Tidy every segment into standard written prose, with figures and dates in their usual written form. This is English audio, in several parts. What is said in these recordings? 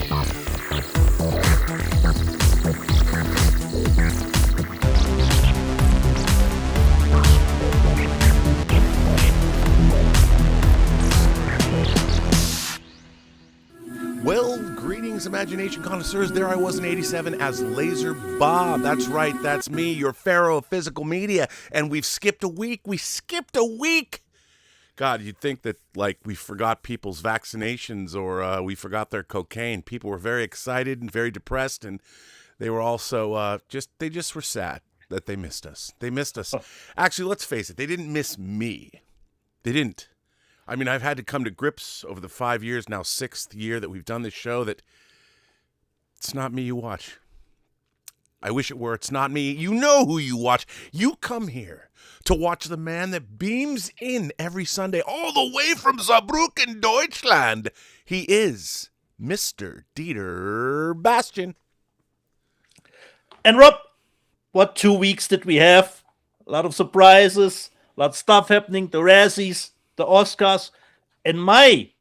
Well, greetings, imagination connoisseurs. There I was in 87 as Laser Bob. That's right, that's me, your pharaoh of physical media. And we've skipped a week. We skipped a week. God, you'd think that, like, we forgot people's vaccinations or we forgot their cocaine. People were very excited and very depressed, and they were also they just were sad that they missed us. They missed us. Actually, let's face it, they didn't miss me. They didn't. I mean, I've had to come to grips over the 5 years, now 6th year that we've done this show, that it's not me you watch. I wish it were. It's not me. You know who you watch. You come here to watch the man that beams in every Sunday all the way from Saarbrücken, Deutschland. He is Mr. Dieter Bastian. And Rob, what 2 weeks did we have? A lot of surprises, a lot of stuff happening, the Razzies, the Oscars, and my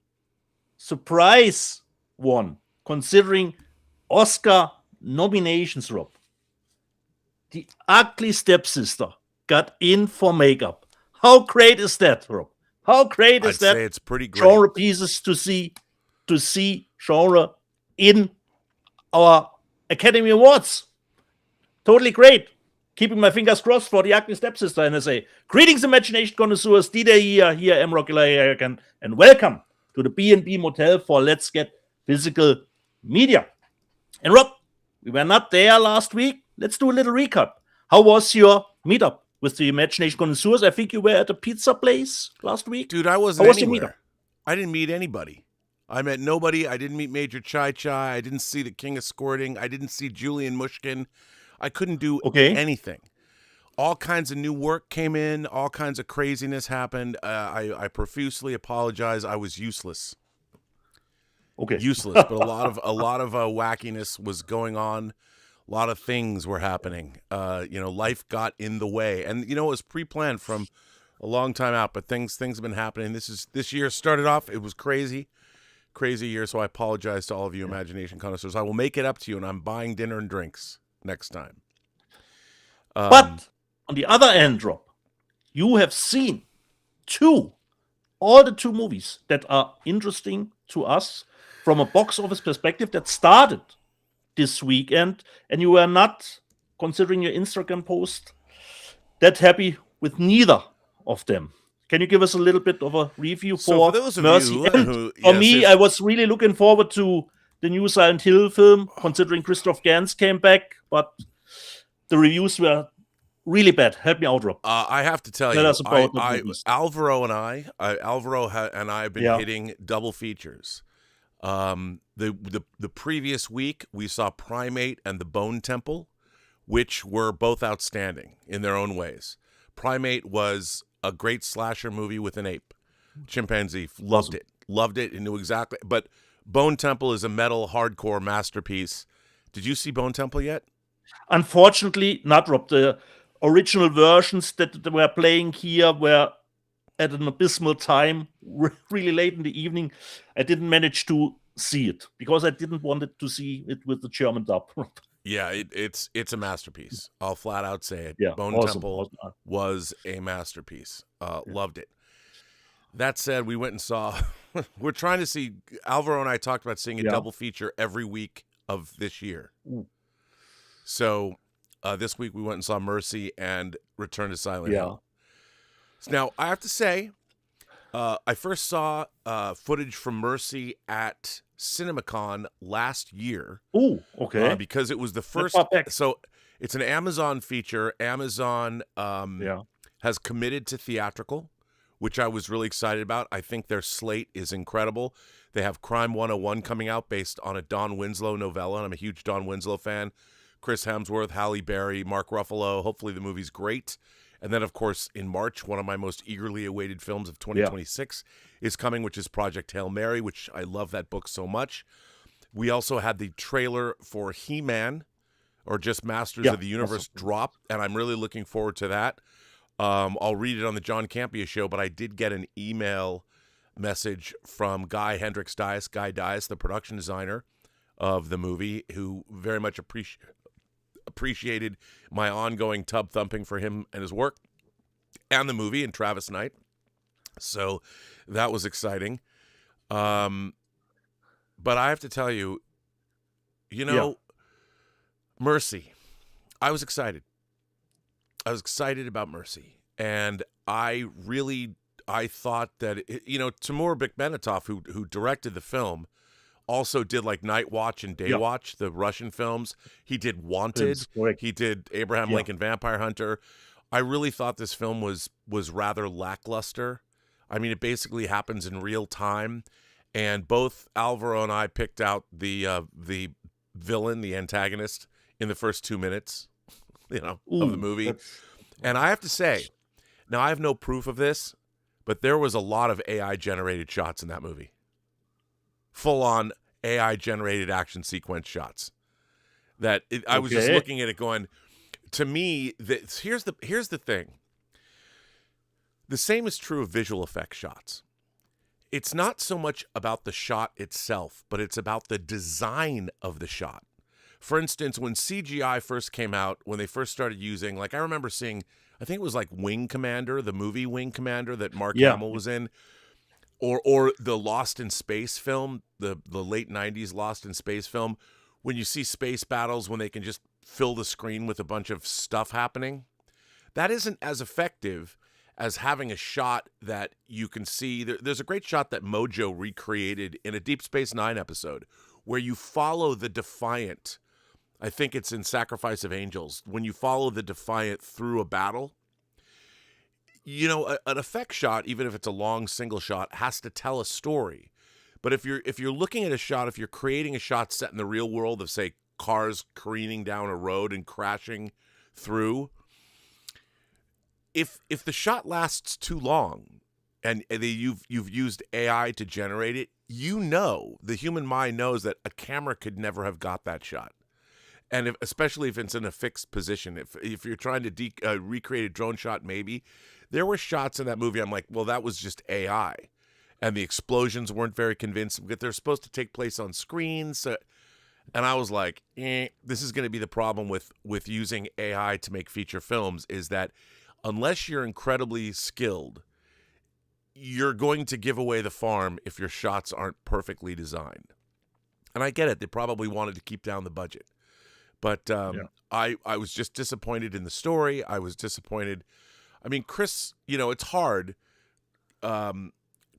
surprise one, considering Oscar nominations, Rob. The Ugly Stepsister got in for makeup. How great is that, Rob? How great is that? I'd say it's pretty great. Genre pieces to see genre in our Academy Awards. Totally great. Keeping my fingers crossed for the Ugly Stepsister, and I say, greetings, imagination connoisseurs. Dieter here, M. Rockula again, and welcome to the B&B Motel for Let's Get Physical Media. And Rob, we were not there last week. Let's do a little recap. How was your meetup with the imagination connoisseurs? I think you were at a pizza place last week. Dude, I wasn't anywhere. I didn't meet anybody. I met nobody. I didn't meet Major Chai Chai. I didn't see the King of Squirting. I didn't see Julian Mushkin. I couldn't do anything. All kinds of new work came in. All kinds of craziness happened. I profusely apologize. I was useless. Useless. But a lot of wackiness was going on. A lot of things were happening. Life got in the way, and it was pre-planned from a long time out. But things have been happening. This year started off. It was crazy year. So I apologize to all of you imagination connoisseurs. I will make it up to you, and I'm buying dinner and drinks next time. But on the other end, Rob, you have seen all the two movies that are interesting to us from a box office perspective that started this weekend, and you were not, considering your Instagram post, that happy with neither of them. Can you give us a little bit of a review for those of Mercy? you who, for me, I was really looking forward to the new Silent Hill film, considering Christoph Gans came back, but the reviews were really bad. Help me out, Rob. I have to tell Tell you, us about the movies. Alvaro and I have been hitting double features. The previous week, we saw Primate and The Bone Temple, which were both outstanding in their own ways. Primate was a great slasher movie with an ape. Chimpanzee. Loved it, and knew exactly. But Bone Temple is a metal hardcore masterpiece. Did you see Bone Temple yet? Unfortunately, not, Rob. The original versions that were playing here were at an abysmal time, really late in the evening. I didn't manage to see it because I didn't want to see it with the German dub. Yeah, it's a masterpiece. I'll flat out say it. Yeah, Bone Temple was a masterpiece. Loved it. That said, we went and saw. We're trying to see. Alvaro and I talked about seeing a double feature every week of this year. Ooh. So this week we went and saw Mercy and Return to Silent Hill. Now I have to say, I first saw footage from Mercy at CinemaCon last year. Oh, okay. Because it was the first. So it's an Amazon feature. Amazon has committed to theatrical, which I was really excited about. I think their slate is incredible. They have Crime 101 coming out based on a Don Winslow novella, and I'm a huge Don Winslow fan. Chris Hemsworth, Halle Berry, Mark Ruffalo. Hopefully the movie's great. And then, of course, in March, one of my most eagerly awaited films of 2026 is coming, which is Project Hail Mary, which I love that book so much. We also had the trailer for He-Man, or just Masters of the Universe, drop, and I'm really looking forward to that. I'll read it on the John Campea show, but I did get an email message from Guy Hendricks Dias, the production designer of the movie, who very much appreciated my ongoing tub thumping for him and his work and the movie, and Travis Knight. So that was exciting. But I have to tell you, Mercy, I was excited. I was excited about Mercy. And I thought that, Timur Bekmambetov, who directed the film, also did like Night Watch and Day Watch, the Russian films. He did Wanted. He did Abraham Lincoln Vampire Hunter. I really thought this film was rather lackluster. I mean, it basically happens in real time. And both Alvaro and I picked out the villain, the antagonist, in the first 2 minutes, of the movie. And I have to say, now I have no proof of this, but there was a lot of AI-generated shots in that movie. Full-on AI-generated action sequence shots. I was just looking at it going, to me, here's the thing. The same is true of visual effects shots. It's not so much about the shot itself, but it's about the design of the shot. For instance, when CGI first came out, when they first started using, like I remember seeing, I think it was like Wing Commander, the movie Wing Commander that Mark Hamill was in, or the Lost in Space film, the late 90s Lost in Space film, when you see space battles when they can just fill the screen with a bunch of stuff happening. That isn't as effective as having a shot that you can see. There's a great shot that Mojo recreated in a Deep Space Nine episode where you follow the Defiant. I think it's in Sacrifice of Angels. When you follow the Defiant through a battle, an effect shot, even if it's a long single shot, has to tell a story. But if you're looking at a shot, if you're creating a shot set in the real world of, say, cars careening down a road and crashing through, if the shot lasts too long and you've used AI to generate it, the human mind knows that a camera could never have got that shot. And especially if it's in a fixed position, if you're trying to recreate a drone shot, maybe. There were shots in that movie, I'm like, well, that was just AI. And the explosions weren't very convincing, but they're supposed to take place on screens. And I was like, this is going to be the problem with using AI to make feature films, is that unless you're incredibly skilled, you're going to give away the farm if your shots aren't perfectly designed. And I get it. They probably wanted to keep down the budget. But I was just disappointed in the story. I was disappointed. I mean, Chris, it's hard.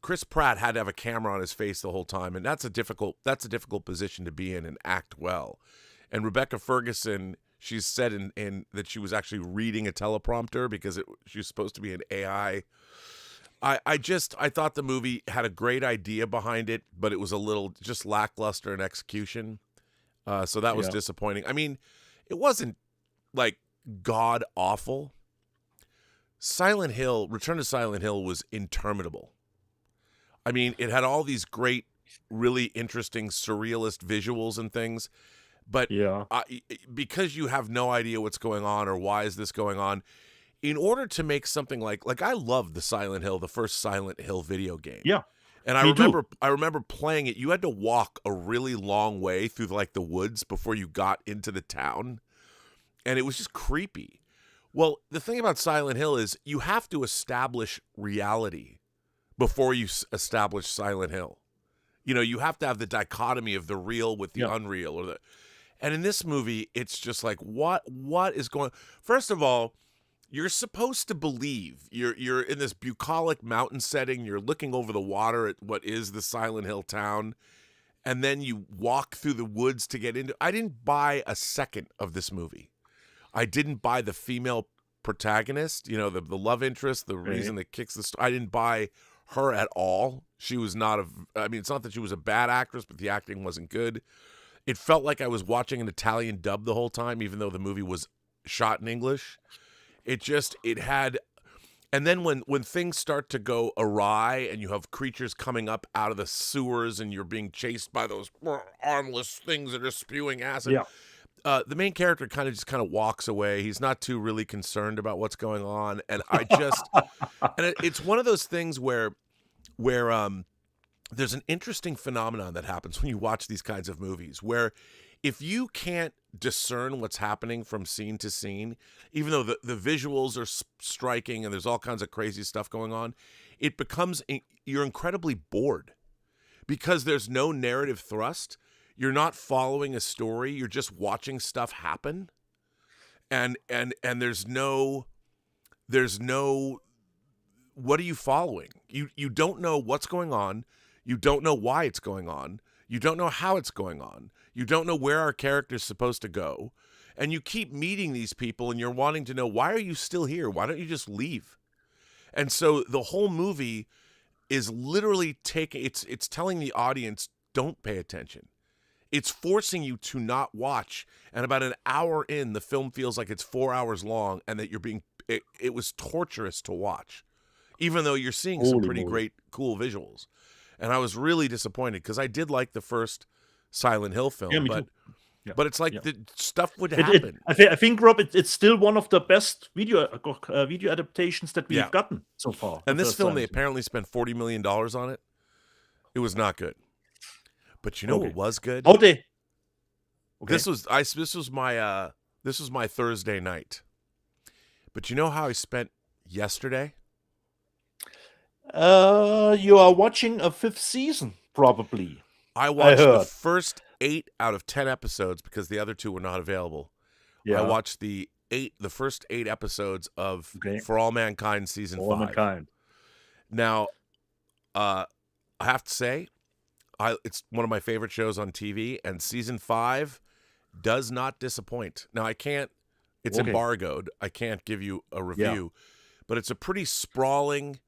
Chris Pratt had to have a camera on his face the whole time, and that's a difficult position to be in and act well. And Rebecca Ferguson, she's said in that she was actually reading a teleprompter because she was supposed to be an AI. I thought the movie had a great idea behind it, but it was a little just lackluster in execution. So that was disappointing. I mean, it wasn't like god awful. Return to Silent Hill was interminable. I mean, it had all these great, really interesting, surrealist visuals and things. But because you have no idea what's going on or why is this going on, in order to make something like I loved the first Silent Hill video game. Yeah. And I remember playing it. You had to walk a really long way through like the woods before you got into the town. And it was just creepy. Well, the thing about Silent Hill is you have to establish reality before you establish Silent Hill. You have to have the dichotomy of the real with the unreal. And in this movie, it's just like, what is going on? First of all, you're supposed to believe you're in this bucolic mountain setting. You're looking over the water at what is the Silent Hill town. And then you walk through the woods to get into. I didn't buy a second of this movie. I didn't buy the female protagonist, the love interest, the reason that kicks the story. I didn't buy her at all. She was not it's not that she was a bad actress, but the acting wasn't good. It felt like I was watching an Italian dub the whole time, even though the movie was shot in English. It had, and then when things start to go awry and you have creatures coming up out of the sewers and you're being chased by those armless things that are spewing acid, the main character kind of walks away. He's not too really concerned about what's going on, and it's one of those things where there's an interesting phenomenon that happens when you watch these kinds of movies where if you can't discern what's happening from scene to scene, even though the visuals are striking and there's all kinds of crazy stuff going on, it becomes, you're incredibly bored because there's no narrative thrust. You're not following a story. You're just watching stuff happen. And there's no, what are you following? You don't know what's going on. You don't know why it's going on. You don't know how it's going on. You don't know where our character's supposed to go. And you keep meeting these people and you're wanting to know, why are you still here? Why don't you just leave? And so the whole movie is literally it's telling the audience, don't pay attention. It's forcing you to not watch. And about an hour in, the film feels like it's 4 hours long and that it was torturous to watch, even though you're seeing some pretty great, cool visuals. And I was really disappointed because I did like the first Silent Hill film, but it's like the stuff would happen. I think, Rob, it's still one of the best video adaptations that we've gotten so far. And this film, they apparently spent $40 million on it. It was not good. But you know what was good? This was my Thursday night. But you know how I spent yesterday? You are watching a 5th season, probably. I watched the first 8 out of 10 episodes because the other 2 were not available. Yeah. I watched the first 8 episodes of For All Mankind season 5. Mankind. Now, I have to say, it's one of my favorite shows on TV, and season 5 does not disappoint. Now, I can't. It's embargoed. I can't give you a review, but it's a pretty sprawling,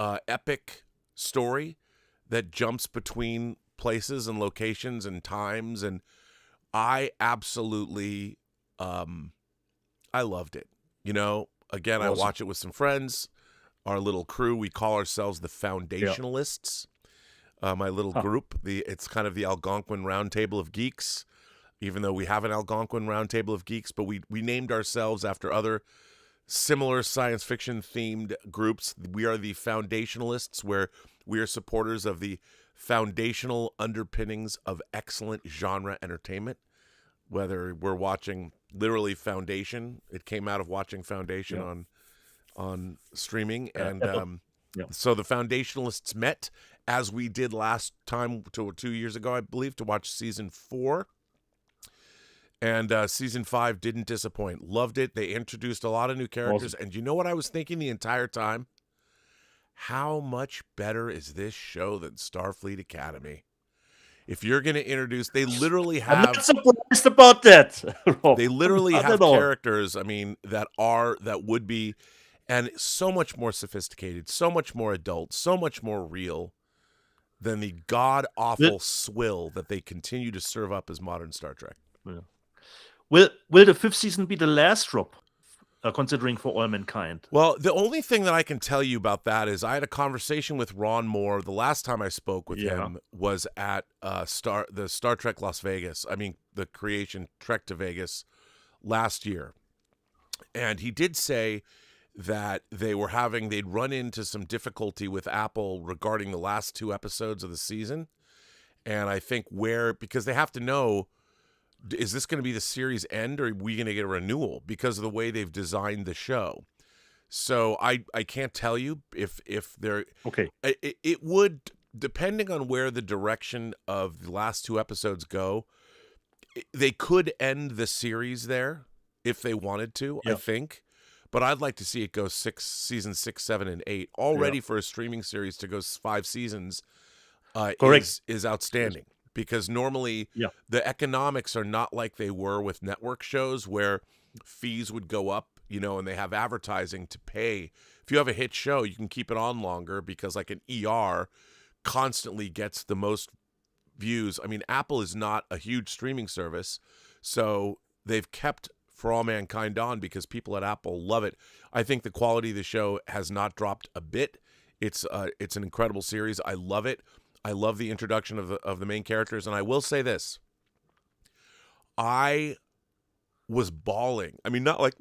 epic story that jumps between places and locations and times, and I absolutely I loved it. You know, again, awesome. I watch it with some friends, our little crew. We call ourselves the Foundationalists. My little group. It's kind of the Algonquin Roundtable of Geeks, even though we have an Algonquin Roundtable of Geeks, but we named ourselves after other similar science fiction themed groups. We are the Foundationalists, where we are supporters of the foundational underpinnings of excellent genre entertainment. Whether we're watching literally Foundation, it came out of watching Foundation on streaming, and so the Foundationalists met, as we did last time, 2 years ago, I believe, to watch season 4. And season 5 didn't disappoint. Loved it. They introduced a lot of new characters. Awesome. And you know what I was thinking the entire time? How much better is this show than Starfleet Academy? If you're going to introduce, they literally have. I'm not surprised about that. They literally have characters, I mean, that would be, and so much more sophisticated, so much more adult, so much more real than the god-awful swill that they continue to serve up as modern Star Trek. Yeah. Will the 5th season be the last, Rob, considering For All Mankind? Well, the only thing that I can tell you about that is I had a conversation with Ron Moore. The last time I spoke with him was at the Star Trek Las Vegas. I mean, the creation Trek to Vegas last year. And he did say that they'd run into some difficulty with Apple regarding the last 2 episodes of the season. And I think because they have to know, is this going to be the series end, or are we going to get a renewal because of the way they've designed the show? So I can't tell you if they're okay. It would, depending on where the direction of the last 2 episodes go, they could end the series there if they wanted to. I think, but I'd like to see it go season 6, 7, and 8 already for a streaming series to go 5 seasons. Is outstanding. Because normally the economics are not like they were with network shows where fees would go up, and they have advertising to pay. If you have a hit show, you can keep it on longer because like an ER constantly gets the most views. I mean, Apple is not a huge streaming service, so they've kept For All Mankind on because people at Apple love it. I think the quality of the show has not dropped a bit. It's an incredible series. I love it. I love the introduction of the main characters, and I will say this. I was bawling. I mean, not like,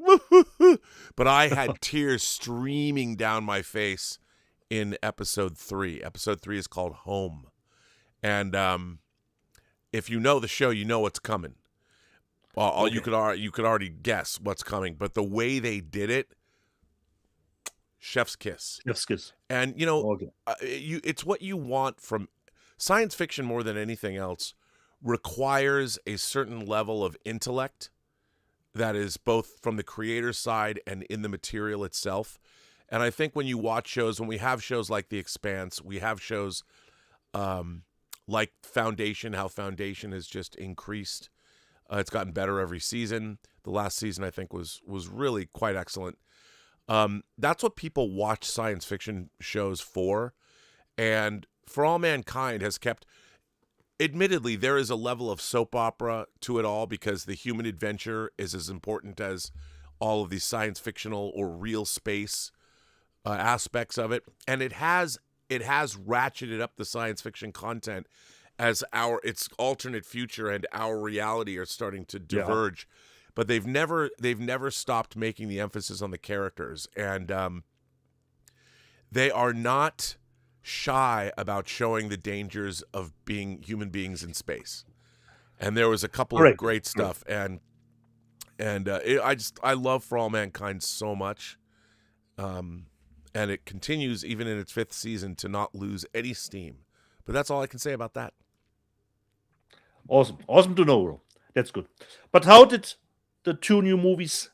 but I had tears streaming down my face in episode 3. Episode 3 is called Home. And if you know the show, you know what's coming. Okay. You could already guess what's coming. But the way they did it, chef's kiss. Chef's kiss. And, it's what you want from science fiction more than anything else. Requires a certain level of intellect that is both from the creator's side and in the material itself. And I think when you watch shows, when we have shows like The Expanse, we have shows like Foundation, how Foundation has just increased. It's gotten better every season. The last season, I think, was really quite excellent. That's what people watch science fiction shows for. And For All Mankind has kept... Admittedly, there is a level of soap opera to it all because the human adventure is as important as all of these science fictional or real space aspects of it. And it has ratcheted up the science fiction content as its alternate future and our reality are starting to diverge. Yeah. But they've never stopped making the emphasis on the characters. And they are not shy about showing the dangers of being human beings in space. And there was a couple of great stuff. And I love For All Mankind so much. And it continues even in its 5th season to not lose any steam. But that's all I can say about that. Awesome to know, bro. That's good. But how did the 2 new movies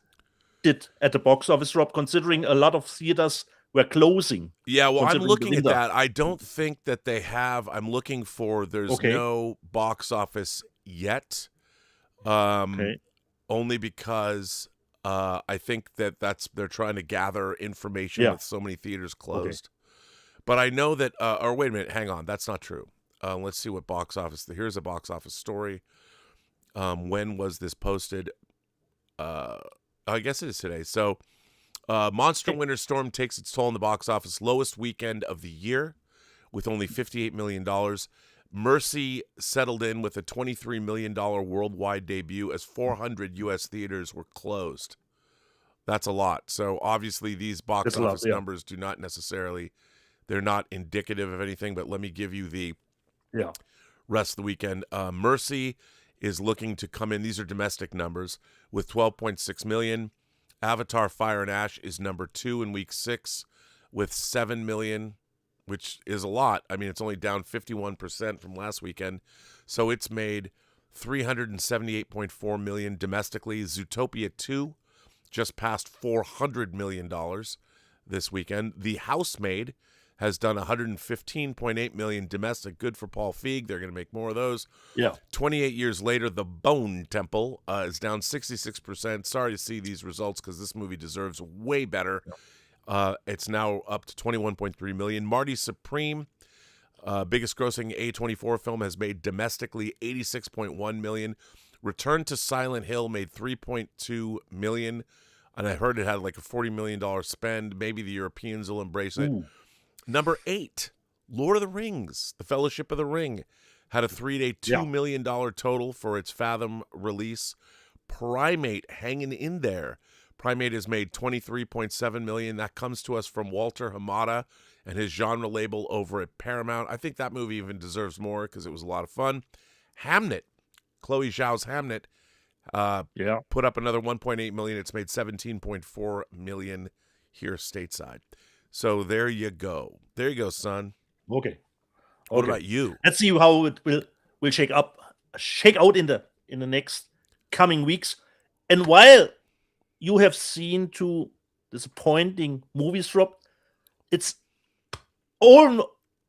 did at the box office, Rob, considering a lot of theaters were closing? Yeah, well, I'm looking at that. I don't think that they have. I'm looking for, there's no box office yet. Only because I think they're trying to gather information with so many theaters closed. But I know that, or wait a minute, hang on. That's not true. Let's see what box office, here's a box office story. When was this posted? I guess it is today. So, Monster Winter Storm takes its toll in the box office, lowest weekend of the year with only $58 million. Mercy settled in with a $23 million worldwide debut as 400 U.S. theaters were closed. That's a lot. So obviously these box office numbers do not necessarily, they're not indicative of anything, but let me give you the rest of the weekend. Mercy is looking to come in, these are domestic numbers, with 12.6 million. Avatar Fire and Ash is number 2 in week 6 with 7 million, which is a lot. I mean, it's only down 51% from last weekend. So it's made 378.4 million domestically. Zootopia 2 just passed $400 million this weekend. The Housemaid has done 115.8 million domestic. Good for Paul Feig. They're going to make more of those. 28 years later, The Bone Temple is down 66%. Sorry to see these results because this movie deserves way better. It's now up to 21.3 million. Marty Supreme, biggest grossing A24 film, has made domestically 86.1 million. Return to Silent Hill made 3.2 million. And I heard it had like a $40 million spend. Maybe the Europeans will embrace it. Number 8, Lord of the Rings, The Fellowship of the Ring, had a 3-day $2 million total for its Fathom release. Primate hanging in there. Primate has made 23.7 million. That comes to us from Walter Hamada and his genre label over at Paramount. I think that movie even deserves more because it was a lot of fun. Hamnet, Chloe Zhao's Hamnet, put up another 1.8 million. It's made 17.4 million here stateside. So there you go. There you go, son. Okay. What about you? Let's see how it will shake out in the next coming weeks. And while you have seen 2 disappointing movies, Rob,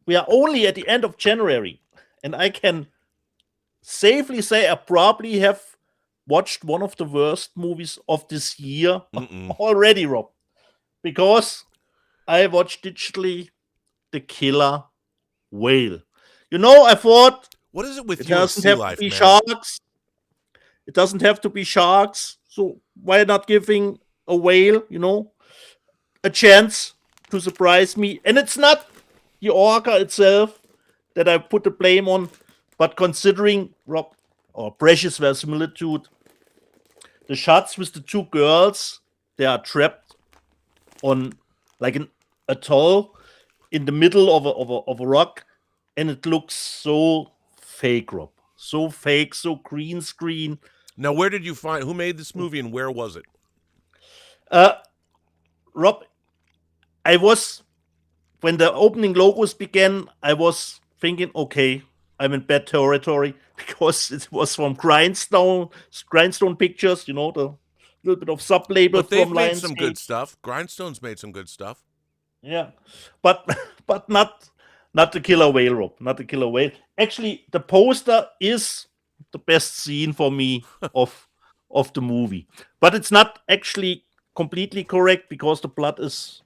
we are only at the end of January, and I can safely say I probably have watched one of the worst movies of this year already, Rob, because I watched digitally The Killer Whale. I thought, what is it with it you doesn't sea have life, to be man? sharks. It doesn't have to be sharks. So why not giving a whale, a chance to surprise me? And it's not the orca itself that I put the blame on, but considering Rob or Precious Verisimilitude, the shots with the 2 girls, they are trapped on like an atoll, in the middle of a rock, and it looks so fake, Rob. So fake, so green screen. Now, where did you find? Who made this movie, and where was it? Rob, I was when the opening logos began, I was thinking, okay, I'm in bad territory because it was from Grindstone Pictures, the little bit of sub-label But they've from made Lionsgate. some good stuff. Grindstone's made some good stuff. Yeah, but not the killer whale, Rob. Not the killer whale. Actually, the poster is the best scene for me of the movie, but it's not actually completely correct because the blood is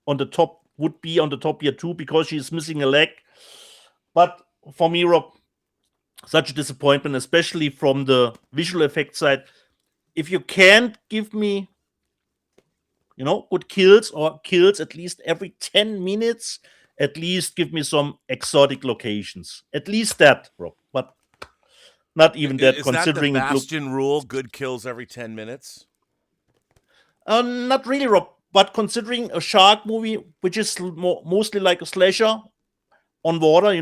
on the top. Would be on the top here too because she's missing a leg. But for me, Rob, such a disappointment, especially from the visual effects side. If you can't give me, good kills or kills at least every 10 minutes, at least give me some exotic locations. At least that, Rob. But not even that, Is considering that the Bastian rule? Good kills every 10 minutes? Not really, Rob. But considering a shark movie, which is mostly like a slasher on water,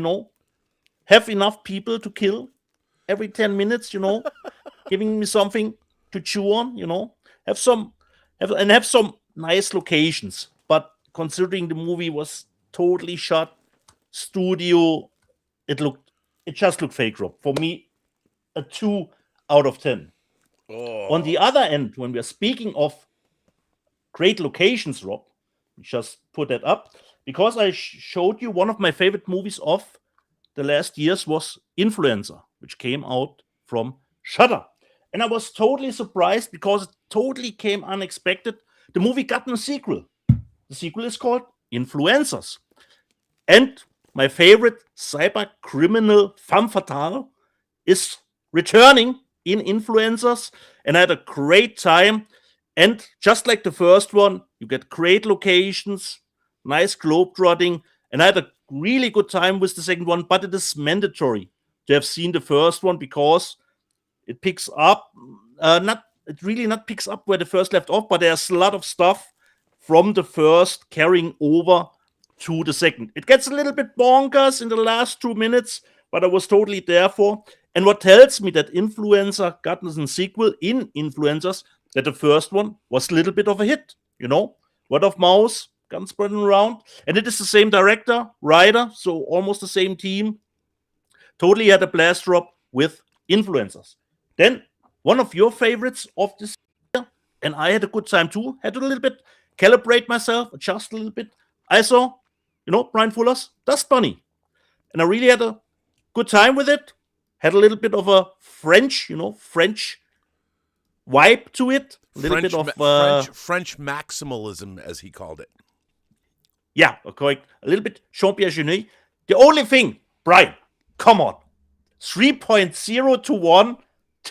have enough people to kill every 10 minutes, giving me something to chew on, have some nice locations. But considering the movie was totally shot studio, it just looked fake, Rob. For me, a 2 out of 10. Oh. On the other end, when we are speaking of great locations, Rob, just put that up, because I showed you one of my favorite movies of the last years was Influencer, which came out from Shudder. And I was totally surprised because it totally came unexpected. The movie got a sequel. The sequel is called Influencers. And my favorite cyber criminal femme fatale is returning in Influencers, and I had a great time. And just like the first one, you get great locations, nice globetrotting, and I had a really good time with the second one, but it is mandatory to have seen the first one because it picks up, not picks up where the first left off, but there's a lot of stuff from the first carrying over to the second. It gets a little bit bonkers in the last 2 minutes, but I was totally there for. And what tells me that Influencer got a sequel in Influencers, that the first one was a little bit of a hit, word of mouth, gun spreading around. And it is the same director, writer, so almost the same team. Totally had a blast drop with Influencers. Then one of your favorites of this year, and I had a good time too, had to a little bit calibrate myself, adjust a little bit. I saw, Brian Fuller's Dust Bunny. And I really had a good time with it. Had a little bit of a French vibe to it. A little bit of French maximalism, as he called it. Yeah, correct. A little bit Jean-Pierre Jeunet. The only thing, Brian, come on. 3.0 to 1.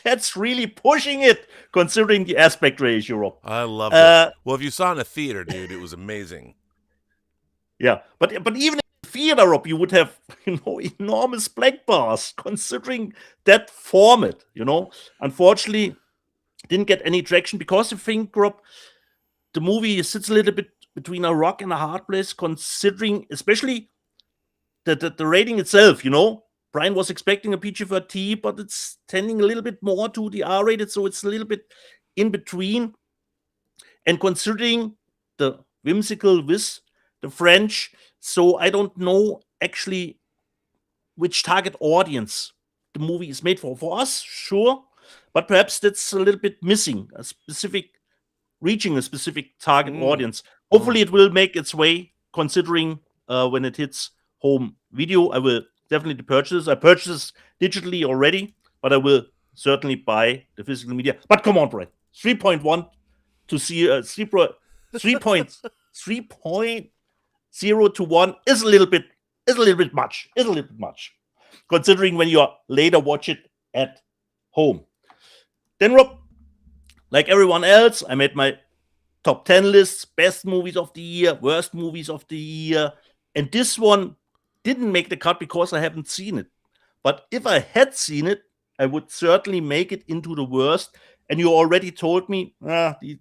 That's really pushing it, considering the aspect ratio, Rob. I love it. Well, if you saw it in a theater, dude, it was amazing. Yeah, but even in the theater, Rob, you would have, enormous black bars, considering that format, Unfortunately, didn't get any traction because I think, Rob, the movie sits a little bit between a rock and a hard place, considering especially the rating itself, Brian was expecting a PG-13, but it's tending a little bit more to the R-rated, so it's a little bit in between. And considering the whimsical with the French, so I don't know actually which target audience the movie is made for. For us, sure, but perhaps that's a little bit missing, reaching a specific target audience. Hopefully it will make its way, considering when it hits home video. I will definitely purchase. I purchased digitally already, but I will certainly buy the physical media. But come on, Brett. 3.1 to see 3.0 to 1 is a little bit much. Is a little bit much, considering when you later watch it at home. Then, Rob, like everyone else, I made my top 10 lists, best movies of the year, worst movies of the year, and this one didn't make the cut because I haven't seen it. But if I had seen it, I would certainly make it into the worst. And you already told me, it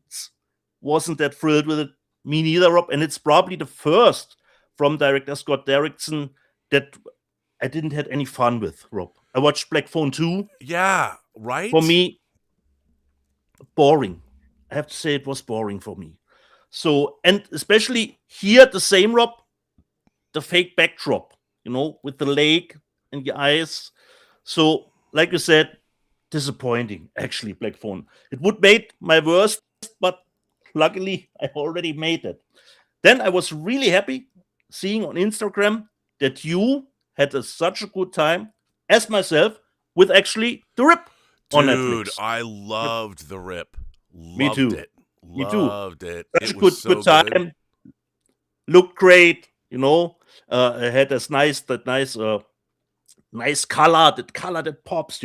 wasn't that thrilled with it. Me neither, Rob. And it's probably the first from director Scott Derrickson that I didn't have any fun with, Rob. I watched Black Phone 2. Yeah, right? For me, boring. I have to say it was boring for me. So, and especially here, the same, Rob, the fake backdrop, with the lake and the ice. So, like you said, disappointing, actually, Black Phone. It would make my worst, but luckily I already made it. Then I was really happy seeing on Instagram that you had such a good time as myself with actually The Rip on Dude, Netflix. I loved The Rip. Me Loved too. it. Me too. Loved it. Such It a was so good time. good. Looked great, it had nice color, that color that pops,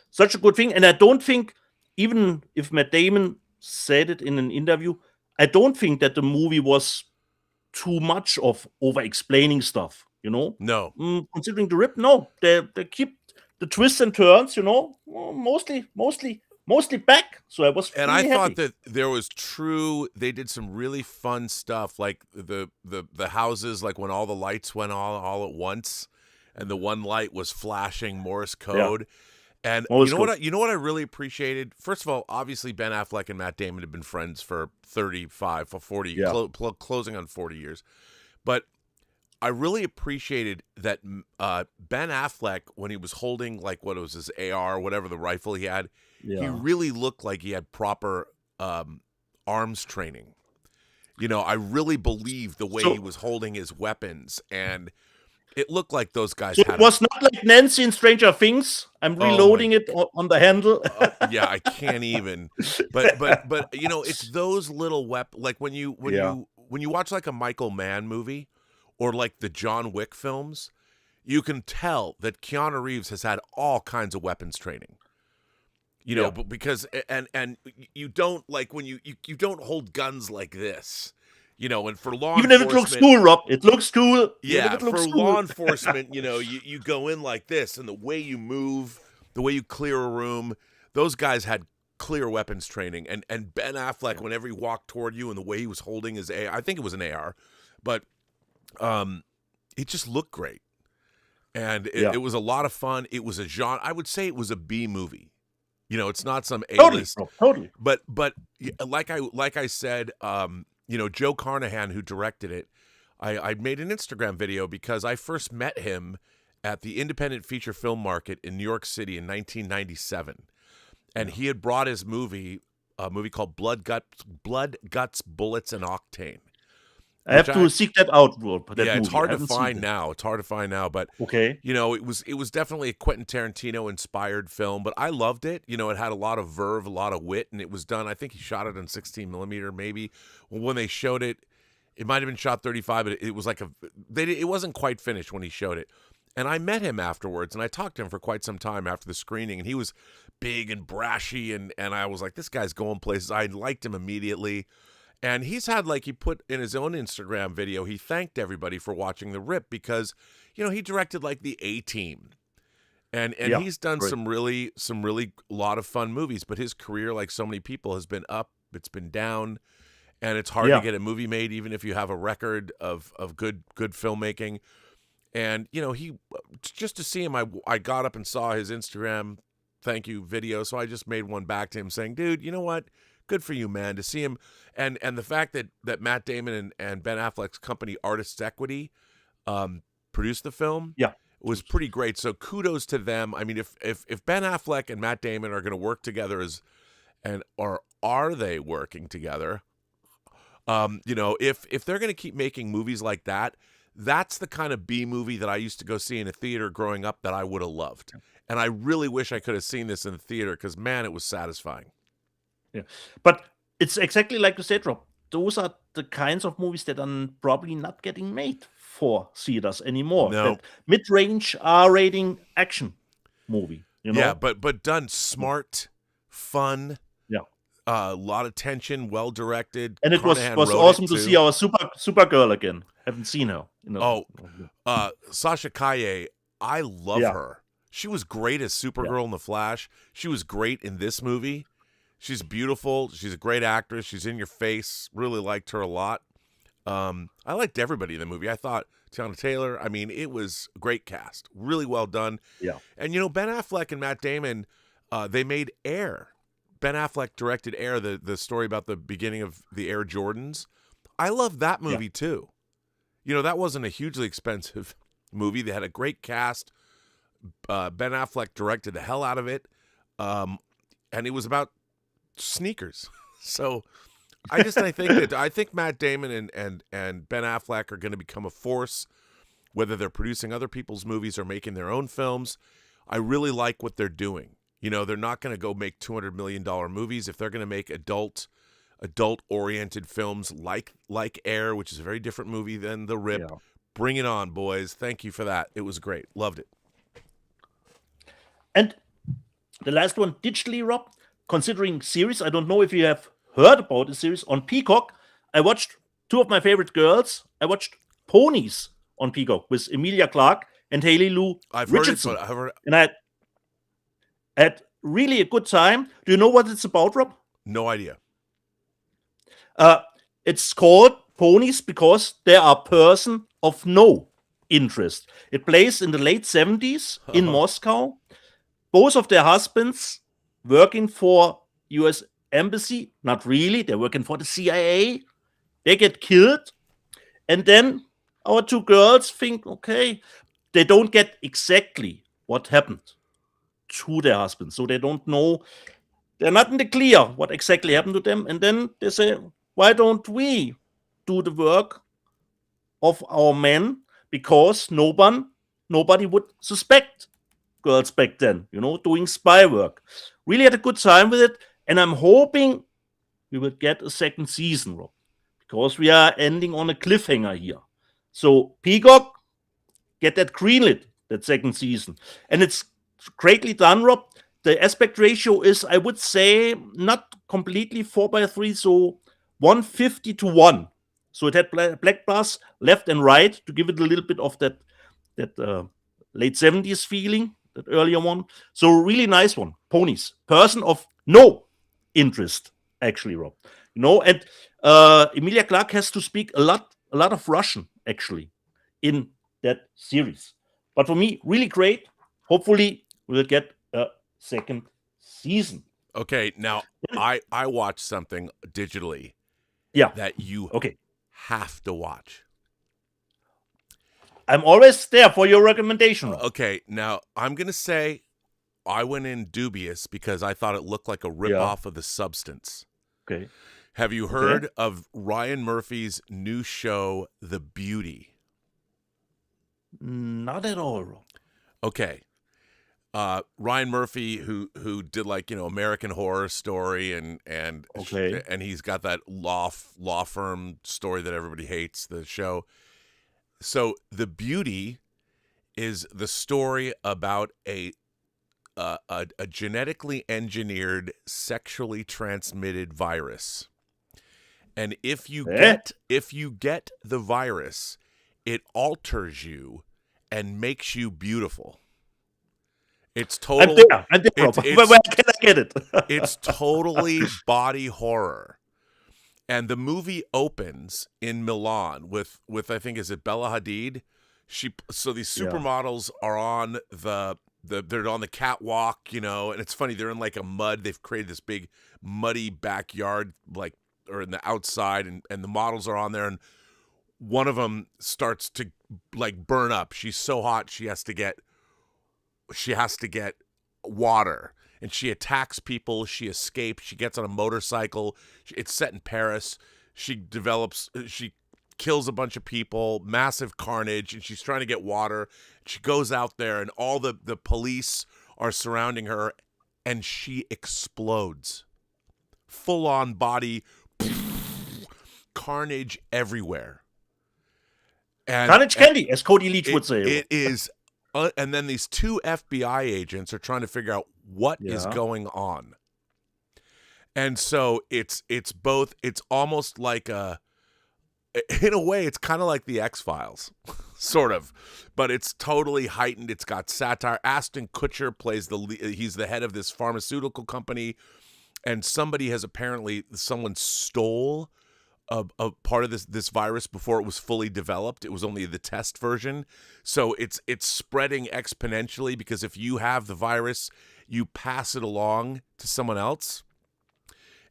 such a good thing. And I don't think, even if Matt Damon said it in an interview, I don't think that the movie was too much of over-explaining stuff, No. Considering The Rip, no. They keep the twists and turns, mostly back. So I was And really I thought happy. that there was they did some really fun stuff, like the houses, like when all the lights went all at once and the one light was flashing Morse code. And Morse you know code. what you know what I really appreciated? First of all, obviously Ben Affleck and Matt Damon have been friends for 35 or 40 closing on 40 years. But I really appreciated that Ben Affleck, when he was holding like what was his AR, whatever the rifle he had, he really looked like he had proper arms training. I really believed the way he was holding his weapons, and it looked like those guys So had it was not like Nancy in Stranger Things. I'm reloading it on the handle. yeah, I can't even. But it's those little like when you watch like a Michael Mann movie or like the John Wick films, you can tell that Keanu Reeves has had all kinds of weapons training. But because and you don't like when you don't hold guns like this. And for law Even if enforcement, it looks cool, Rob, it looks cool. Yeah, for law enforcement, you go in like this, and the way you move, the way you clear a room, those guys had clear weapons training. And Ben Affleck, whenever he walked toward you and the way he was holding his AR, I think it was an AR, but it just looked great. And it was a lot of fun. It was a genre. I would say it was a B movie. It's not some A-list. Totally. But like I said, Joe Carnahan, who directed it, I made an Instagram video because I first met him at the Independent Feature Film Market in New York City in 1997. And he had brought his movie, a movie called Blood, Guts, Bullets, and Octane. I have to seek that out, Rob. It's hard to find now. It's hard to find now, but okay. It was definitely a Quentin Tarantino inspired film, but I loved it. It had a lot of verve, a lot of wit, and it was done. I think he shot it on 16 millimeter, maybe. When they showed it, it might have been shot 35, but it was like it wasn't quite finished when he showed it. And I met him afterwards, and I talked to him for quite some time after the screening, and he was big and brashy, and I was like, this guy's going places. I liked him immediately. And he's had, like, he put in his own Instagram video, he thanked everybody for watching The Rip because, he directed like the A-Team. And he's done some really lot of fun movies, but his career, like so many people, has been up, it's been down, and it's hard to get a movie made even if you have a record of good filmmaking. And he just to see him, I got up and saw his Instagram thank you video, so I just made one back to him saying, dude, you know what? Good for you, man, to see him. And the fact that Matt Damon and Ben Affleck's company, Artists Equity, produced the film was pretty great. So kudos to them. I mean, if Ben Affleck and Matt Damon are going to work together or are they working together, if they're going to keep making movies like that, that's the kind of B movie that I used to go see in a theater growing up that I would have loved. And I really wish I could have seen this in the theater because, man, it was satisfying. Yeah, but it's exactly like you said, Rob. Those are the kinds of movies that are probably not getting made for theaters anymore. No. That mid-range R-rating action movie. Yeah, but done smart, fun. Yeah, a lot of tension, well directed. And it was awesome to see our Supergirl again. Haven't seen her. Sasha Calle. I love her. She was great as Supergirl in The Flash. She was great in this movie. She's beautiful. She's a great actress. She's in your face. Really liked her a lot. I liked everybody in the movie. I thought Tiana Taylor, I mean, it was a great cast. Really well done. Yeah. And, Ben Affleck and Matt Damon, they made Air. Ben Affleck directed Air, the story about the beginning of the Air Jordans. I love that movie, too. That wasn't a hugely expensive movie. They had a great cast. Ben Affleck directed the hell out of it. And it was about sneakers. So I think Matt Damon and Ben Affleck are going to become a force, whether they're producing other people's movies or making their own films. I really like what they're doing. They're not going to go make $200 million movies. If they're going to make adult-oriented films like Air, which is a very different movie than The Rip, bring it on, boys. Thank you for that. It was great. Loved it. And the last one, digitally, Rob, considering series, I don't know if you have heard about the series on Peacock. I watched two of my favorite girls. I watched Ponies on Peacock with Emilia Clarke and Haley Lou Richardson. And I had really a good time. Do you know what it's about, Rob? No idea. It's called Ponies because they are a person of no interest. It plays in the late 70s in Moscow. Both of their husbands working for U.S. Embassy. Not really. They're working for the CIA. They get killed. And then our two girls think, okay, they don't get exactly what happened to their husbands. So they don't know. They're not in the clear what exactly happened to them. And then they say, why don't we do the work of our men? Because nobody would suspect girls back then, doing spy work. Really had a good time with it. And I'm hoping we will get a second season, Rob, because we are ending on a cliffhanger here. So Peacock, get that greenlit, that second season. And it's greatly done, Rob. The aspect ratio is, I would say, not completely 4:3, so 150:1. So it had black bars left and right to give it a little bit of that late 70s feeling, that earlier one. So really nice one. Ponies. Person of no interest, actually, Rob. And Emilia Clarke has to speak a lot of Russian, actually, in that series. But for me, really great. Hopefully, we'll get a second season. Okay, now I watched something digitally that you have to watch. I'm always there for your recommendation. Okay, now I'm going to say I went in dubious because I thought it looked like a ripoff of The Substance. Okay. Have you heard of Ryan Murphy's new show, The Beauty? Not at all. Okay. Ryan Murphy, who did American Horror Story and he's got that law firm story that everybody hates, the show. So The Beauty is the story about a genetically engineered, sexually transmitted virus. And if you get the virus, it alters you and makes you beautiful. It's total. I'm there. Where can I get it? It's totally body horror. And the movie opens in Milan with I think, is it Bella Hadid? So these supermodels are on they're on the catwalk, and it's funny, they're in a mud. They've created this big muddy backyard, or in the outside, and the models are on there, and one of them starts to burn up. She's so hot she has to get water. And she attacks people. She escapes. She gets on a motorcycle. It's set in Paris. She kills a bunch of people, massive carnage, and she's trying to get water. She goes out there, and all the police are surrounding her, and she explodes. Full-on body, carnage everywhere. And, carnage candy, as Cody Leach would say. It is... and then these two FBI agents are trying to figure out what is going on. And so it's almost like in a way, it's kind of like the X-Files, sort of, but it's totally heightened. It's got satire. Ashton Kutcher plays he's the head of this pharmaceutical company, and someone stole a part of this virus before it was fully developed. It was only the test version. So it's spreading exponentially because if you have the virus, you pass it along to someone else.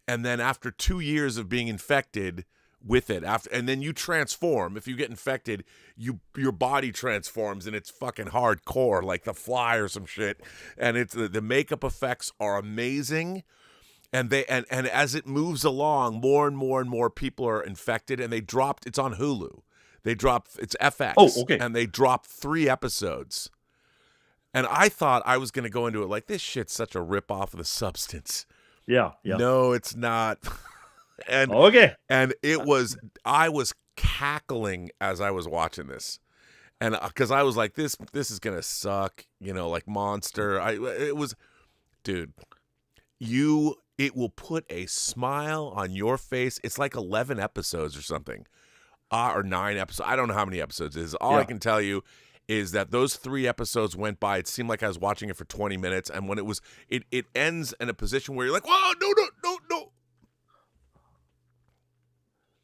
And then after 2 years of being infected with it, and then you transform. If you get infected, your body transforms and it's fucking hardcore, like The Fly or some shit. And it's the makeup effects are amazing. And as it moves along, more and more people are infected, and it's on Hulu. It's FX. Oh, okay. And they dropped 3 episodes. And I thought I was going to go into it like, this shit's such a ripoff of The Substance. Yeah. No, it's not. And I was cackling as I was watching this. And because I was like, this is going to suck, like Monster. It will put a smile on your face. It's like 11 episodes or something, or 9 episodes. I don't know how many episodes it is. All I can tell you is that those 3 episodes went by. It seemed like I was watching it for 20 minutes. And when it ends in a position where you're like, whoa, no.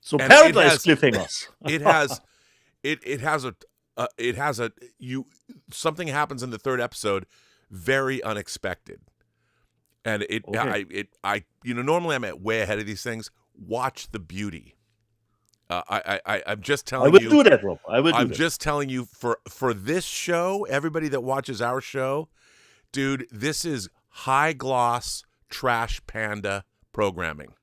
So Paradise cliffhangers. Something happens in the 3rd episode, very unexpected. And normally I'm way ahead of these things. Watch The Beauty. I'm just telling you. I will do that, Rob. I'm just telling you for this show, everybody that watches our show, dude, this is high gloss trash panda programming,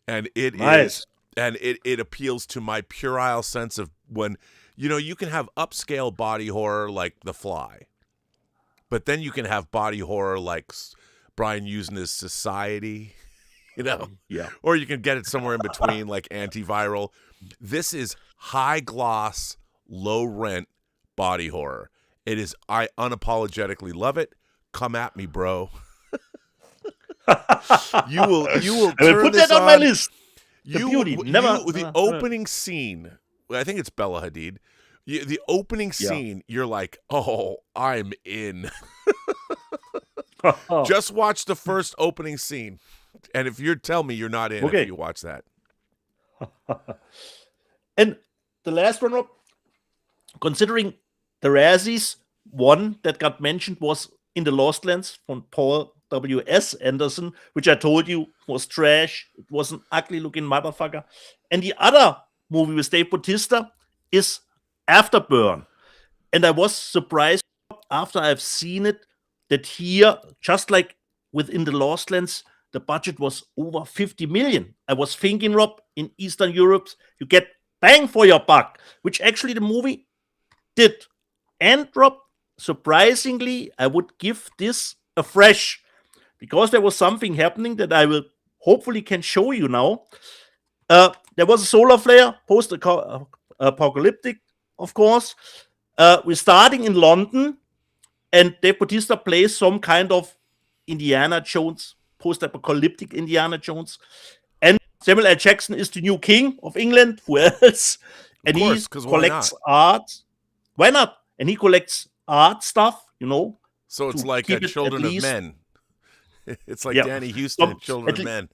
and it is, and it appeals to my puerile sense of when you can have upscale body horror like The Fly, but then you can have body horror like Brian Usna's Society, or you can get it somewhere in between like Antiviral. This is high gloss, low rent body horror. It is. I unapologetically love it. Come at me, bro. You will turn put this that on my list. The opening scene. I think it's Bella Hadid. The opening scene. You're like, oh, I'm in. Just watch the first opening scene, and if tell me you're not in if you watch that. And the last one, Rob, considering the Razzies, one that got mentioned was In the Lost Lands from Paul W.S. Anderson, which I told you was trash. It was an ugly-looking motherfucker. And the other movie with Dave Bautista is Afterburn. And I was surprised after I've seen it that here, just like within the Lost Lands, the budget was over 50 million. I was thinking, Rob, in Eastern Europe, you get bang for your buck, which actually the movie did. And, Rob, surprisingly, I would give this a fresh, because there was something happening that I will hopefully can show you now. There was a solar flare, post-apocalyptic, of course. We're starting in London, and Dave Bautista plays some kind of Indiana Jones, post-apocalyptic Indiana Jones. And Samuel L. Jackson is the new king of England. Who else? And he collects art. Why not? And he collects art stuff, So it's like a Children of Men. It's like Danny Houston, Children of Men.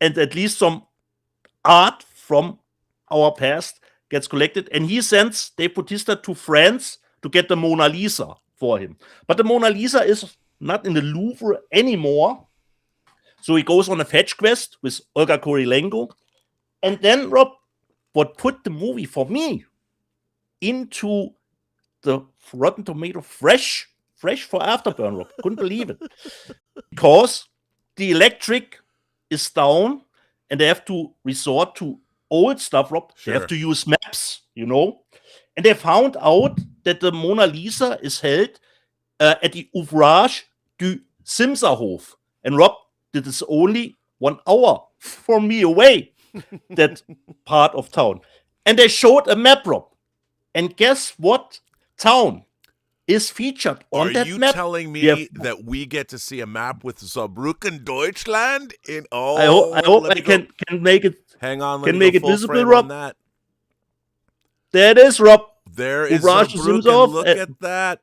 And at least some art from our past gets collected. And he sends Dave Bautista to France to get the Mona Lisa for him. But the Mona Lisa is not in the Louvre anymore. So he goes on a fetch quest with Olga Kurylenko. And then, Rob, what put the movie for me into the Rotten Tomato fresh for Afterburn, Rob. Couldn't believe it. Because the electric is down and they have to resort to old stuff, Rob. Sure. They have to use maps, And they found out that the Mona Lisa is held at the Ouvrage du Simserhof. And Rob, that is only 1 hour from me away, that part of town. And they showed a map, Rob. And guess what town is featured on that map? Are you telling me that we get to see a map with Saarbrücken, Deutschland? I hope I can make it. Hang on, can make it visible, Rob. That. There it is, Rob. There is Saarbrücken. Look at that.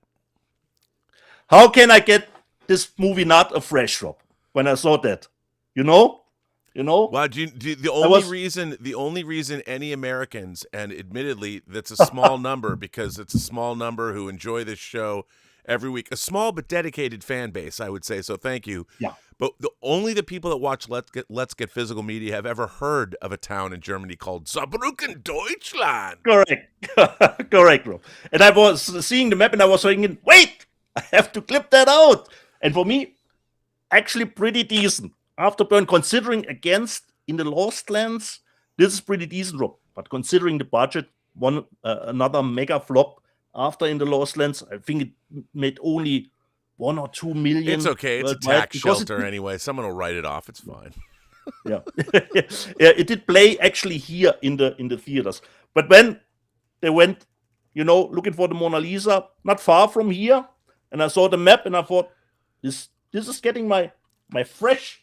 How can I get this movie not a fresh, Rob? When I saw that, You know? Well, the only reason any Americans, and admittedly that's a small number because it's a small number who enjoy this show every week, a small but dedicated fan base, I would say. So thank you. Yeah. But only the people that watch Let's Get Physical Media have ever heard of a town in Germany called Saarbrücken, Deutschland. Correct. Correct, Rob. And I was seeing the map and I was thinking, wait, I have to clip that out. And for me, actually pretty decent. Afterburn, considering against in the Lost Lands, this is pretty decent, Rob. But considering the budget, another mega flop after in the Lost Lands, I think it made only 1 or 2 million. It's okay. It's a tax shelter anyway. Someone will write it off. It's fine. Yeah. Yeah, it did play actually here in the theaters. But when they went, looking for the Mona Lisa, not far from here, and I saw the map and I thought, this is getting my fresh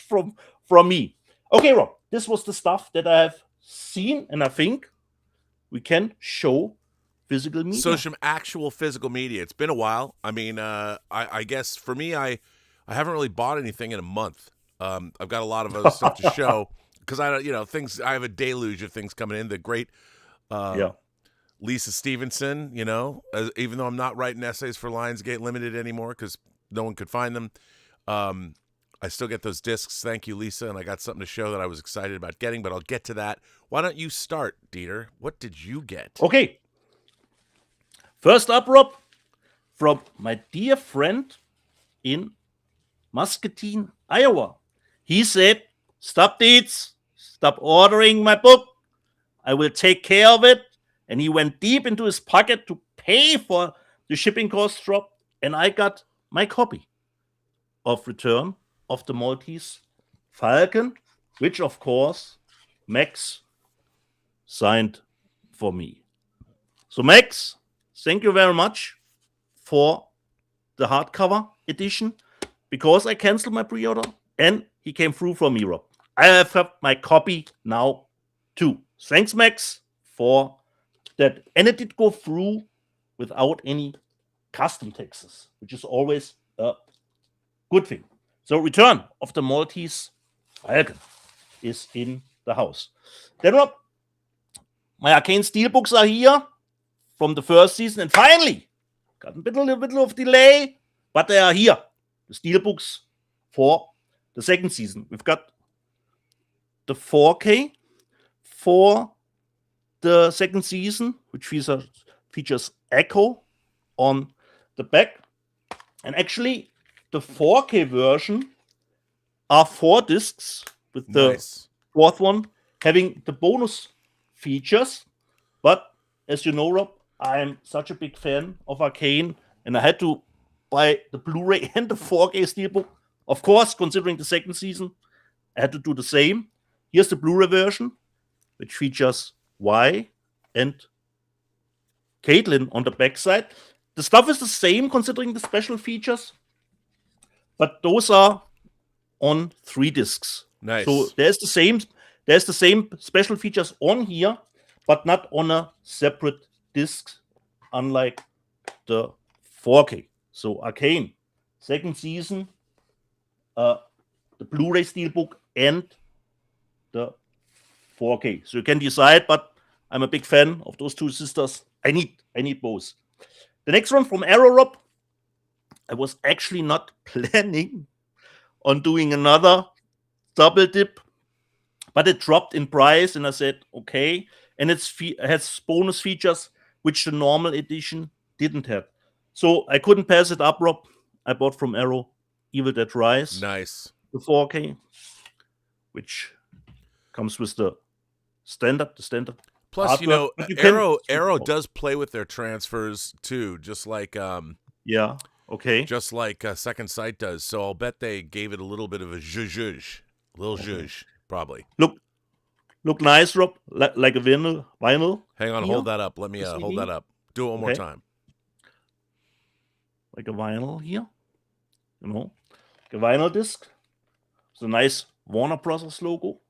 from me. Okay, Rob, this was the stuff that I have seen, and I think we can show physical media. So some actual physical media. It's been a while. I mean, I guess for me, I haven't really bought anything in a month. I've got a lot of other stuff to show because I have a deluge of things coming in. The great Lisa Stevenson, even though I'm not writing essays for Lionsgate Limited anymore because no one could find them. I still get those discs. Thank you, Lisa. And I got something to show that I was excited about getting, but I'll get to that. Why don't you start, Dieter? What did you get? Okay. First up, Rob, from my dear friend in Muscatine, Iowa. He said, stop Deeds, stop ordering my book. I will take care of it. And he went deep into his pocket to pay for the shipping cost drop. And I got my copy of Return of the Maltese Falcon, which, of course, Max signed for me. So, Max, thank you very much for the hardcover edition because I canceled my pre-order and he came through for me, Rob. I have my copy now too. Thanks, Max, for that. And it did go through without any custom taxes, which is always a good thing. So Return of the Maltese Falcon is in the house. Then, Rob, my Arcane Steelbooks are here from the first season. And finally, got a little bit of delay, but they are here. The Steelbooks for the second season. We've got the 4K for the second season, which features Echo on the back. And actually, the 4K version are 4 discs, with the fourth one having the bonus features. But as you know, Rob, I'm such a big fan of Arcane, and I had to buy the Blu-ray and the 4K Steelbook. Of course, considering the second season, I had to do the same. Here's the Blu-ray version, which features Y and Caitlin on the backside. The stuff is the same considering the special features, but those are on 3 discs. Nice. So there's the same special features on here, but not on a separate disc, unlike the 4K. So Arcane, second season, the Blu-ray Steelbook and the 4K. So you can decide, but I'm a big fan of those two sisters. I need both. The next one from Arrow, Rob. I was actually not planning on doing another double dip, but it dropped in price, and I said, okay. And it has bonus features, which the normal edition didn't have. So I couldn't pass it up, Rob. I bought from Arrow Evil Dead Rise. Nice. The 4K, which comes with the standard. Plus, artwork. Arrow does play with their transfers too, just like yeah, okay, just like Second Sight does. So I'll bet they gave it a little bit of a zhuzh, probably. Look nice, Rob, like a vinyl. Hang on, here. Hold that up. Let me hold that up. Do it one more time. Like a vinyl here, like a vinyl disc. It's a nice Warner Brothers logo,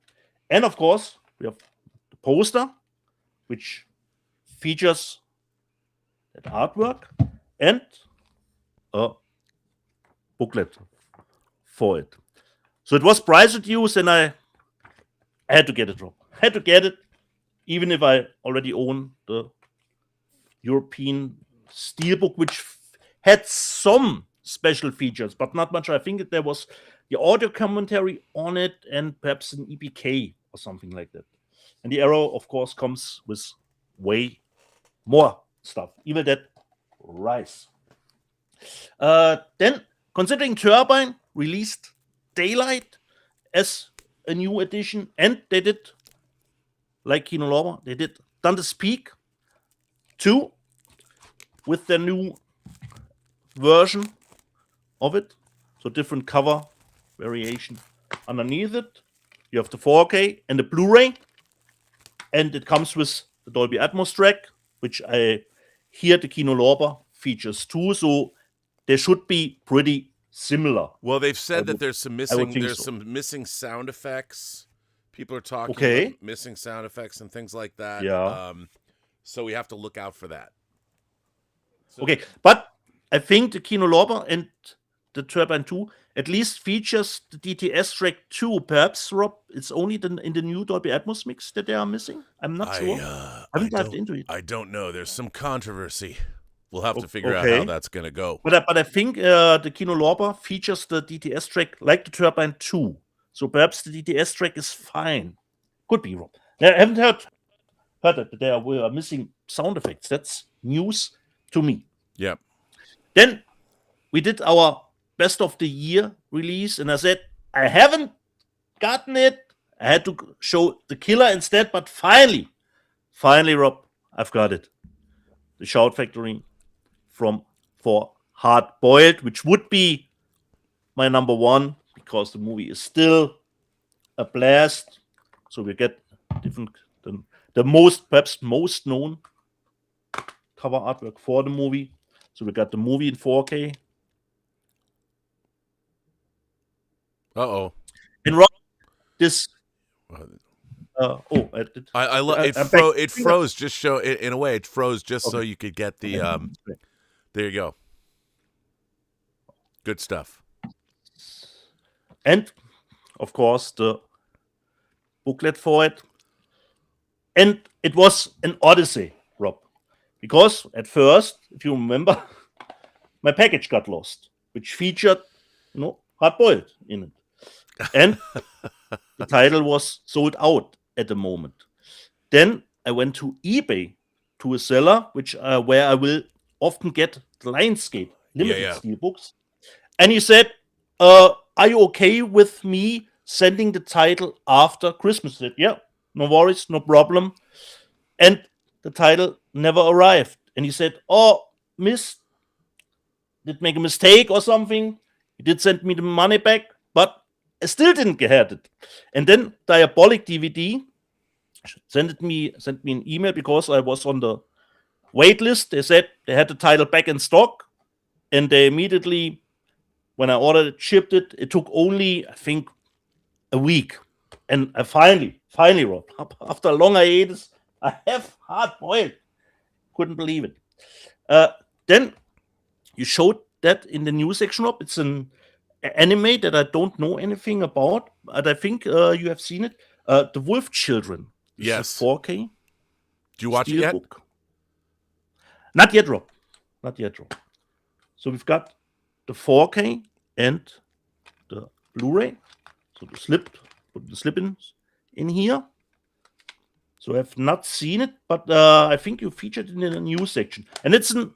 and of course we have the poster, which features that artwork and a booklet for it. So it was price reduced, and I had to get it, Rob. Had to get it, even if I already own the European Steelbook, which had some special features, but not much. I think there was the audio commentary on it and perhaps an EPK or something like that. And the Arrow, of course, comes with way more stuff. Even that Rise. Then, considering Turbine released Daylight as a new edition, and they did, like Kino Lorber, they did Dante's Peak 2 with their new version of it. So different cover variation underneath it. You have the 4K and the Blu-ray, and it comes with the Dolby Atmos track, which I hear the Kino Lorber features too. So they should be pretty similar. Well, they've said that there's some missing some missing sound effects. People are talking about missing sound effects and things like that. Yeah. So we have to look out for that. So, okay, but I think the Kino Lorber and the Turbine 2 at least features the DTS track 2. Perhaps, Rob, it's only in the new Dolby Atmos mix that they are missing. I'm not sure. I haven't dived into it. I don't know. There's some controversy. We'll have to figure out how that's going to go. But I think the Kino Lorber features the DTS track like the Turbine 2. So perhaps the DTS track is fine. Could be, Rob. I haven't heard that they were missing sound effects. That's news to me. Yeah. Then we did our best of the year release, and I said, I haven't gotten it. I had to show the killer instead, but finally, Rob, I've got it. The Shout Factory for Hard Boiled, which would be my number one, because the movie is still a blast. So we get different, perhaps most known cover artwork for the movie. So we got the movie in 4K. And Rob, this. It froze. Just show it in a way. It froze just so you could get the. There you go. Good stuff. And of course the booklet for it. And it was an odyssey, Rob, because at first, if you remember, my package got lost, which featured, Hard Boiled in it. And the title was sold out at the moment. Then I went to eBay to a seller, where I will often get the Lionsgate limited steelbooks. And he said, are you okay with me sending the title after Christmas? I said, yeah, no worries, no problem. And the title never arrived. And he said, miss, did make a mistake or something. He did send me the money back, but I still didn't get it. And then Diabolic DVD sent me an email because I was on the wait list. They said they had the title back in stock, and they immediately, when I ordered it, shipped it. It took only, I think, a week. And I finally, Rob, after a long hiatus, I have Hard Boiled. Couldn't believe it. Then you showed that in the news section, Rob. It's an anime that I don't know anything about, but I think you have seen it. The Wolf Children. Yes. 4K. Do you watch it yet? Not yet, Rob. So we've got the 4K and the Blu-ray. So put the slip-ins in here. So I've not seen it, but I think you featured it in the news section. And it's an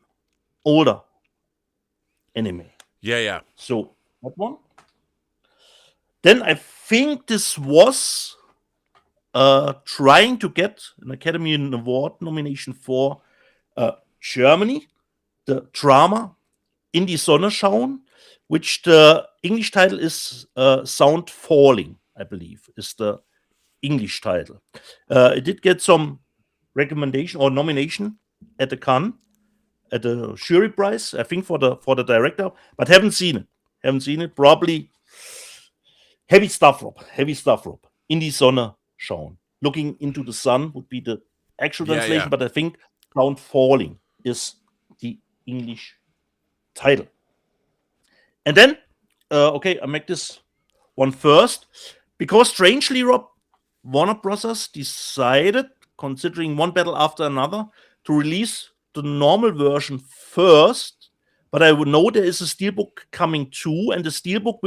older anime. Yeah. So that one. Then I think this was trying to get an Academy Award nomination for Germany, the drama In die Sonne schauen, which the English title is Sound Falling, I believe, is the English title. It did get some recommendation or nomination at the Cannes, at the jury prize, I think for the director, but haven't seen it. Probably heavy stuff, Rob. In die Sonne schauen. Looking into the sun would be the actual translation, but I think Sound Falling is the English title. And then, I make this one first, because strangely, Rob, Warner Brothers decided, considering one battle after another, to release the normal version first. But I would know there is a steelbook coming too, and the steelbook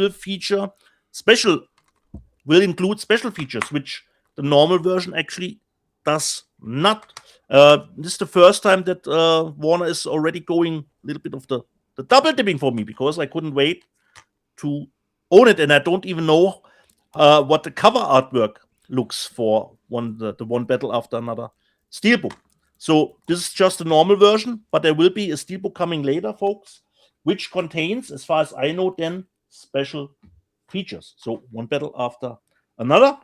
will include special features, which the normal version actually does not. This is the first time that Warner is already going a little bit of the double dipping for me, because I couldn't wait to own it, and I don't even know what the cover artwork looks for the one battle after another steelbook. So this is just the normal version, but there will be a steelbook coming later, folks, which contains, as far as I know, then special features. So one battle after another.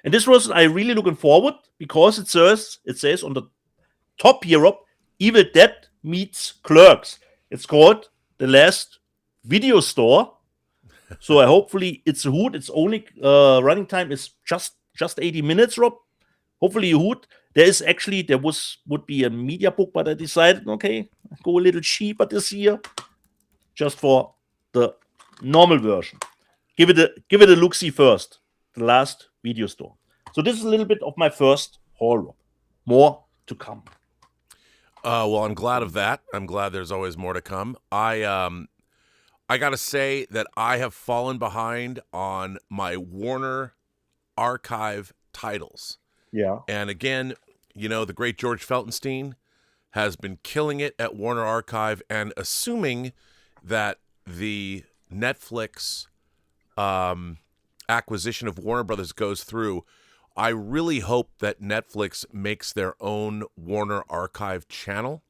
And this was I really looking forward, because it says on the top here, Evil Dead meets Clerks. It's called The Last Video Store. So hopefully it's a hoot. It's only running time is just 80 minutes, Rob. Hopefully a hoot. There would be a media book, but I decided, okay, go a little cheaper this year, just for the normal version. Give it a look-see first. The Last Video Store. So this is a little bit of my first haul, Rob. More to come. Well, I'm glad of that. I'm glad there's always more to come. I got to say that I have fallen behind on my Warner Archive titles. Yeah. And again, the great George Feltenstein has been killing it at Warner Archive, and assuming that the Netflix acquisition of Warner Brothers goes through, I really hope that Netflix makes their own Warner Archive channel,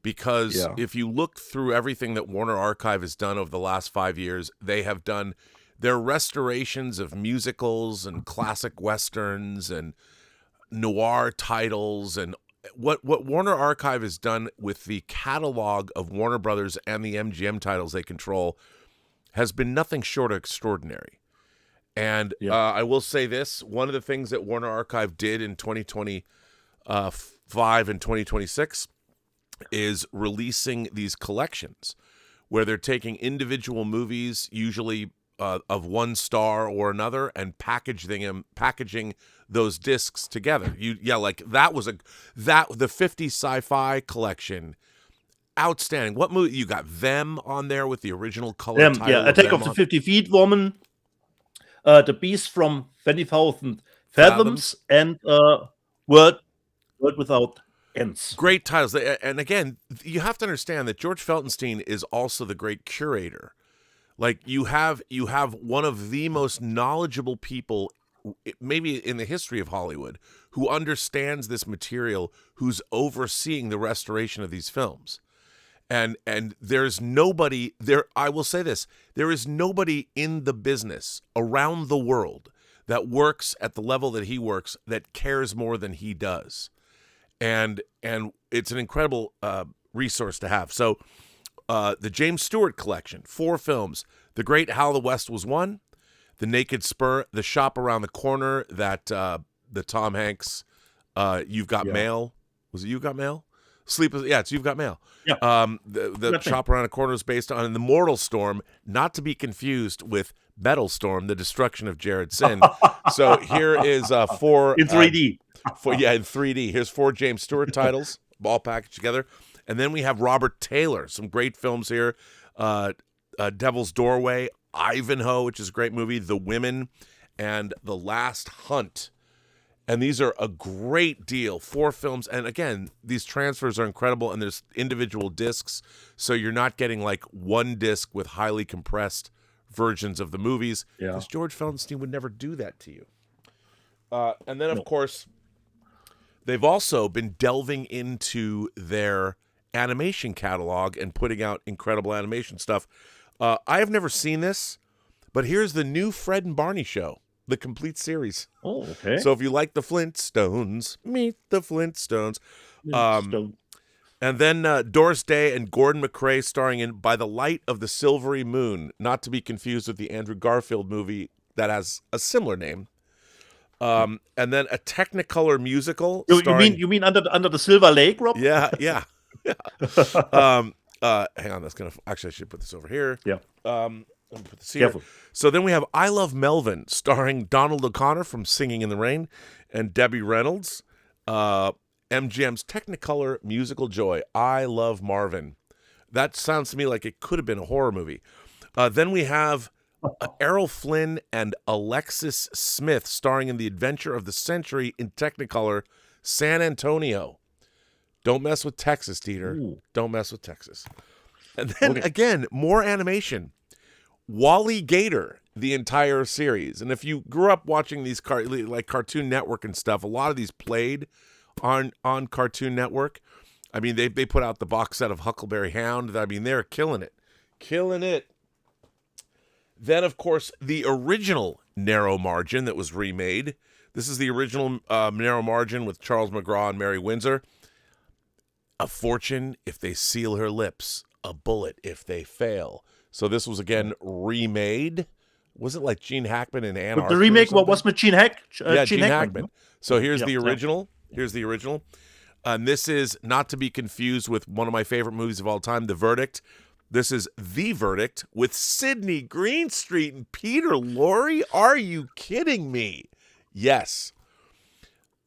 because if you look through everything that Warner Archive has done over the last 5 years, they have done their restorations of musicals and classic westerns and noir titles, and what Warner Archive has done with the catalog of Warner Brothers and the MGM titles they control has been nothing short of extraordinary. And I will say this, one of the things that Warner Archive did in 2025 and 2026 is releasing these collections where they're taking individual movies, usually of one star or another, and packaging those discs together. Like that was the 50 sci-fi collection. Outstanding. What movie you got? Them on there with the original color title. Yeah, Attack of the 50 Feet Woman, The Beast from 20,000 Fathoms, and World Without Ends. Great titles. And again, you have to understand that George Feltenstein is also the great curator. Like you have one of the most knowledgeable people maybe in the history of Hollywood who understands this material, who's overseeing the restoration of these films. And there's nobody there. I will say this: there is nobody in the business around the world that works at the level that he works that cares more than he does. And it's an incredible resource to have. So the James Stewart collection, 4 films: The Great How the West Was Won, The Naked Spur, The Shop Around the Corner, that the Tom Hanks, You've Got Mail. Was it You've Got Mail? It's You've Got Mail. Yeah. The Shop Around the Corner is based on The Mortal Storm, not to be confused with Metal Storm, The Destruction of Jared Sin. So here is 4 in 3D. In 3D. Here's 4 James Stewart titles, all packaged together. And then we have Robert Taylor, some great films here. Devil's Doorway, Ivanhoe, which is a great movie, The Women, and The Last Hunt. And these are a great deal. 4 films. And again, these transfers are incredible, and there's individual discs. So you're not getting like one disc with highly compressed versions of the movies. Because George Feltenstein would never do that to you. And then, of course, they've also been delving into their animation catalog and putting out incredible animation stuff. I have never seen this, but here's the new Fred and Barney show, the complete series. Oh, okay. So if you like the Flintstones, meet the Flintstones. And then Doris Day and Gordon McRae starring in By the Light of the Silvery Moon, not to be confused with the Andrew Garfield movie that has a similar name. And then a Technicolor musical. You mean under the Silver Lake, Rob? Yeah. Hang on, I should put this over here. Yeah. Careful. So then we have I Love Melvin, starring Donald O'Connor from Singing in the Rain and Debbie Reynolds. MGM's Technicolor musical joy, I Love Marvin. That sounds to me like it could have been a horror movie. Then we have Errol Flynn and Alexis Smith starring in The Adventure of the Century in Technicolor, San Antonio. Don't mess with Texas, Dieter. Ooh. Don't mess with Texas. And then, again, more animation. Wally Gator, the entire series. And if you grew up watching these like Cartoon Network and stuff, a lot of these played on Cartoon Network. I mean, they put out the box set of Huckleberry Hound. I mean, they're killing it. Killing it. Then, of course, the original Narrow Margin that was remade. This is the original Narrow Margin with Charles McGraw and Mary Windsor. A fortune if they seal her lips, a bullet if they fail. So this was, again, remade. Was it like Gene Hackman and Ann Archer? The remake, what was with Gene Hackman? Yeah, Gene Hackman. So here's the original. Here's the original. And this is not to be confused with one of my favorite movies of all time, The Verdict. This is The Verdict with Sidney Greenstreet and Peter Lorre. Are you kidding me? Yes.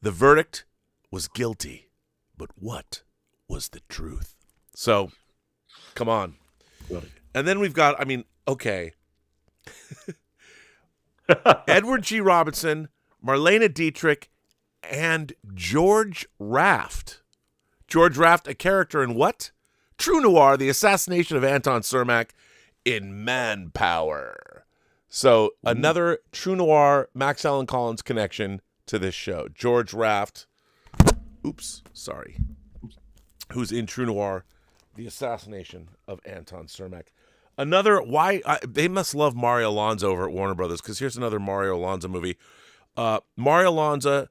The verdict was guilty, but what was the truth? So, come on. And then we've got, I mean, okay. Edward G. Robinson, Marlena Dietrich, and George Raft. George Raft, a character in what? True Noir, the assassination of Anton Cermak in Manpower. So another True Noir, Max Allan Collins connection to this show. George Raft, who's in True Noir, the assassination of Anton Cermak. Another, they must love Mario Alonso over at Warner Brothers, because here's another Mario Alonso movie. Mario Alonso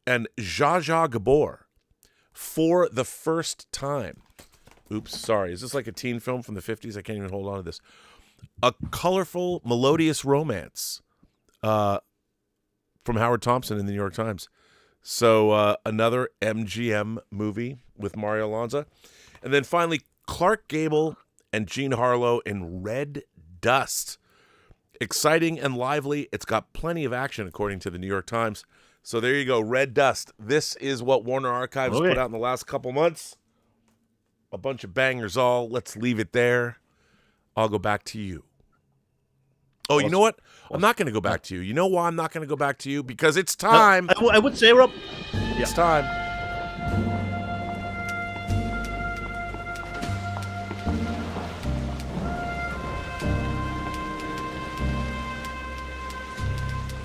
and Zsa Zsa Gabor, For the First Time. Is this like a teen film from the 50s? I can't even hold on to this. A colorful, melodious romance from Howard Thompson in the New York Times. So another MGM movie with Mario Alonso. And then finally, Clark Gable and Jean Harlow in Red Dust. Exciting and lively. It's got plenty of action, according to the New York Times. So there you go, Red Dust. This is what Warner Archives put out in the last couple months. A bunch of bangers all. Let's leave it there. I'll go back to you. Oh, you know what? I'm not going to go back to you. You know why I'm not going to go back to you? Because it's time. I would say, Rob. It's time.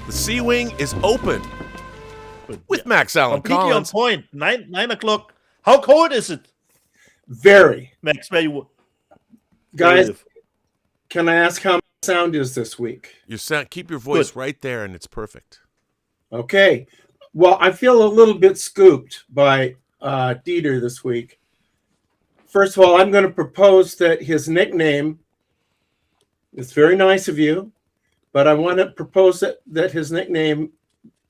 The C-Wing is open with Max Allan Completely Collins. on point. 9 o'clock. How cold is it? Very. Max, where you guys, can I ask how my sound is this week? Keep your voice right there, and it's perfect. Okay. Well, I feel a little bit scooped by Dieter this week. First of all, I'm going to propose that his nickname, it's very nice of you, but I want to propose that his nickname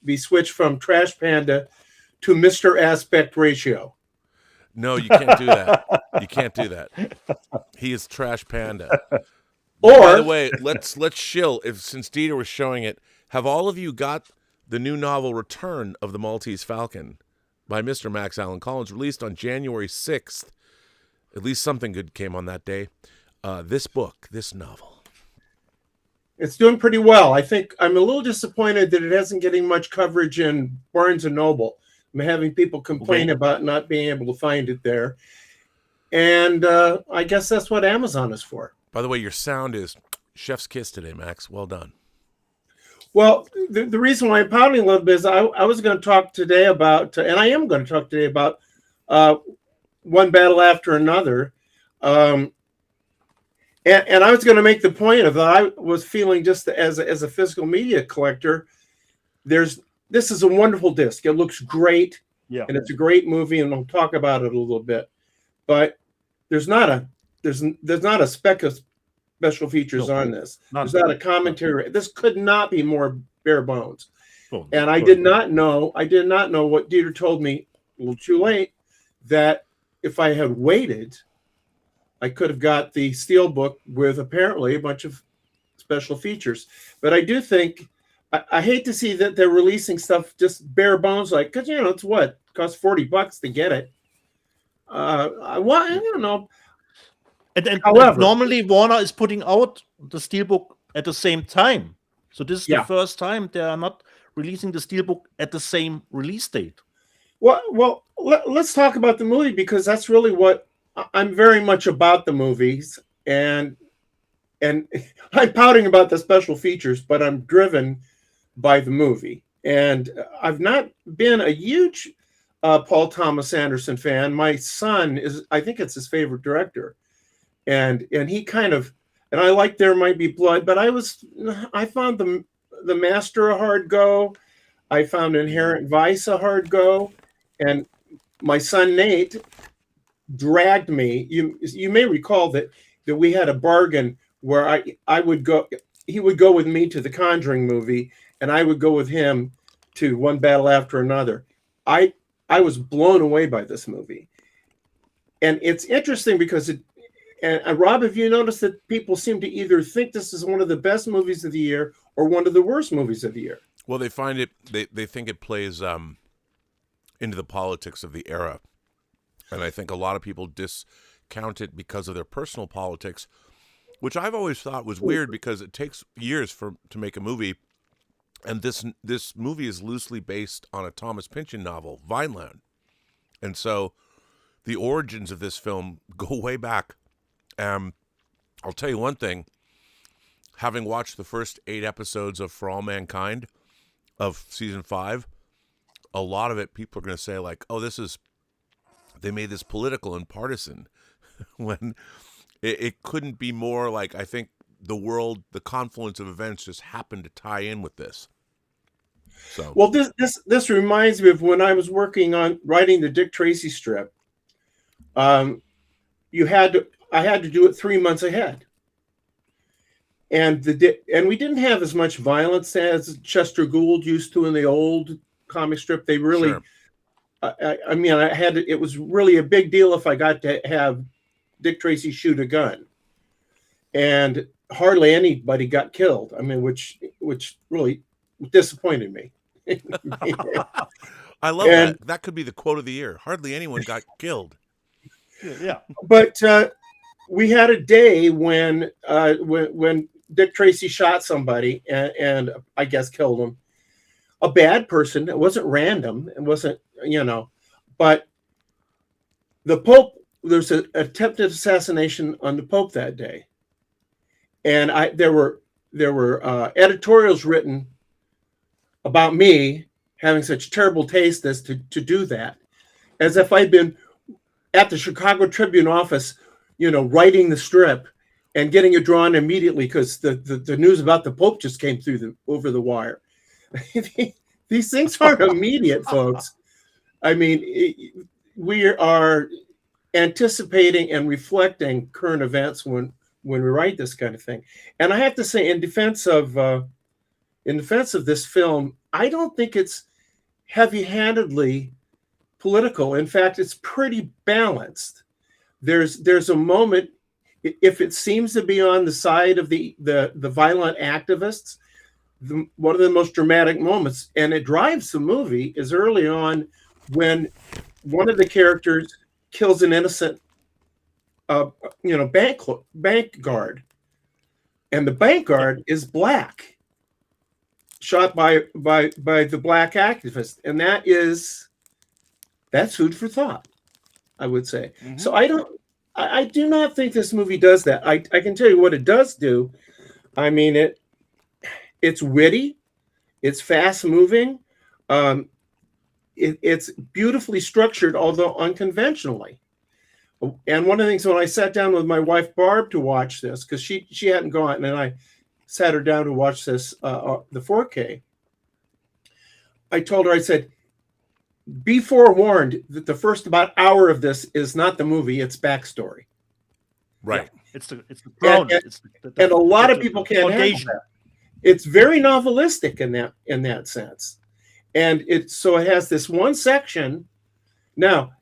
be switched from Trash Panda to Mr. Aspect Ratio. No, you can't do that. You can't do that. He is Trash Panda. Or, by the way, let's shill. Since Dieter was showing it, have all of you got the new novel Return of the Maltese Falcon by Mr. Max Allan Collins, released on January 6th? At least something good came on that day. This novel. It's doing pretty well. I think I'm a little disappointed that it isn't getting much coverage in Barnes & Noble. I'm having people complain about not being able to find it there. And I guess that's what Amazon is for. By the way, your sound is chef's kiss today, Max. Well done. Well, the reason why I'm pounding a little bit is I was going to talk today about, and I am going to talk today about One Battle After Another. And I was going to make the point of that I was feeling just as a physical media collector, this is a wonderful disc. It looks great, and it's a great movie, and I'll talk about it a little bit. But there's not a speck of special features on this. There's not a commentary. This could not be more bare bones. And I did not know what Dieter told me a little too late, that if I had waited, I could have got the Steelbook with apparently a bunch of special features. But I do think I hate to see that they're releasing stuff just bare bones, like, because it's what it costs $40 to get it. I don't know. And However, normally Warner is putting out the Steelbook at the same time. So this is the first time they are not releasing the Steelbook at the same release date. Well, let's talk about the movie, because that's really what I'm very much about, the movies, and I'm pouting about the special features, but I'm driven by the movie. And I've not been a huge Paul Thomas Anderson fan. My son I think it's his favorite director. And he kind of, and I like There Might Be Blood, but I found the Master a hard go. I found Inherent Vice a hard go, and my son Nate dragged me. You may recall that we had a bargain where I would go. He would go with me to the Conjuring movie, and I would go with him to One Battle After Another. I was blown away by this movie, and it's interesting because And Rob, have you noticed that people seem to either think this is one of the best movies of the year or one of the worst movies of the year? Well, they find it. They think it plays into the politics of the era, and I think a lot of people discount it because of their personal politics, which I've always thought was weird because it takes years to make a movie, and this movie is loosely based on a Thomas Pynchon novel, Vineland, and so the origins of this film go way back. I'll tell you one thing, having watched the first 8 episodes of For All Mankind of season 5, a lot of it, people are going to say like, oh, they made this political and partisan when it couldn't be more like, I think the confluence of events just happened to tie in with this. So, well, this reminds me of when I was working on writing the Dick Tracy strip. I had to do it 3 months ahead, and we didn't have as much violence as Chester Gould used to in the old comic strip. They really, sure. I mean, it was really a big deal if I got to have Dick Tracy shoot a gun, and hardly anybody got killed. I mean, which really disappointed me. I love that. That could be the quote of the year. Hardly anyone got killed. Yeah, but we had a day when Dick Tracy shot somebody and I guess killed him. A bad person. It wasn't random. It wasn't, but the Pope, there's an attempted assassination on the Pope that day. And there were editorials written about me having such terrible taste as to do that, as if I'd been at the Chicago Tribune office, writing the strip and getting it drawn immediately because the news about the Pope just came through over the wire. These things aren't immediate, folks. I mean, we are anticipating and reflecting current events when we write this kind of thing. And I have to say, in defense of this film, I don't think it's heavy-handedly political. In fact, it's pretty balanced. There's a moment, if it seems to be on the side of the violent activists, one of the most dramatic moments, and it drives the movie, is early on when one of the characters kills an innocent bank guard, and the bank guard is black, shot by the black activist, and that's food for thought, I would say. Mm-hmm. So I do not think this movie does that. I can tell you what it does do. I mean, it's witty, it's fast moving, it's beautifully structured, although unconventionally. And one of the things, when I sat down with my wife Barb to watch this, because she hadn't gone, and I sat her down to watch this, the 4K, I told her, I said, be forewarned that the first about hour of this is not the movie, it's backstory. Right. Yeah. It's the ground. And a lot of people can't handle that. It's very novelistic in that sense. And it has this one section. Now,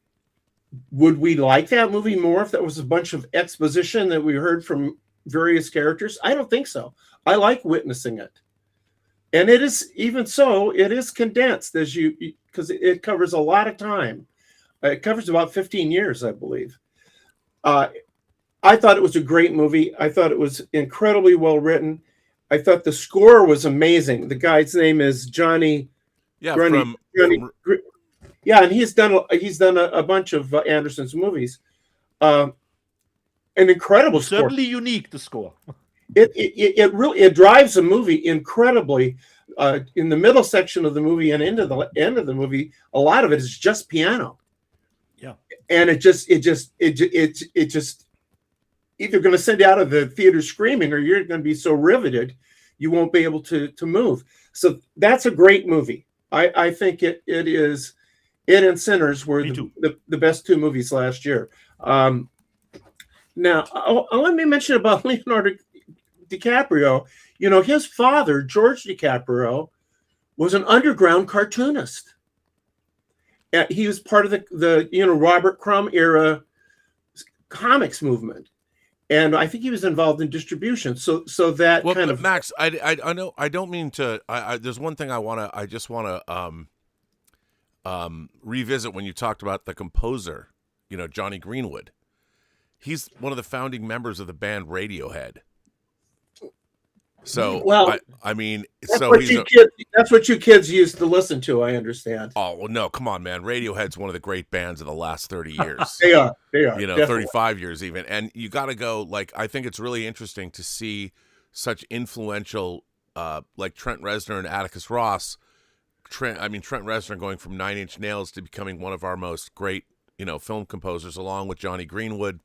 would we like that movie more if that was a bunch of exposition that we heard from various characters? I don't think so. I like witnessing it. And it is, even so, it is condensed because it covers a lot of time. It covers about 15 years, I believe. I thought it was a great movie. I thought it was incredibly well written. I thought the score was amazing. The guy's name is Johnny. Yeah, yeah, and he's done a bunch of Anderson's movies. An incredible score. Certainly unique, the score. It drives the movie incredibly. In the middle section of the movie and into the end of the movie, a lot of it is just piano. Yeah, and it just either going to send you out of the theater screaming, or you're going to be so riveted you won't be able to move. So that's a great movie. I think it is. It and Sinners were the best two movies last year. Now, let me mention about Leonardo DiCaprio. His father, George DiCaprio, was an underground cartoonist. He was part of the Robert Crumb era comics movement, and I think he was involved in distribution. So that kind of Max, I know I don't mean to. There's one thing I just want to revisit when you talked about the composer, Johnny Greenwood. He's one of the founding members of the band Radiohead. So, well, I mean, that's what you kids used to listen to. I understand. Oh, well, no, come on, man. Radiohead's one of the great bands of the last 30 years. They are. Definitely. 35 years even. And you got to go, I think it's really interesting to see such influential, like Trent Reznor and Atticus Ross. Trent Reznor going from 9 Inch Nails to becoming one of our most great, film composers, along with Johnny Greenwood.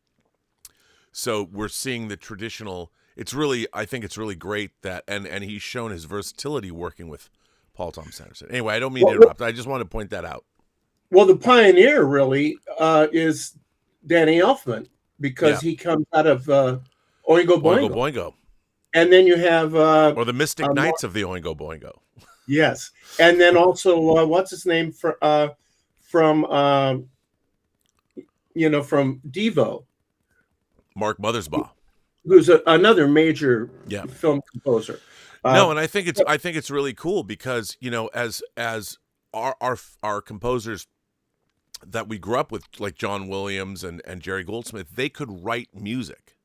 So we're seeing the traditional. I think it's really great that, and he's shown his versatility working with Paul Thomas Anderson. Anyway, I don't mean to interrupt. I just want to point that out. Well, the pioneer really is Danny Elfman, because he comes out of Oingo Boingo. And then you have or the Mystic Knights of the Oingo Boingo. Yes, and then also what's his name from Devo, Mark Mothersbaugh, who's another major film composer. No, and I think it's really cool because as our composers that we grew up with, like John Williams and Jerry Goldsmith, they could write music.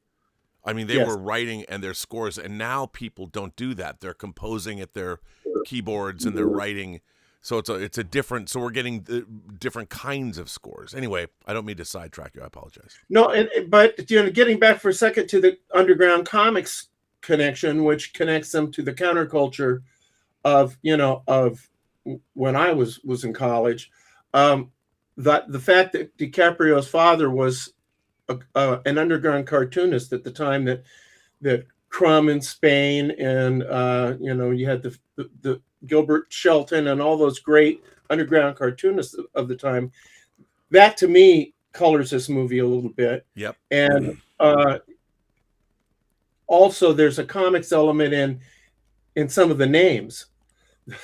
I mean, they were writing and their scores, and now people don't do that. They're composing at their keyboards and they're writing. So it's a different. So we're getting different kinds of scores. Anyway, I don't mean to sidetrack you. I apologize. No, but getting back for a second to the underground comics connection, which connects them to the counterculture of when I was in college. The fact that DiCaprio's father was an underground cartoonist at the time that Crumb in Spain and you had the Gilbert Shelton and all those great underground cartoonists of the time. That to me colors this movie a little bit. Yep. And also there's a comics element in some of the names.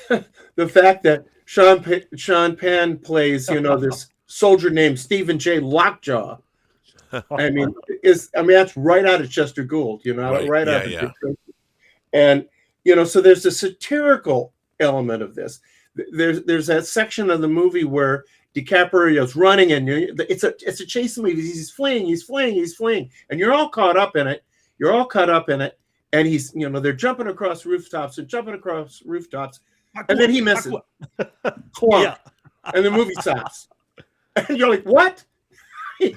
The fact that Sean Penn plays this soldier named Stephen J. Lockjaw. I mean, that's right out of Chester Gould, right out of and so there's a satirical element of this. There's that section of the movie where DiCaprio's running and it's a chase movie. He's fleeing, and you're all caught up in it. And he's they're jumping across rooftops, and then he misses. Clunk. And the movie stops. And you're like, what? He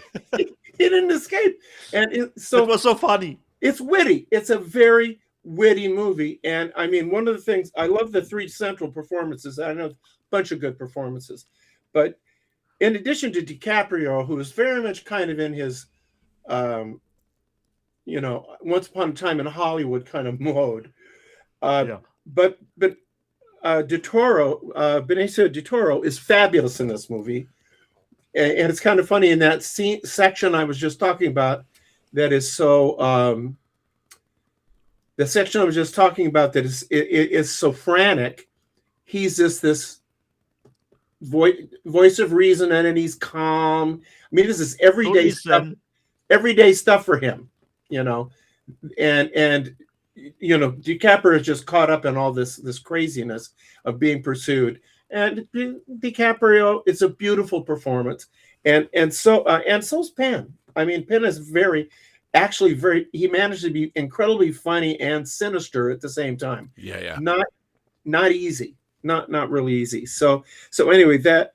didn't escape. And it was so funny. It's witty. It's a very witty movie. And I mean, one of the things, I love the three central performances. I know a bunch of good performances. But in addition to DiCaprio, who is very much kind of in his, Once Upon a Time in Hollywood kind of mode. But Benicio del Toro is fabulous in this movie. And it's kind of funny in that section I was just talking about that is so the section I was just talking about that is so frantic. He's this voice of reason, and he's calm. I mean, this is everyday stuff for him, and DiCaprio is just caught up in all this craziness of being pursued, and DiCaprio, it's a beautiful performance, and so's Penn. I mean, Penn is he managed to be incredibly funny and sinister at the same time. Yeah. Not easy, not really easy. So anyway, that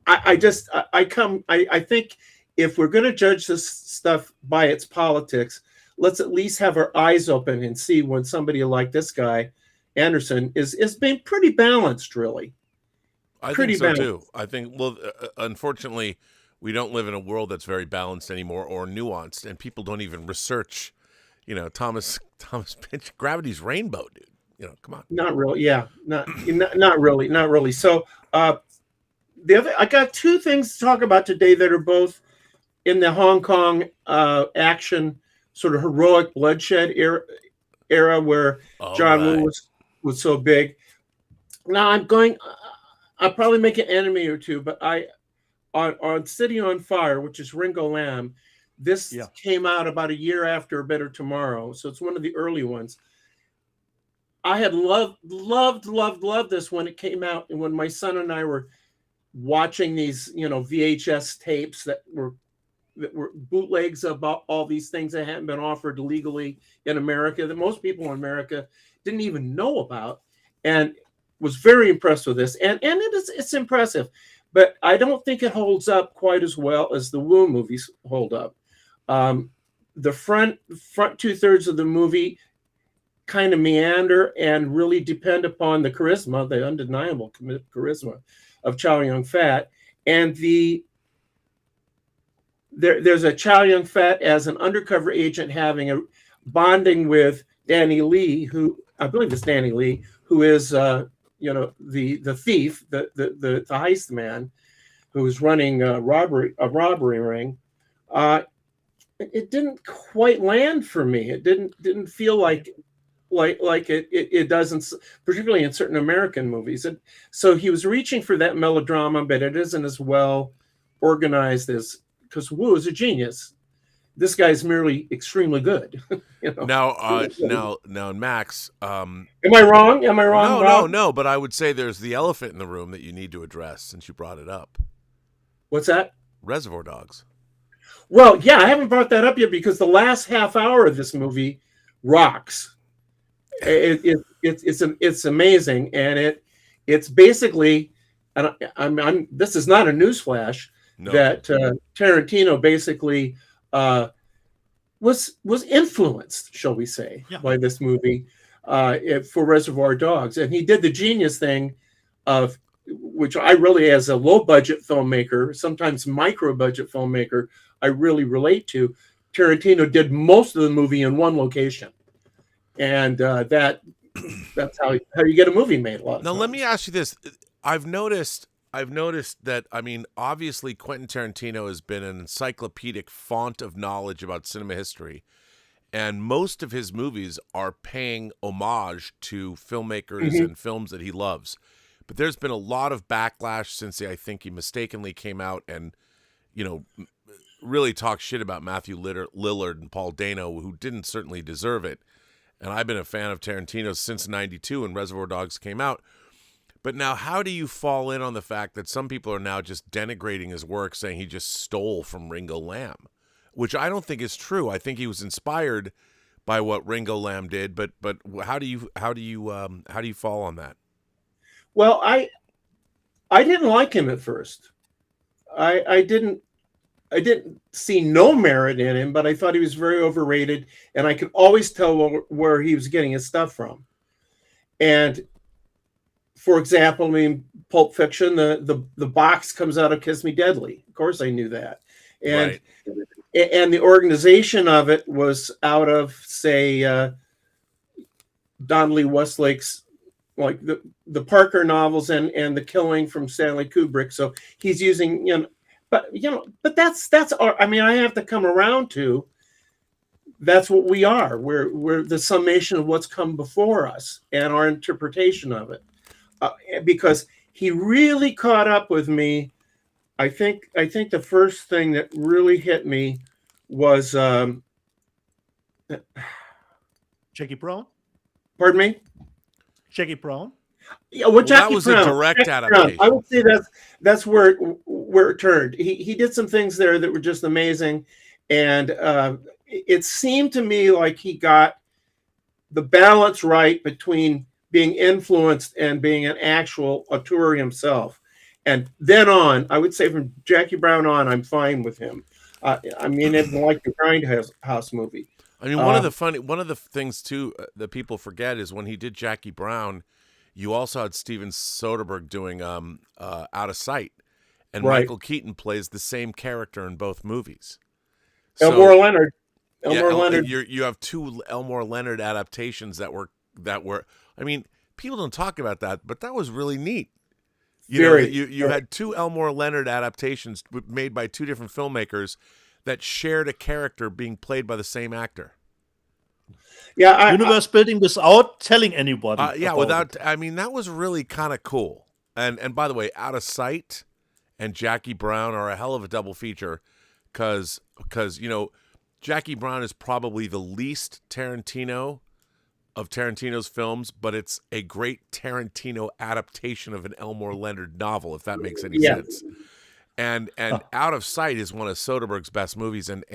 I think if we're going to judge this stuff by its politics, let's at least have our eyes open and see when somebody like this guy, Anderson, is being pretty balanced, really. I think so too. I think, unfortunately, we don't live in a world that's very balanced anymore or nuanced, and people don't even research, Thomas Pynchon, Gravity's Rainbow, dude. Come on. Not really. Yeah. Not really. So, I got two things to talk about today that are both in the Hong Kong action, sort of heroic bloodshed era where John Woo was so big. Now I'll probably make an enemy or two, but on City on Fire, which is Ringo Lam, this came out about a year after A Better Tomorrow, so it's one of the early ones. I had loved this when it came out, and when my son and I were watching these, VHS tapes that were bootlegs about all these things that hadn't been offered legally in America, that most people in America didn't even know about, and was very impressed with this. And it's impressive, but I don't think it holds up quite as well as the Woo movies hold up. The front 2/3 of the movie kind of meander and really depend upon the charisma, the undeniable charisma of Chow Yun-fat, and there's a Chow Yun-fat as an undercover agent having a bonding with Danny Lee, who I believe is Danny Lee, who is the thief, the heist man, who is running a robbery ring. It didn't quite land for me. It didn't feel like it doesn't, particularly in certain American movies. And so he was reaching for that melodrama, but it isn't as well organized as, because Woo is a genius. This guy's merely extremely good. Now, Max. Am I wrong? No. But I would say there's the elephant in the room that you need to address since you brought it up. What's that? Reservoir Dogs. Well, yeah, I haven't brought that up yet because the last half hour of this movie rocks. It's amazing, and it's basically, and this is not a newsflash. No. That Tarantino basically was influenced, shall we say, by this movie for Reservoir Dogs, and he did the genius thing of, which I really, as a low budget filmmaker, sometimes micro budget filmmaker, I really relate to. Tarantino did most of the movie in one location, and that's how you get a movie made. Now, let me ask you this: I've noticed that, obviously Quentin Tarantino has been an encyclopedic font of knowledge about cinema history, and most of his movies are paying homage to filmmakers and films that he loves. But there's been a lot of backlash since I think he mistakenly came out and, really talked shit about Matthew Lillard and Paul Dano, who didn't certainly deserve it. And I've been a fan of Tarantino since '92 when Reservoir Dogs came out. But now, how do you fall in on the fact that some people are now just denigrating his work, saying he just stole from Ringo Lam, which I don't think is true. I think he was inspired by what Ringo Lam did. But how do you fall on that? Well, I didn't like him at first. I didn't see no merit in him, but I thought he was very overrated, and I could always tell where he was getting his stuff from. And for example, Pulp Fiction, the box comes out of Kiss Me Deadly. Of course, I knew that, and the organization of it was out of, say, Donnelly Westlake's, like the Parker novels and The Killing from Stanley Kubrick. So he's using, but that's I have to come around to, that's what we are. We're the summation of what's come before us and our interpretation of it. Because he really caught up with me. I think the first thing that really hit me was Jackie Brown. Pardon me? Jackie Brown. Yeah, well, that was a direct Jackie adaptation. Brown, I would say that's where it turned. He did some things there that were just amazing, and it seemed to me like he got the balance right between being influenced and being an actual auteur himself. And then on, I would say from Jackie Brown on, I'm fine with him. I mean, it's like the Grindhouse movie. I mean, one of the things too that people forget is when he did Jackie Brown, you also had Steven Soderbergh doing Out of Sight, and Right. Michael Keaton plays the same character in both movies. Elmore Leonard. You have two Elmore Leonard adaptations that were. I mean, people don't talk about that, but that was really neat. You had two Elmore Leonard adaptations made by two different filmmakers that shared a character being played by the same actor. Yeah, universe building without telling anybody. I mean, that was really kind of cool. And by the way, Out of Sight and Jackie Brown are a hell of a double feature, because Jackie Brown is probably the least Tarantino of Tarantino's films, but it's a great Tarantino adaptation of an Elmore Leonard novel, if that makes any sense. And Out of Sight is one of Soderbergh's best movies, and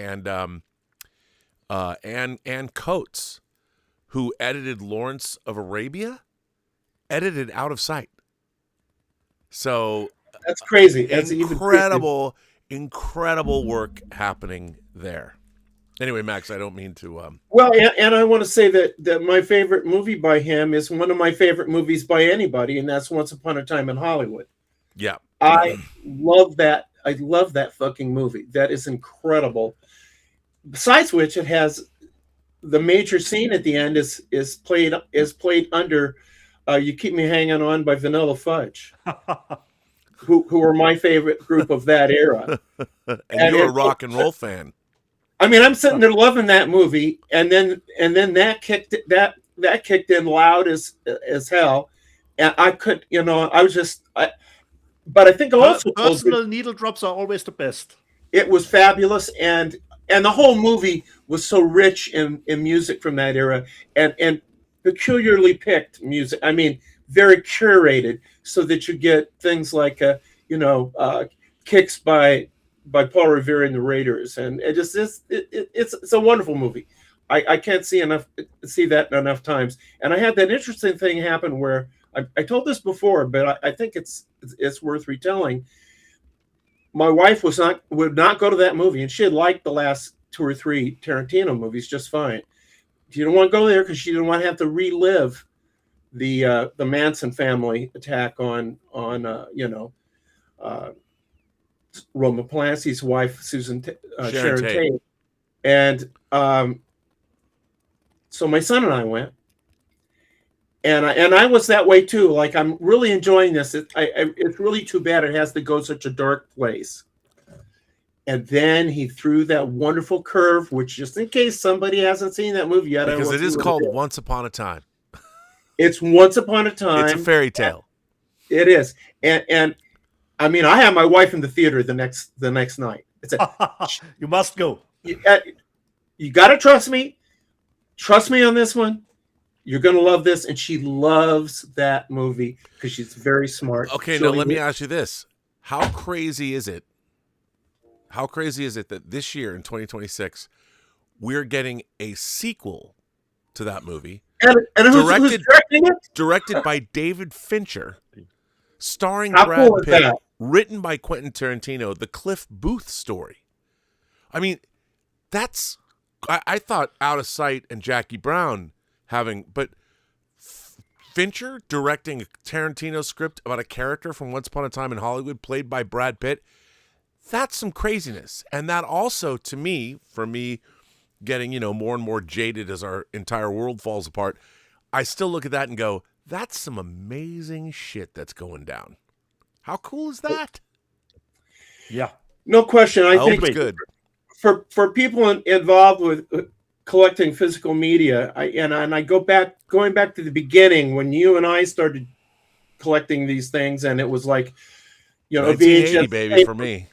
Coates, who edited Lawrence of Arabia, edited Out of Sight. So that's crazy. That's incredible work happening there. Anyway, Max, I don't mean to. Well, and I want to say that my favorite movie by him is one of my favorite movies by anybody, and that's Once Upon a Time in Hollywood. Yeah, I love that. I love that fucking movie. That is incredible. Besides which, it has the major scene at the end is played under "You Keep Me Hanging On" by Vanilla Fudge, who are my favorite group of that era. and you're a rock and roll fan. I mean, I'm sitting there loving that movie, and then that kicked in loud as hell, and I could, I was just, but I think also personal needle drops are always the best. It was fabulous, and the whole movie was so rich in music from that era, and peculiarly picked music. I mean, very curated, so that you get things like kicks by Paul Revere and the Raiders, and it's a wonderful movie. I can't see that enough times. And I had that interesting thing happen where I told this before, but I think it's worth retelling. My wife would not go to that movie, and she had liked the last 2 or 3 Tarantino movies just fine. She didn't want to go there because she didn't want to have to relive the Manson family attack on Roman Polanski's wife, Sharon Tate. And so my son and I went, and I was that way too. Like, I'm really enjoying this. It's really too bad it has to go such a dark place. And then he threw that wonderful curve, which, just in case somebody hasn't seen that movie yet, because it is called Once Upon a Time. It's Once Upon a Time. It's a fairy tale. It is, and I mean, I had my wife in the theater the next night. You must go. You got to trust me. Trust me on this one. You're going to love this. And she loves that movie because she's very smart. Okay, now let me ask you this. How crazy is it? How crazy is it that this year in 2026, we're getting a sequel to that movie? And who's directing it? Directed by David Fincher. Starring How Brad cool is Pitt, that? written by Quentin Tarantino, the Cliff Booth story. I mean, I thought Out of Sight and Jackie Brown but Fincher directing a Tarantino script about a character from Once Upon a Time in Hollywood played by Brad Pitt, that's some craziness. And that also, to me, for me getting, more and more jaded as our entire world falls apart, I still look at that and go, that's some amazing shit that's going down. How cool is that? Yeah. No question. I think it's good. For people involved with collecting physical media, going back to the beginning when you and I started collecting these things, and it was like, VHS baby tape, for me.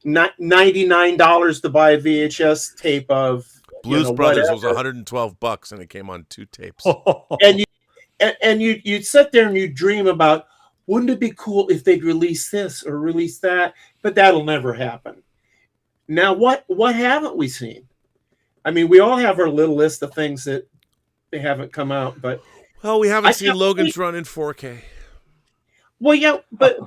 $99 to buy a VHS tape of Blues Brothers was whatever. $112 and it came on 2 tapes. And you'd sit there and you'd dream about, wouldn't it be cool if they'd release this or release that? But that'll never happen. Now, what haven't we seen? I mean, we all have our little list of things that they haven't come out, but Well, we haven't seen Logan's Run in 4K. Well, yeah, but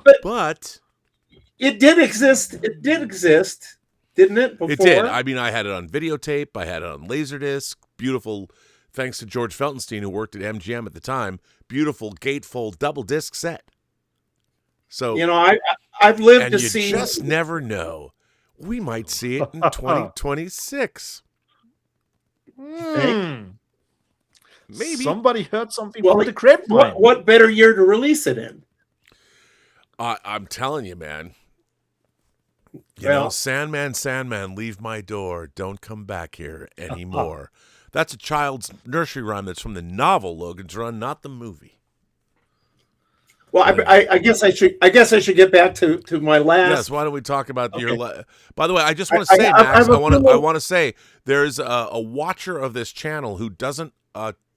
it did exist. It did exist, didn't it? Before? It did. I mean, I had it on videotape. I had it on Laserdisc. Beautiful, thanks to George Feltenstein, who worked at MGM at the time. Beautiful gatefold double disc set. So I've lived and to you see. Just never know. We might see it in 2026. Maybe somebody heard something from the grapevine. What better year to release it in? I'm telling you, man. You know, Sandman, leave my door. Don't come back here anymore. That's a child's nursery rhyme that's from the novel Logan's Run, not the movie. Well, I guess I should get back to my last. Yes. Why don't we talk about your? By the way, I just want to say, Max, I want to say there's a watcher of this channel who doesn't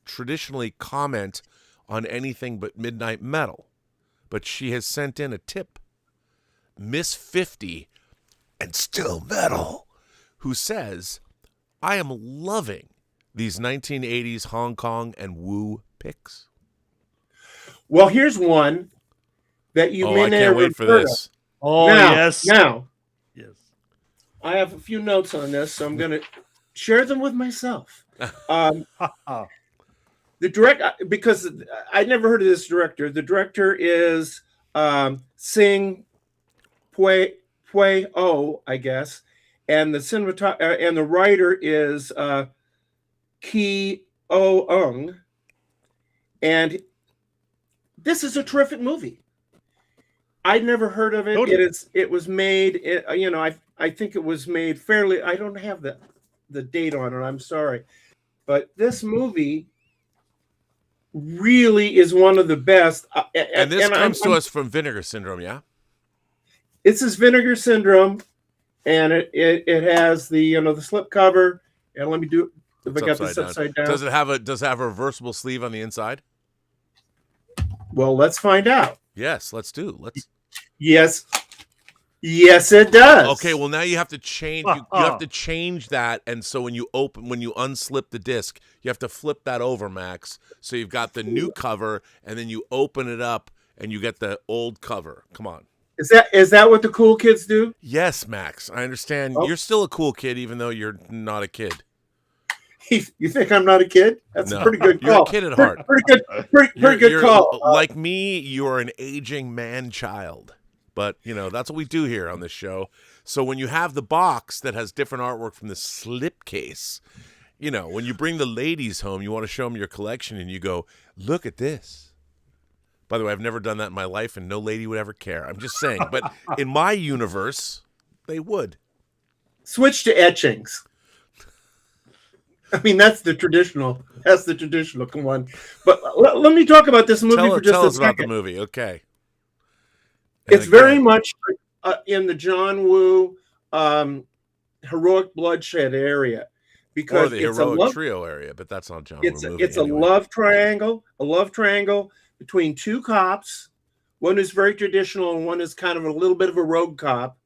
traditionally comment on anything but midnight metal, but she has sent in a tip. Miss 50 and still metal, who says, "I am loving these 1980s Hong Kong and Woo pics." Well, here's one that you may I can't wait for this. Of. Oh, yes. Now, yes. I have a few notes on this, so I'm going to share them with myself. The director, because I'd never heard of this director. The director is Sing Pui O, I guess, and the writer is Ki O Ung, and this is a terrific movie. I'd never heard of it. Totally. It was made. I think it was made fairly. I don't have the date on it. I'm sorry, but this movie really is one of the best. And this comes to us from Vinegar Syndrome, yeah. This is Vinegar Syndrome, and it has the the slip cover. And let me do it. If I got this upside down, does it have a reversible sleeve on the inside? Well, let's find out. Yes, let's do. Yes, it does. Okay, well now you have to change. You have to change that, and so when you unslip the disc, you have to flip that over, Max. So you've got the new cover, and then you open it up, and you get the old cover. Come on. Is that what the cool kids do? Yes, Max. I understand. You're still a cool kid, even though you're not a kid. You think I'm not a kid? That's a pretty good call. You're a kid at heart. Pretty good call. Like me, you're an aging man-child. But, that's what we do here on this show. So when you have the box that has different artwork from the slipcase, when you bring the ladies home, you want to show them your collection, and you go, look at this. By the way, I've never done that in my life, and no lady would ever care. I'm just saying. But in my universe, they would. Switch to etchings. I mean, that's the traditional. Come on. But let me talk about this movie for just a second. Tell us about the movie, okay. It's very much in the John Woo heroic bloodshed area, because or the heroic trio area, but that's not John Woo movie. It's anyway. a love triangle between two cops. One is very traditional, and one is kind of a little bit of a rogue cop,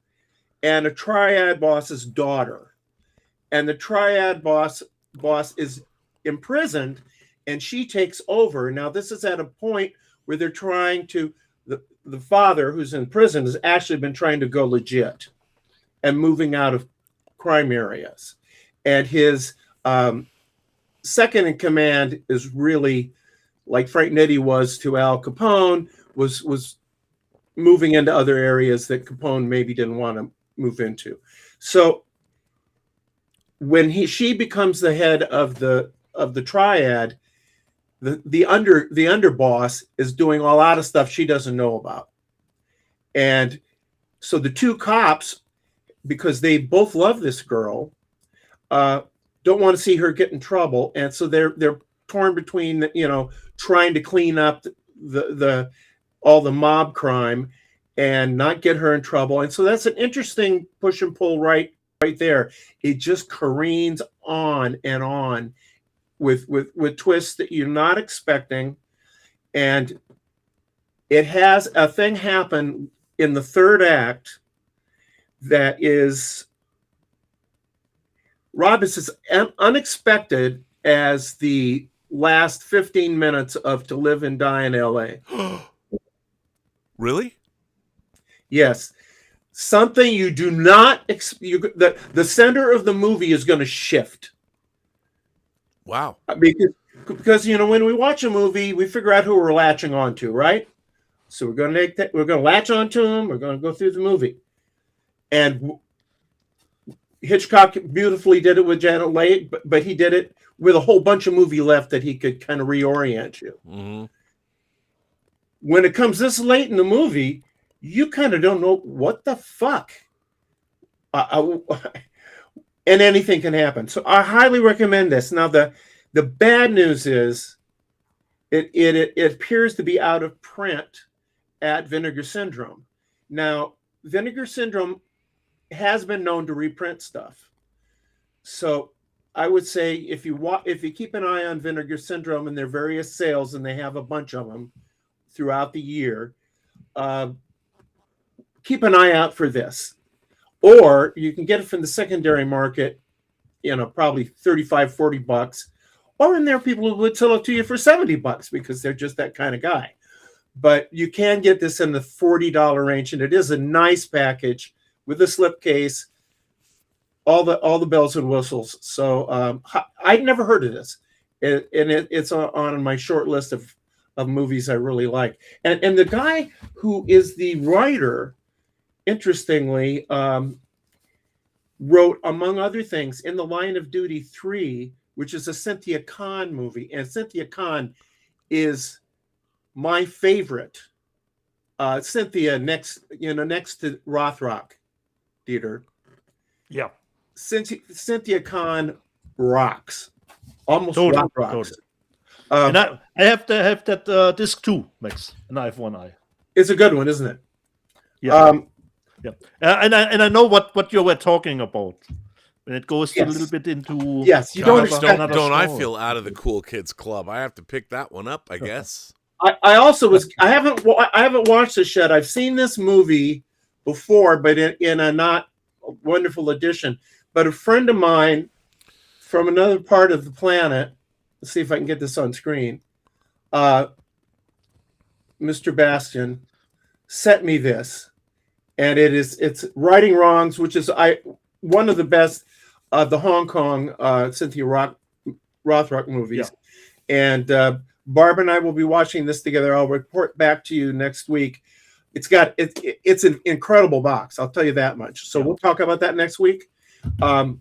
and a triad boss's daughter. And the triad boss is imprisoned, and she takes over. Now, this is at a point where they're trying to. The father, who's in prison, has actually been trying to go legit and moving out of crime areas. And his second in command is really like Frank Nitti was to Al Capone, was moving into other areas that Capone maybe didn't want to move into. So when she becomes the head of the triad, the underboss is doing a lot of stuff she doesn't know about. And so the two cops, because they both love this girl, don't want to see her get in trouble. And so they're torn between, trying to clean up the all the mob crime and not get her in trouble. And so that's an interesting push and pull right there. It just careens on with twists that you're not expecting. And it has a thing happen in the third act that is, Rob, is as unexpected as the last 15 minutes of To Live and Die in LA. Really? Yes. Something you do not the center of the movie is going to shift. Wow. Because when we watch a movie, we figure out who we're latching onto, right? So we're going to latch onto them. We're going to go through the movie. And Hitchcock beautifully did it with Janet Leigh, but he did it with a whole bunch of movie left that he could kind of reorient you. Mm-hmm. When it comes this late in the movie, you kind of don't know what the fuck. And anything can happen. So I highly recommend this. Now, the bad news is it appears to be out of print at Vinegar Syndrome. Now, Vinegar Syndrome has been known to reprint stuff. So I would say if you keep an eye on Vinegar Syndrome and their various sales, and they have a bunch of them throughout the year, keep an eye out for this. Or you can get it from the secondary market, probably $35-40. Or in there, people who would sell it to you for $70 because they're just that kind of guy. But you can get this in the $40 range, and it is a nice package with a slipcase, all the bells and whistles. So I'd never heard of this, and it's on my short list of movies I really like. And the guy who is the writer, interestingly, wrote, among other things, In the Line of Duty 3, which is a Cynthia Kahn movie. And Cynthia Kahn is my favorite. Cynthia next to Rothrock, Dieter. Yeah. Cynthia Kahn rocks. Almost Totally, rocks. Totally. And I have that disc too, Max. An Eye for One Eye. It's a good one, isn't it? Yeah. Yeah. And I know what you were talking about. When it goes a little bit into you don't I feel out of the cool kids club? I have to pick that one up, I guess. I haven't watched this yet. I've seen this movie before, but in a not wonderful edition. But a friend of mine from another part of the planet, let's see if I can get this on screen, Mr. Bastian, sent me this, and it's Righting Wrongs, which is one of the best of the Hong Kong Cynthia Rothrock movies. Yeah. And Barb and I will be watching this together. I'll report back to you next week. It's an incredible box, I'll tell you that much. So we'll talk about that next week. You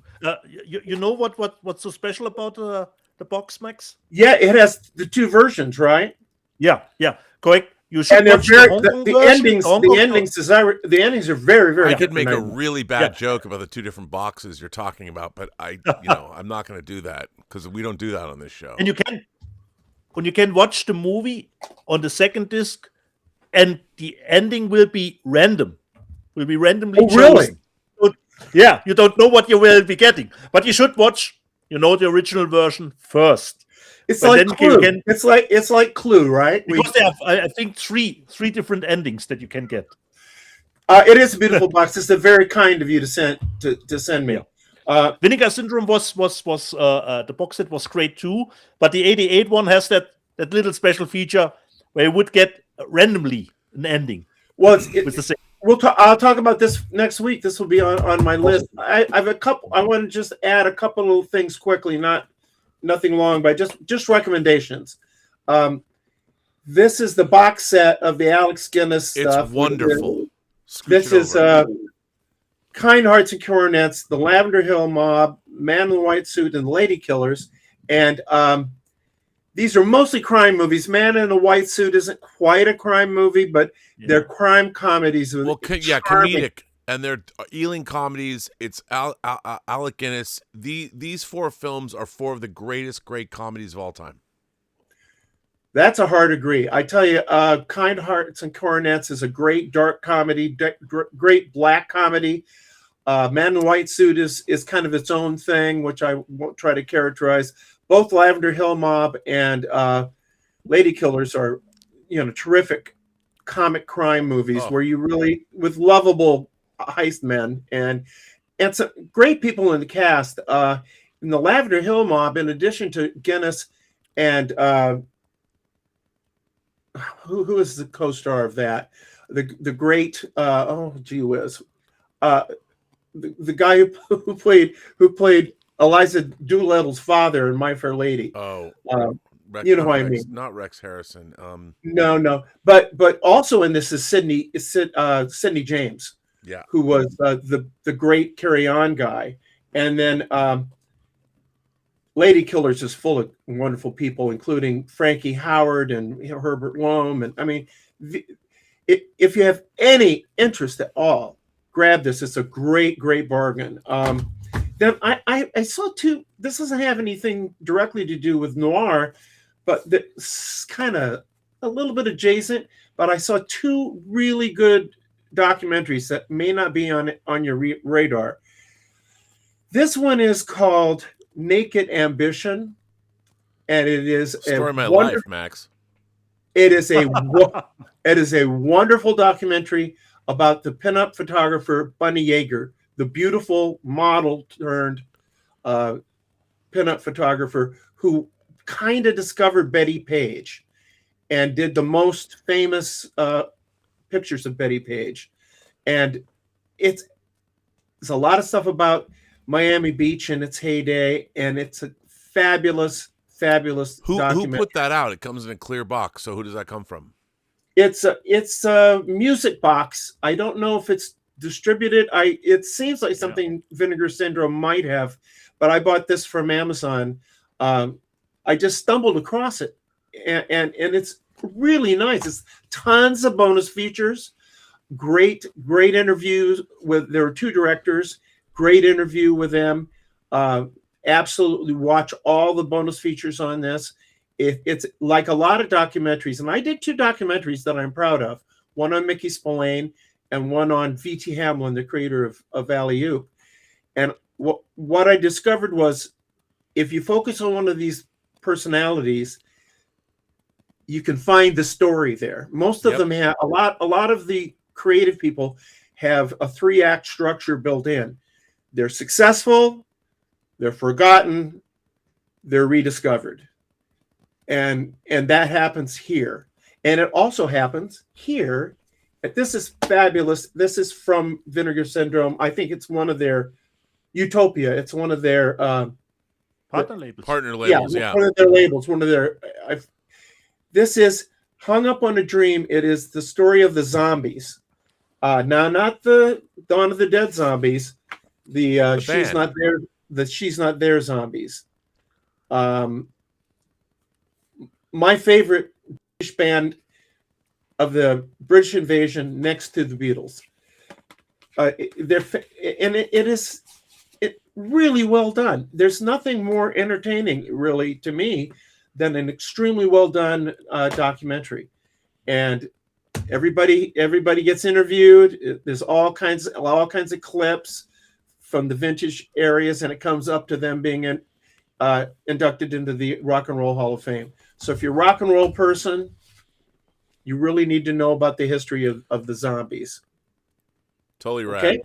know what's so special about the box, Max? Yeah, it has the two versions, right? Yeah, correct. You should watch the endings are very, very. I could make a really bad joke about the two different boxes you're talking about, but I'm not going to do that because we don't do that on this show. And you can watch the movie on the second disc, and the ending will be random. Will be randomly chosen. Really? Yeah, you don't know what you will be getting, but you should watch, the original version first. It's like Clue. It's like Clue, right? Because they have, I think, three different endings that you can get. It is a beautiful box. It's very kind of you to send me. Vinegar Syndrome was the box set was great too, but the 88 one has that little special feature where you would get randomly an ending. Well, with the same. I'll talk about this next week. This will be on my list. I have a couple. I want to just add a couple of things quickly, nothing long, but just recommendations. This is the box set of the Alec Guinness stuff. It's wonderful. This is Kind Hearts and Coronets, The Lavender Hill Mob, Man in the White Suit, and Lady Killers. And these are mostly crime movies. Man in a White Suit isn't quite a crime movie, but they're crime comedies. Well, comedic. And they're Ealing comedies. It's Alec Guinness. These four films are four of the great comedies of all time. That's a hard agree. I tell you, Kind Hearts and Coronets is a great dark comedy, great black comedy. Man in White Suit is kind of its own thing, which I won't try to characterize. Both Lavender Hill Mob and Lady Killers are, terrific comic crime movies where you really, with lovable heist men and some great people in the cast. In the Lavender Hill Mob, in addition to Guinness and who is the co-star of that? The great gee whiz, the guy who played Eliza Doolittle's father in My Fair Lady. You know who I mean? Not Rex Harrison. No. But also in this is Sidney James. Yeah. Who was the great Carry On guy. And then Lady Killers is full of wonderful people, including Frankie Howard and Herbert Loam. And I mean, if you have any interest at all, grab this. It's a great bargain. Then I saw two. This doesn't have anything directly to do with noir, but it's kind of a little bit adjacent. But I saw two really good documentaries that may not be on your radar. This one is called Naked Ambition, and it is story of my life, Max. It is a wonderful documentary about the pinup photographer Bunny Yeager, the beautiful model turned pinup photographer who kind of discovered Betty Page and did the most famous pictures of Betty Page. And it's a lot of stuff about Miami Beach in its heyday, and it's a fabulous documentary. Who put that out? It comes in a clear box. So who does that come from? It's a music box. I don't know if it's distributed. It seems like something Vinegar Syndrome might have, but I bought this from Amazon. I just stumbled across it, and it's really nice. It's tons of bonus features. Great interviews with. There were two directors. Great interview with them. Absolutely watch all the bonus features on this. It's like a lot of documentaries, and I did two documentaries that I'm proud of. One on Mickey Spillane and one on V.T. Hamlin, the creator of Alley Oop. And what I discovered was, if you focus on one of these personalities, you can find the story there. Most of them have a lot of the creative people have a 3-act structure built in. They're successful, they're forgotten, they're rediscovered. And that happens here. And it also happens here. This is fabulous. This is from Vinegar Syndrome. I think it's one of their Utopia. It's one of their partner labels. One of their labels. This is Hung Up on a Dream. It is the story of the zombies. Now, not the Dawn of the Dead zombies. The She's Not There. The She's Not There zombies. My favorite British band of the British invasion, next to the Beatles. It is really well done. There's nothing more entertaining, really, to me, than an extremely well done documentary. And everybody gets interviewed. There's all kinds of clips from the vintage areas, and it comes up to them being inducted into the Rock and Roll Hall of Fame. So if you're a rock and roll person, you really need to know about the history of the zombies. Totally right. Okay?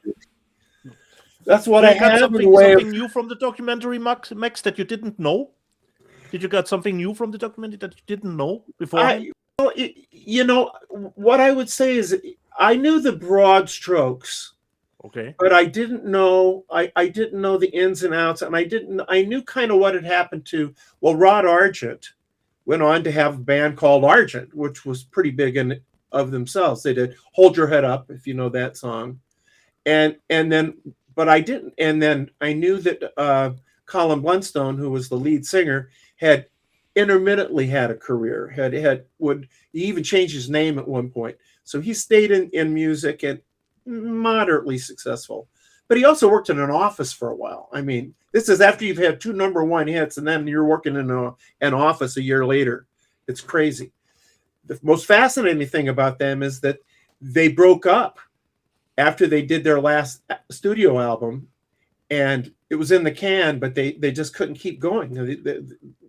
That's what I had. Something new from the documentary, Max, that you didn't know? Did you got something new from the documentary that you didn't know before? What I would say is I knew the broad strokes. Okay. But I didn't know I didn't know the ins and outs, and I knew kind of what had happened to Rod Argent went on to have a band called Argent, which was pretty big in of themselves. They did Hold Your Head Up, if you know that song. And then I knew that Colin Blunstone, who was the lead singer, had intermittently had a career. He even changed his name at one point. So he stayed in music and moderately successful. But he also worked in an office for a while. I mean, this is after you've had 2 number 1 hits, and then you're working in an office a year later. It's crazy. The most fascinating thing about them is that they broke up after they did their last studio album, and it was in the can, but they just couldn't keep going.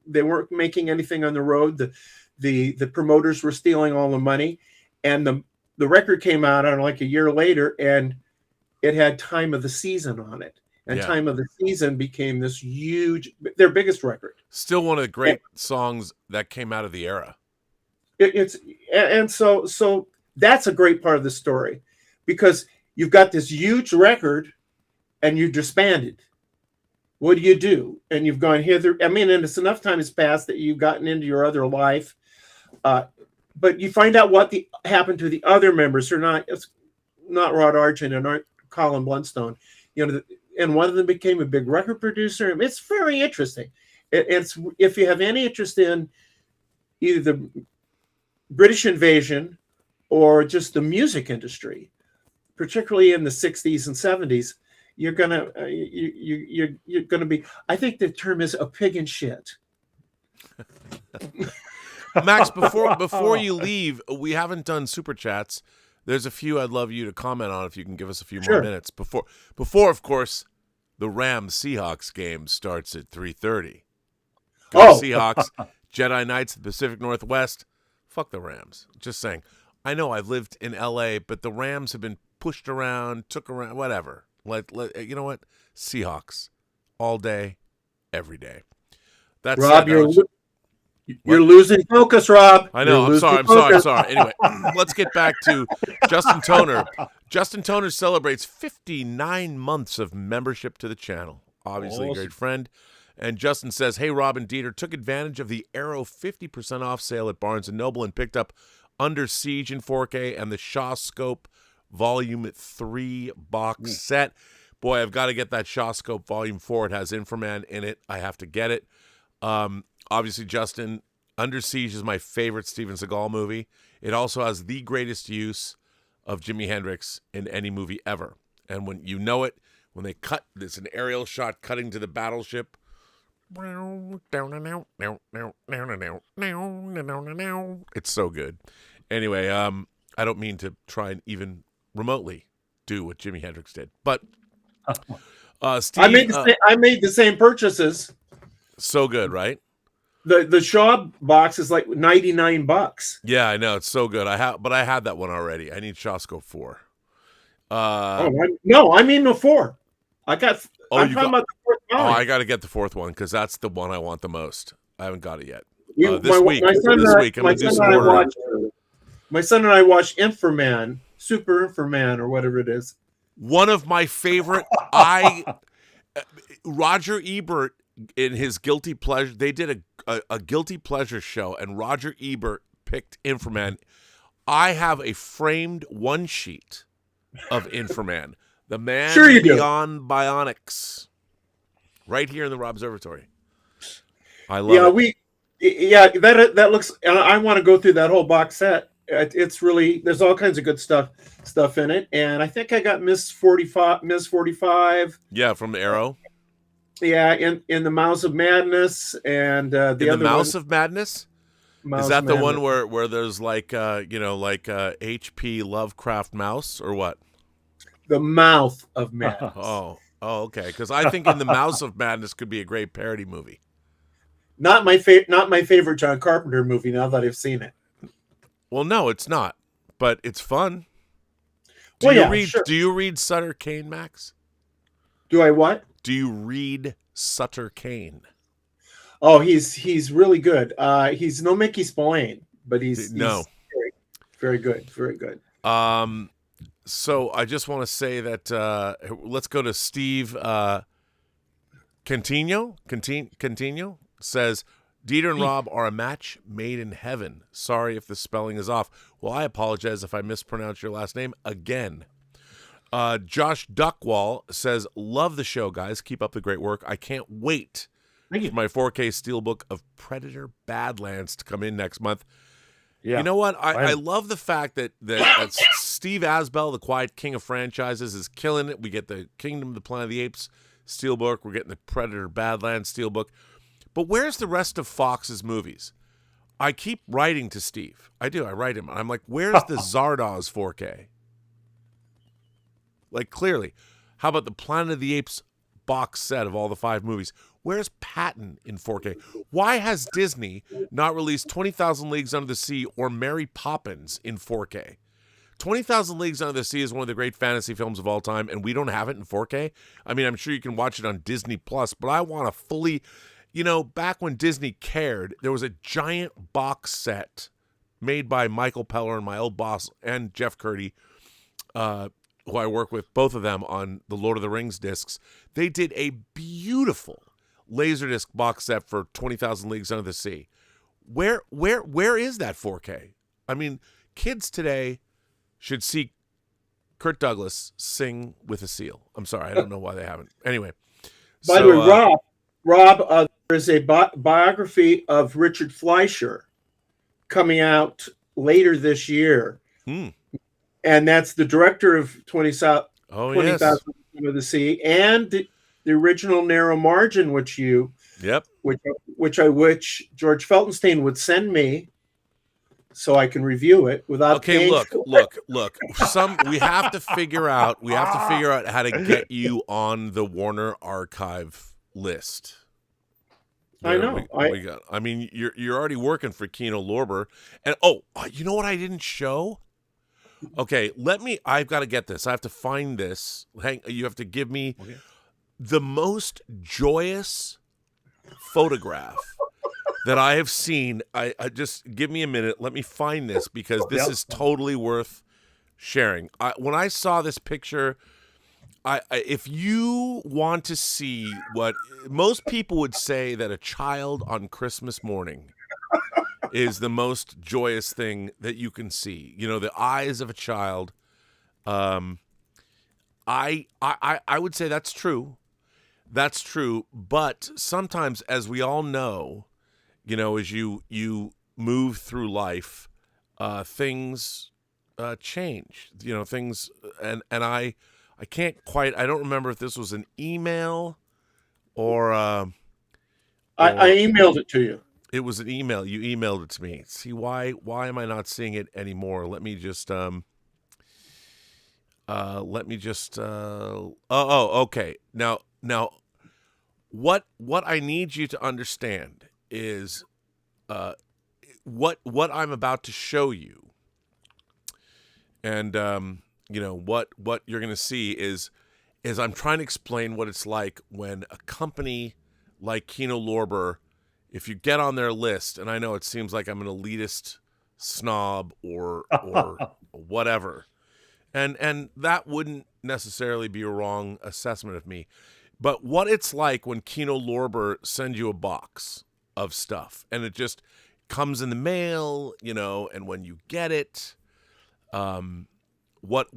They weren't making anything on the road. The promoters were stealing all the money, and the record came out on like a year later, and it had Time of the Season on it. And Time of the Season became this huge, their biggest record. Still one of the great songs that came out of the era. So that's a great part of the story, because you've got this huge record and you disbanded. What do you do? And you've gone hither. I mean, and it's enough time has passed that you've gotten into your other life. But you find out what happened to the other members. It's not Rod Argent and aren't Colin Blunstone. And one of them became a big record producer. It's very interesting. It's if you have any interest in either the British invasion or just the music industry, particularly in the 60s and 70s, you're gonna be. I think the term is a pig in shit. Max, before you leave, we haven't done super chats. There's a few I'd love you to comment on if you can give us a few more minutes before, of course, the Rams Seahawks game starts at 3:30. Seahawks, Jedi Knights, the Pacific Northwest. Fuck the Rams. Just saying. I know I've lived in LA, but the Rams have been pushed around, took around, whatever. You know what? Seahawks all day, every day. That's Rob, you're losing focus, Rob. I know. I'm sorry. Anyway, let's get back to Justin Toner. Justin Toner celebrates 59 months of membership to the channel. Obviously, a great friend. And Justin says, "Hey, Rob and Dieter, took advantage of the Arrow 50% off sale at Barnes & Noble and picked up Under Siege in 4K and the Shaw Scope Volume 3 box set. Boy, I've got to get that Shaw Scope Volume 4. It has Inframan in it. I have to get it. Obviously, Justin, Under Siege is my favorite Steven Seagal movie. It also has the greatest use of Jimi Hendrix in any movie ever. And when you know it, when they cut, there's an aerial shot cutting to the battleship. It's so good. Anyway, I don't mean to try and even remotely do what Jimi Hendrix did, but Steve, I made the same purchases. So good, right? The Shaw box is like $99. Yeah, I know, it's so good. I had that one already. I need Shaw Scope 4. No, I mean the 4. I'm talking about the fourth one. Oh, I got to get the fourth one because that's the one I want the most. I haven't got it yet. This week, I'm going to do some ordering. My son and I watched Inframan, Super Inframan, or whatever it is. One of my favorite. Roger Ebert in his Guilty Pleasure. They did a Guilty Pleasure show, and Roger Ebert picked Inframan. I have a framed one sheet of Inframan. The man beyond bionics. Right here in the Rob Observatory. I love it. That looks, I want to go through that whole box set. It's really, there's all kinds of good stuff in it. And I think I got Ms. 45. Yeah, from Arrow. Yeah, in the Mouse of Madness and the Mouse of Madness? Is that the one where there's like H.P. Lovecraft mouse or what? The Mouth of Madness. Oh, okay. Because I think in the Mouse of Madness could be a great parody movie. Not my favorite John Carpenter movie. Now that I've seen it. Well, no, it's not, but it's fun. Do you read Sutter Kane, Max? Do I what? Do you read Sutter Kane? Oh, he's really good. He's no Mickey Spillane, but he's very, very good, very good. So I just want to say that let's go to Steve Cantino. Cantino says, Dieter and Rob are a match made in heaven. Sorry if the spelling is off. Well, I apologize if I mispronounce your last name again. Josh Duckwall says, love the show, guys. Keep up the great work. I can't wait for my 4K Steelbook of Predator Badlands to come in next month. Yeah. You know what? I love the fact that Steve Asbell, the Quiet King of Franchises, is killing it. We get the Kingdom of the Planet of the Apes Steelbook. We're getting the Predator Badlands Steelbook. But where's the rest of Fox's movies? I keep writing to Steve. I do. I write him. I'm like, where's the Zardoz 4K? Like, clearly. How about the Planet of the Apes box set of all the 5 movies? Where's Patton in 4K? Why has Disney not released 20,000 Leagues Under the Sea or Mary Poppins in 4K? 20,000 Leagues Under the Sea is one of the great fantasy films of all time, and we don't have it in 4K. I mean, I'm sure you can watch it on Disney Plus, but I want to fully, back when Disney cared, there was a giant box set made by Michael Peller and my old boss and Jeff Curdy, who I work with, both of them on the Lord of the Rings discs. They did a beautiful Laserdisc box set for 20,000 Leagues Under the Sea. Where is that 4K? I mean, kids today should see Kirk Douglas sing with a seal. I'm sorry, I don't know why they haven't. Anyway. By the way, Rob, there's a biography of Richard Fleischer coming out later this year. And that's the director of 20,000 Leagues Under the Sea and the original Narrow Margin, which George Feltenstein would send me so I can review it without. Okay, look. We have to figure out how to get you on the Warner Archive list. I know. I mean, you're already working for Kino Lorber, and you know what I didn't show? Okay, I've got to get this. I have to find this. You have to give me the most joyous photograph that I have seen. I just give me a minute. Let me find this because this is totally worth sharing. When I saw this picture, if you want to see what most people would say that a child on Christmas morning is the most joyous thing that you can see. The eyes of a child. I would say that's true. That's true. But sometimes, as we all know, as you move through life, things change. Things, and I can't quite. I don't remember if this was an email or. I emailed it to you. It was an email. You emailed it to me. See, why am I not seeing it anymore? Let me just okay. Now what I need you to understand is what I'm about to show you. And what you're going to see is I'm trying to explain what it's like when a company like Kino Lorber, if you get on their list, and I know it seems like I'm an elitist snob or whatever, and that wouldn't necessarily be a wrong assessment of me, but what it's like when Kino Lorber sends you a box of stuff, and it just comes in the mail, and when you get it, what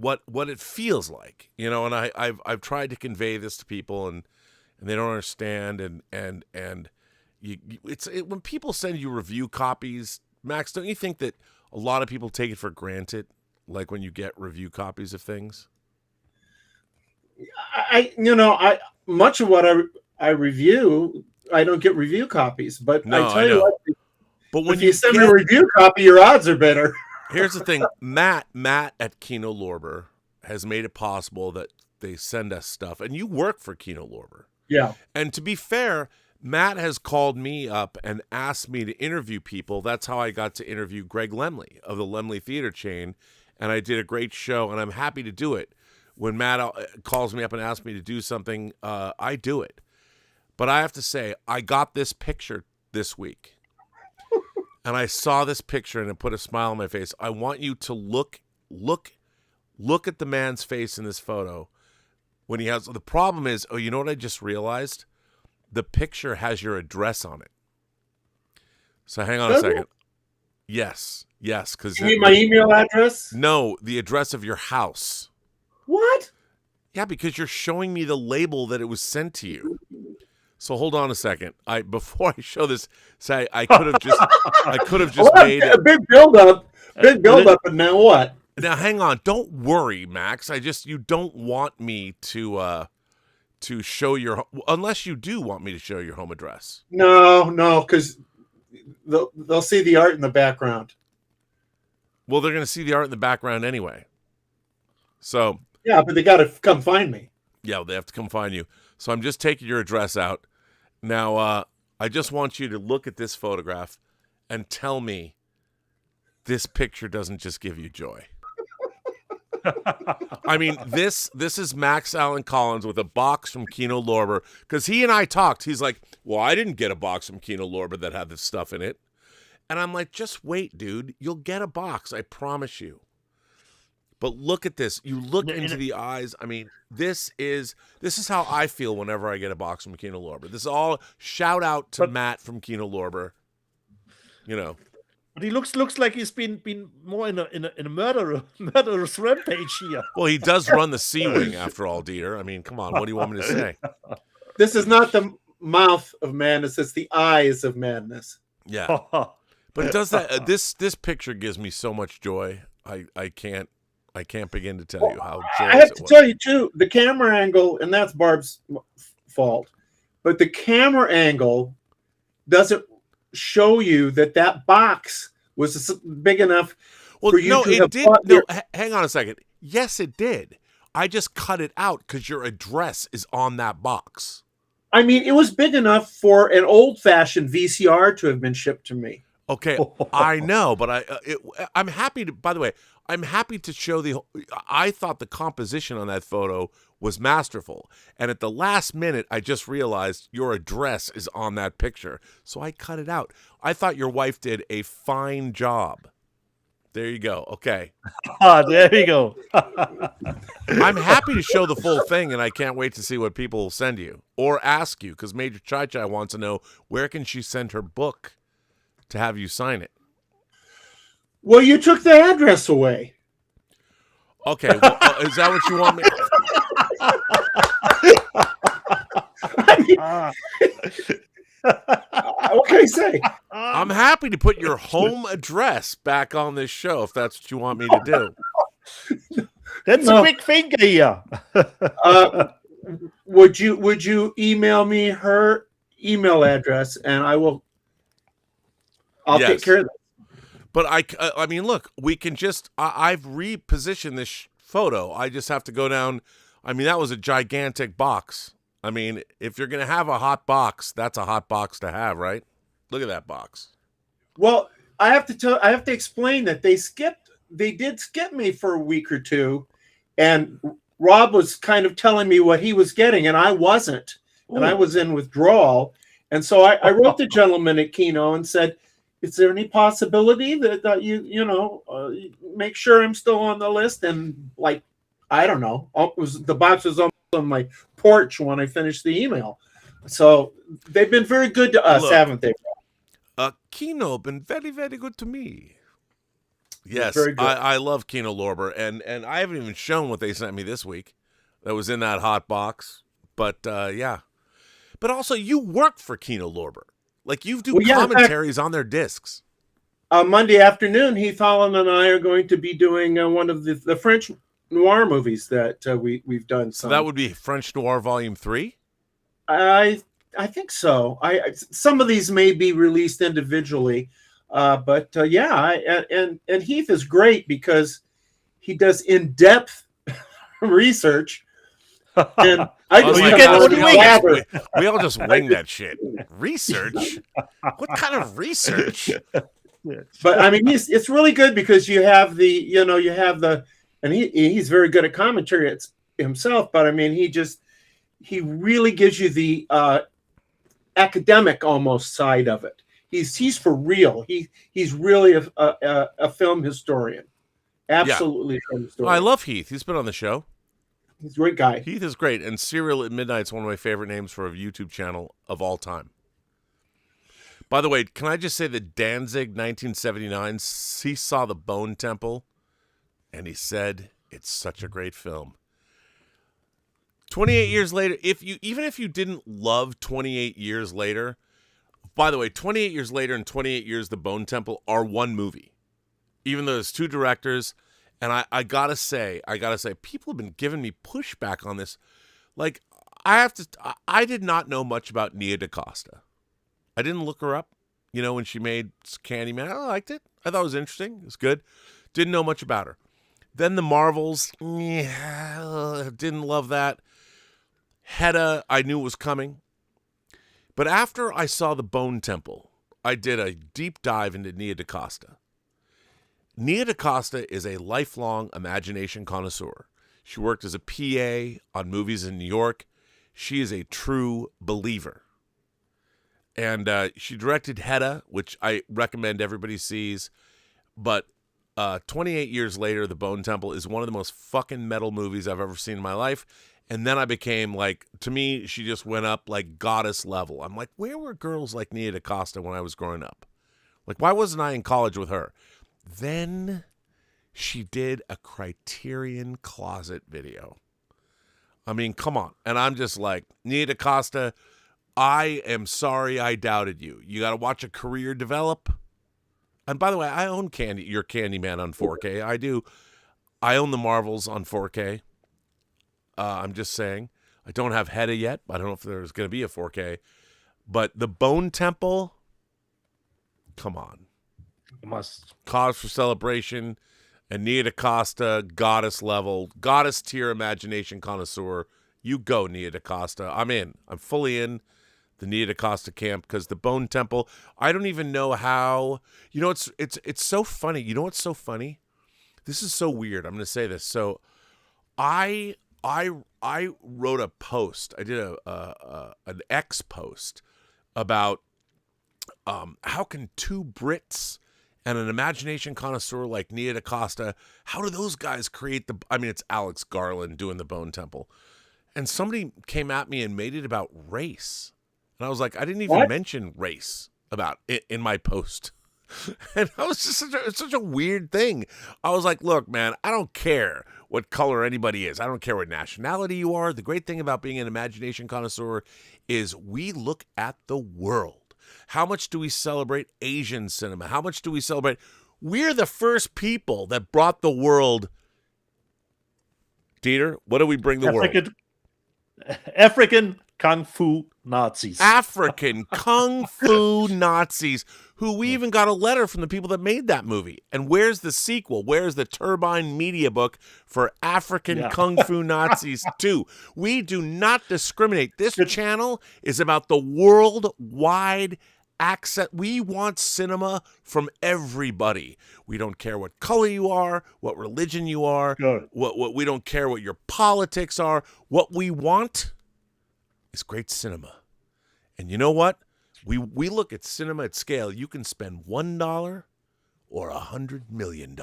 it feels like, and I've tried to convey this to people, and they don't understand, and when people send you review copies, Max, don't you think that a lot of people take it for granted, like when you get review copies of things? Much of what I review, I don't get review copies, but no, I tell you what, but when if you send me a review copy, your odds are better. Here's the thing, Matt at Kino Lorber has made it possible that they send us stuff, and you work for Kino Lorber. Yeah. And to be fair, Matt has called me up and asked me to interview people. That's how I got to interview Greg Lemley of the Lemley Theater Chain, and I did a great show, and I'm happy to do it. When Matt calls me up and asks me to do something, I do it. But I have to say, I got this picture this week, and I saw this picture, and it put a smile on my face. I want you to look at the man's face in this photo when he has. The problem is, you know what I just realized? The picture has your address on it. So hang on a second. Yes, because you need my email address? No, the address of your house. What? Yeah, because you're showing me the label that it was sent to you. So hold on a second. Before I show this, say I could have just made a big build up, and now what? Now hang on. Don't worry, Max. You don't want me to show your, unless you do want me to show your home address. No, because they'll see the art in the background. Well, they're going to see the art in the background anyway. So Yeah, but they got to come find me. Yeah, they have to come find you. So I'm just taking your address out. Now, I just want you to look at this photograph and tell me this picture doesn't just give you joy. I mean, this is Max Allen Collins with a box from Kino Lorber, because he and I talked. He's like, well, I didn't get a box from Kino Lorber that had this stuff in it. And I'm like, just wait, dude. You'll get a box. I promise you. But look at this. You look into the eyes. I mean, this is how I feel whenever I get a box from Kino Lorber. This is all shout out to Matt from Kino Lorber. You know. But he looks like he's been more in a murderous rampage here. Well, he does run the C wing after all, dear. I mean, come on. What do you want me to say? This is not the mouth of madness; it's the eyes of madness. Yeah. But does that this picture gives me so much joy. I can't begin to tell you how joyous I have to it was. tell you too, the camera angle, and that's Barb's fault, but the camera angle doesn't show you that box was big enough for you to have did. bought Hang on a second. Yes, it did. I just cut it out because your address is on that box. I mean, it was big enough for an old-fashioned VCR to have been shipped to me. Okay, I know, but I'm happy to. By the way, I'm happy to show I thought the composition on that photo was masterful, and at the last minute, I just realized your address is on that picture, so I cut it out. I thought your wife did a fine job. There you go. Okay. There you go. I'm happy to show the full thing, and I can't wait to see what people will send you or ask you, because Major Chai Chai wants to know where can she send her book to have you sign it. Well, you took the address away. Okay, well, is that what you want me? What can I say? I'm happy to put your home address back on this show if that's what you want me to do. That's a quick finger here. Would you email me her email address, and I'll take care of that. But I mean, look, we can just. I've repositioned this photo. I just have to go down. I mean, that was a gigantic box. I mean, if you're gonna have a hot box, that's a hot box to have, right? Look at that box. Well, I have to explain that they did skip me for a week or two, and Rob was kind of telling me what he was getting, and I wasn't, and I was in withdrawal, and so I wrote the gentleman at Kino and said, is there any possibility that you make sure I'm still on the list? And like, I don't know, the box was on my porch when I finished the email. So they've been very good to us, haven't they? Kino been very, very good to me. Yes, very good. I love Kino Lorber, and I haven't even shown what they sent me this week. That was in that hot box. But yeah, but also you work for Kino Lorber. Like, you do commentaries on their discs. Monday afternoon, Heath Holland and I are going to be doing one of the French noir movies that we've done. So that would be French Noir Volume 3? I think so. Some of these may be released individually, but yeah. And Heath is great because he does in-depth research. And we all just wing that shit. Research? What kind of research? But I mean, it's really good because you have and he's very good at commentary himself. But I mean, he really gives you the academic almost side of it. He's for real. He's really a film historian. Absolutely, film historian. I love Heath. He's been on the show. He's a great guy. Heath is great, and Serial at Midnight is one of my favorite names for a YouTube channel of all time. By the way, can I just say that Danzig 1979, he saw the Bone Temple, and he said it's such a great film. 28 years later, even if you didn't love 28 years later, by the way, 28 years later and 28 years the Bone Temple are one movie, even though there's two directors. And I gotta say, people have been giving me pushback on this. Like, I did not know much about Nia DaCosta. I didn't look her up, when she made Candyman. I liked it. I thought it was interesting. It was good. Didn't know much about her. Then the Marvels, yeah, didn't love that. Hedda, I knew was coming. But after I saw The Bone Temple, I did a deep dive into Nia DaCosta. Nia DaCosta is a lifelong imagination connoisseur. She worked as a PA on movies in New York. She is a true believer. And she directed Hedda, which I recommend everybody sees. But 28 years later, The Bone Temple is one of the most fucking metal movies I've ever seen in my life. And then I became like, to me, she just went up like goddess level. I'm like, where were girls like Nia DaCosta when I was growing up? Like, why wasn't I in college with her? Then she did a Criterion Closet video. I mean, come on. And I'm just like, Nia DaCosta, I am sorry I doubted you. You got to watch a career develop. And by the way, I own your Candyman on 4K. I do. I own the Marvels on 4K. I'm just saying. I don't have Hedda yet. I don't know if there's going to be a 4K. But The Bone Temple, come on. Must. Cause for celebration. And Nia DaCosta, goddess level, goddess tier imagination connoisseur. You go, Nia DaCosta. I'm in. I'm fully in the Nia DaCosta camp because The Bone Temple, I don't even know how. You know, it's so funny. You know what's so funny? This is so weird. I'm going to say this. So I wrote a post. I did an X post about how can two Brits and an imagination connoisseur like Nia DaCosta, how do those guys create it's Alex Garland doing The Bone Temple. And somebody came at me and made it about race. And I was like, I didn't even mention race about it in my post. And I was just such a weird thing. I was like, look, man, I don't care what color anybody is. I don't care what nationality you are. The great thing about being an imagination connoisseur is we look at the world. How much do we celebrate Asian cinema? How much do we celebrate? We're the first people that brought the world. Dieter, what do we bring the world? African Kung Fu Nazis. African Kung Fu Nazis, who we even got a letter from the people that made that movie. And where's the sequel? Where's the Turbine Media book for African Kung Fu Nazis 2? We do not discriminate. This channel is about the worldwide access. We want cinema from everybody. We don't care what color you are, what religion you are, what we don't care what your politics are. What we want is great cinema. And you know what? We look at cinema at scale. You can spend $1 or $100 million.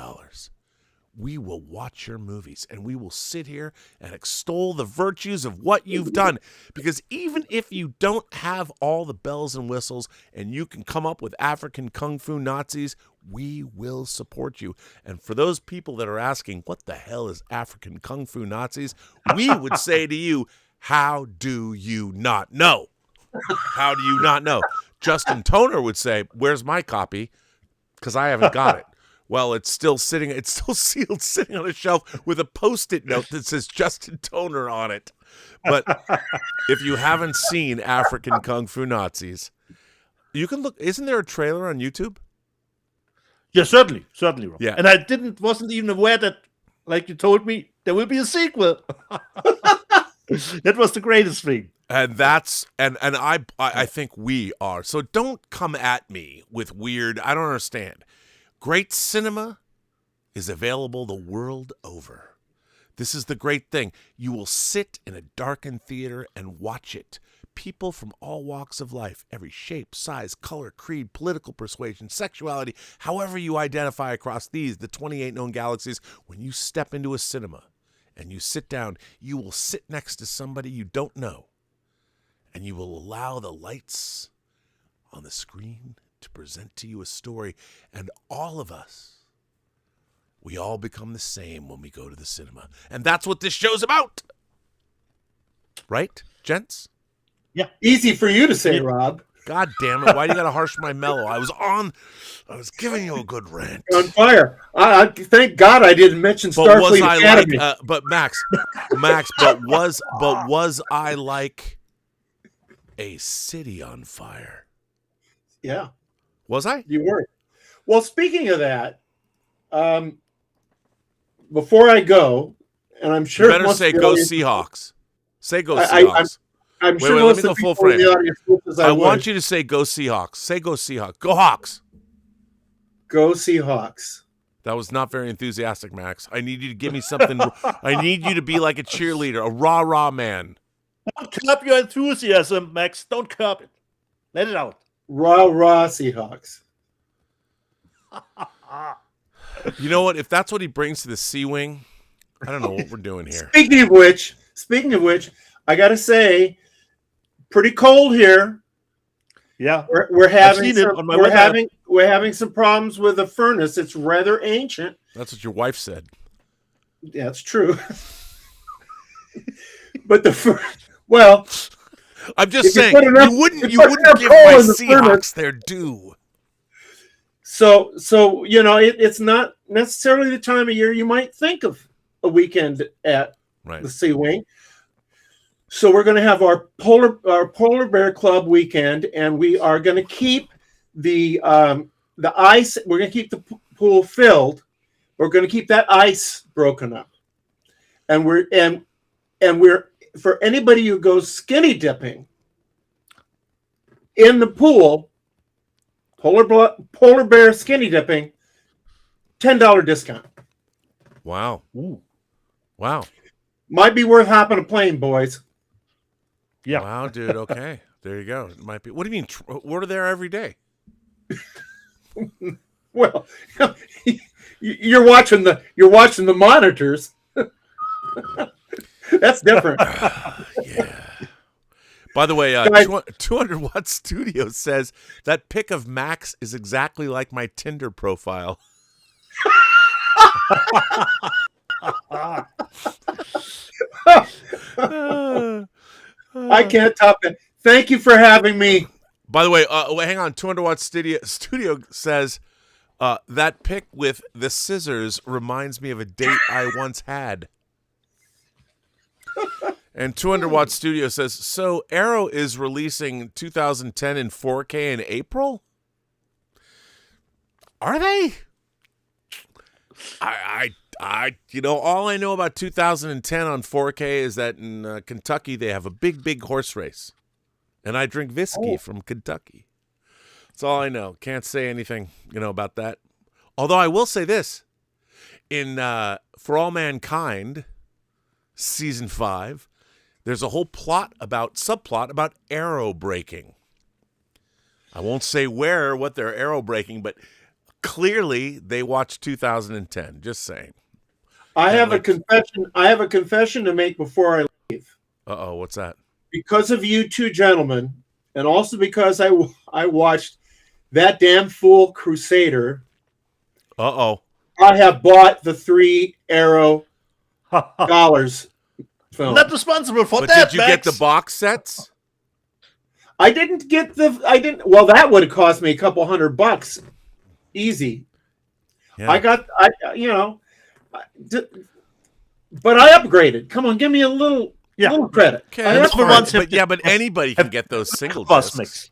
We will watch your movies and we will sit here and extol the virtues of what you've done. Because even if you don't have all the bells and whistles and you can come up with African Kung Fu Nazis, we will support you. And for those people that are asking, what the hell is African Kung Fu Nazis? We would say to you, how do you not know? How do you not know? Justin Toner would say, where's my copy? Because I haven't got it. Well, it's still sealed, sitting on a shelf with a Post-it note that says Justin Toner on it. But if you haven't seen African Kung Fu Nazis, you can look. Isn't there a trailer on YouTube? Yeah, certainly, Rob. Yeah. And I wasn't even aware that, like you told me, there will be a sequel. That was the greatest thing. And that's I think we are. So don't come at me with weird. I don't understand. Great cinema is available the world over. This is the great thing. You will sit in a darkened theater and watch it. People from all walks of life, every shape, size, color, creed, political persuasion, sexuality, however you identify across the 28 known galaxies, when you step into a cinema and you sit down, you will sit next to somebody you don't know, and you will allow the lights on the screen to present to you a story, and all of us, we all become the same when we go to the cinema. And that's what this show's about. Right, gents? Yeah. Easy for you to say, Rob. God damn it. Why do you got to harsh my mellow? I was giving you a good rant. On fire. I thank God I didn't mention Starfleet Academy. But Max, but was I like a city on fire? Yeah. Was I? You were. Well, speaking of that, before I go, and I'm sure You better most say of the go audience- Seahawks. Say go I- Seahawks. I'm Wait, sure wait, let most me of the go full people in the frame. audience feel as I would. want you to say go Seahawks. Say go Seahawks. Go Hawks. Go Seahawks. That was not very enthusiastic, Max. I need you to give me something. I need you to be like a cheerleader, a rah-rah man. Don't curb your enthusiasm, Max. Don't curb it. Let it out. Rah rah Seahawks. You know what? If that's what he brings to the C-Wing, I don't know what we're doing here. Speaking of which, I gotta say, pretty cold here. Yeah. We're having seen it some, on my we're weather having we're having some problems with the furnace. It's rather ancient. That's what your wife said. Yeah, it's true. But well, I'm just If you saying, put enough- you wouldn't if you put enough give coal my in the Seahawks furnace- their due. so it's not necessarily the time of year you might think of a weekend at Right. the Sea Wing. So we're going to have our polar bear club weekend, and we are going to keep the ice. We're going to keep the pool filled. We're going to keep that ice broken up, and we're for anybody who goes skinny dipping in the pool, polar bear skinny dipping, $10 discount. Wow. Ooh. Wow. Might be worth hopping a plane, boys. Yeah. Wow, dude. Okay. There you go. It might be. What do you mean? We're there every day. Well, you're watching the monitors. That's different. Yeah. By the way, Guys- 200 Watt Studio says that pic of Max is exactly like my Tinder profile. I can't top it. Thank you for having me. By the way, wait, hang on. 200 Watt Studio says that pic with the scissors reminds me of a date I once had. And 200 Watt Studio says, so Arrow is releasing 2010 in 4K in April? Are they? All I know about 2010 on 4K is that in Kentucky they have a big horse race. And I drink whiskey from Kentucky. That's all I know. Can't say anything, about that. Although I will say this. In For All Mankind, season 5, there's a whole subplot about arrow breaking. I won't say what they're arrow breaking, but clearly they watched 2010. Just saying. I have a confession to make before I leave. Uh-oh, what's that? Because of you two gentlemen, and also because I watched that damn fool Crusader. Uh-oh. I have bought the 3 Arrow dollars film. I'm not responsible for But that, did you Max. get the box sets? Well, that would have cost me a couple $100 easy. Yeah. But I upgraded. Come on, give me a little credit. Okay, I that's upgraded. fine. But anybody can get those single Bus discs. mix.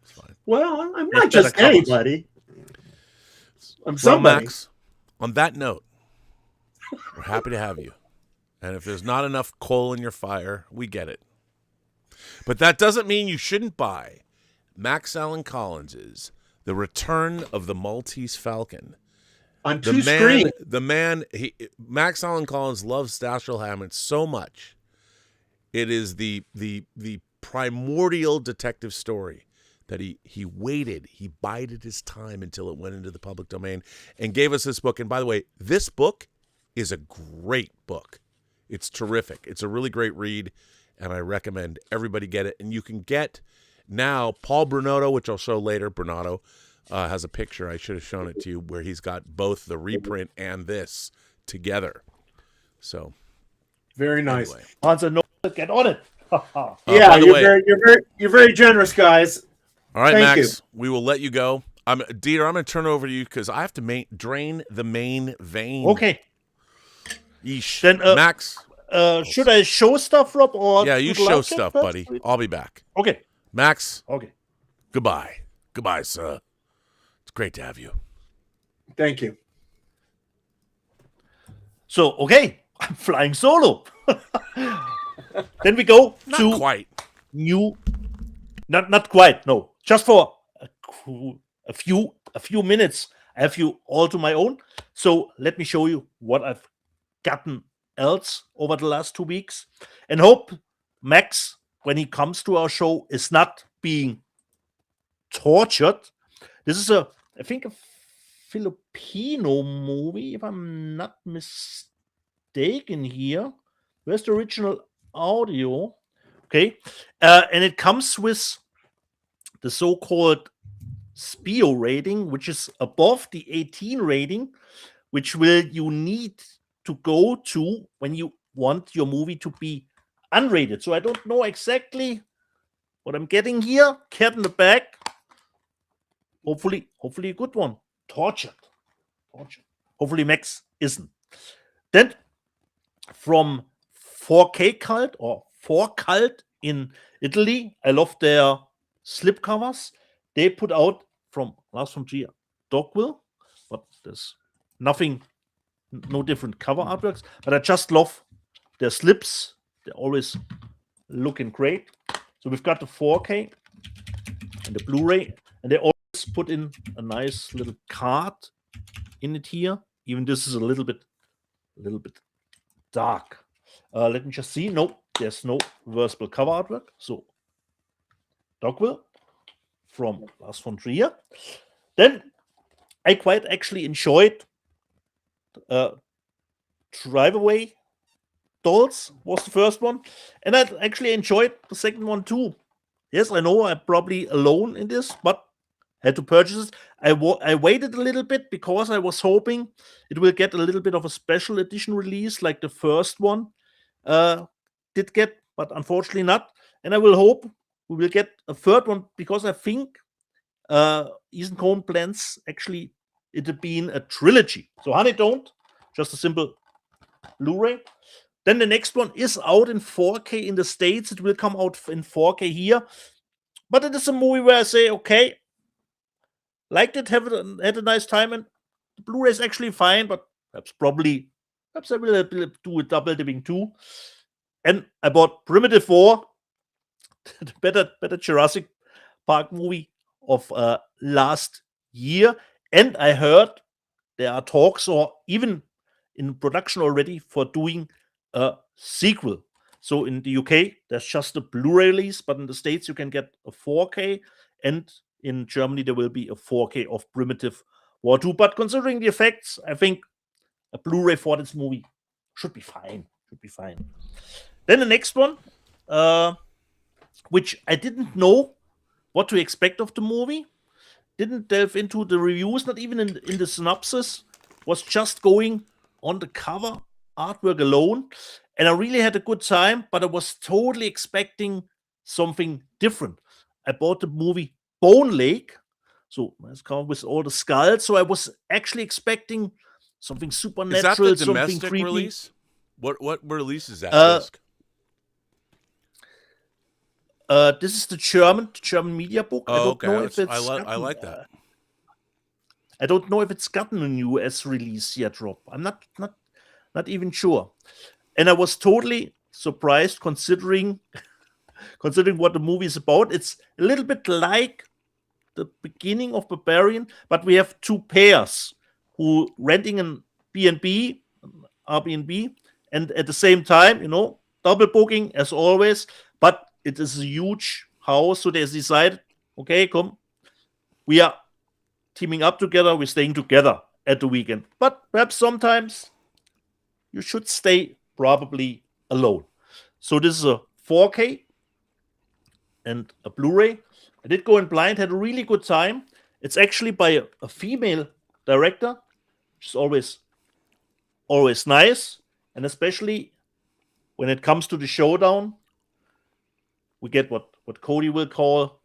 It's fine. Well, I'm It's not just better covers. anybody. I'm Well, somebody. Max, on that note, we're happy to have you. And if there's not enough coal in your fire, we get it. But that doesn't mean you shouldn't buy Max Allen Collins's The Return of the Maltese Falcon. On two screens. Max Allen Collins loves Dashiell Hammett so much. It is the primordial detective story that he waited, he bided his time until it went into the public domain and gave us this book. And by the way, this book is a great book. It's terrific. It's a really great read, and I recommend everybody get it. And you can get now Paul Bernotto, which I'll show later. Bernotto has a picture. I should have shown it to you where he's got both the reprint and this together. So Very nice. anyway. Hans and Noah, get on it. Yeah, by the way- you're very generous, guys. All right, Thank Max, we will let you go. Dieter, I'm going to turn it over to you because I have to drain the main vein. Okay. Yeesh. Then, Max. Should I show stuff, Rob? Or Yeah, you would show like it stuff, first? buddy. I'll be back. Okay. Max, Okay. goodbye. Goodbye, sir. It's great to have you. Thank you. So, okay, I'm flying solo. Then we go Not to quite. new, not quite, no, just for a few minutes. I have you all to my own. So let me show you what I've gotten else over the last 2 weeks, and hope Max, when he comes to our show, is not being tortured. This is I think a Filipino movie, if I'm not mistaken here. Where's the original audio? Okay. And it comes with the so-called SPIO rating, which is above the 18 rating, which will you need to go to when you want your movie to be unrated. So I don't know exactly what I'm getting here. Cat in the bag. Hopefully a good one. Tortured. Hopefully Max isn't. Then from 4K Cult or 4Cult in Italy, I love their slipcovers. They put out from Lars von Trier Dogville, but there's nothing, no different cover artworks. But I just love their slips. They're always looking great. So we've got the 4K and the Blu-ray, and they always put in a nice little card in it here. Even this is a little bit dark. Let me just see. No, there's no reversible cover artwork. So Dogville from Lars von Trier. Then I quite actually enjoyed Drive Away Dolls was the first one, and I actually enjoyed the second one too. Yes, I know I'm probably alone in this, but had to purchase it. I waited a little bit because I was hoping it will get a little bit of a special edition release like the first one did get, but unfortunately not. And I will hope we will get a third one because I think Ethan Coen plans actually it being a trilogy. So honey, don't. Just a simple Blu-ray. Then the next one is out in 4K in the States. It will come out in 4K here. But it is a movie where I say, okay, liked it, had a nice time, and the Blu-ray is actually fine, but perhaps I will do a double dipping too. And I bought Primitive 4, the better Jurassic Park movie of last year. And I heard there are talks or even in production already for doing a sequel. So in the UK, there's just a Blu-ray release, but in the States, you can get a 4K, and in Germany, there will be a 4K of Primitive War 2. But considering the effects, I think a Blu-ray for this movie should be fine. Then the next one, which I didn't know what to expect of the movie, didn't delve into the reviews, not even in the synopsis, was just going on the cover artwork alone. And I really had a good time, but I was totally expecting something different. I bought the movie Bone Lake. So it's come with all the skulls. So I was actually expecting something supernatural. Is that the domestic something release? What release is that disc? This is the German media book. Oh, I don't okay. know if it's I like that. I don't know if it's gotten a US release yet, Rob. I'm not even sure. And I was totally surprised considering what the movie is about. It's a little bit like the beginning of Barbarian, but we have two pairs who renting an B&B, Airbnb, and at the same time, double booking as always, but it is a huge house, so they decided, okay, come, we are teaming up together, we're staying together at the weekend. But perhaps sometimes you should stay probably alone. So this is a 4K and a Blu-ray. I did go in blind, had a really good time. It's actually by a female director, which is always nice. And especially when it comes to the showdown, we get what Cody will call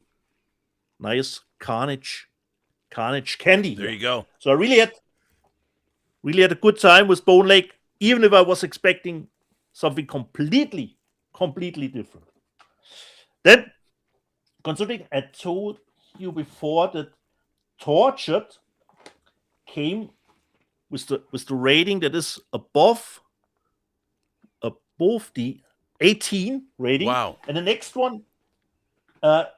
nice carnage candy. There you go. So I really had a good time with Bone Lake, even if I was expecting something completely different. Then, considering I told you before that Tortured came with the rating that is above the 18 rating. Wow. And the next one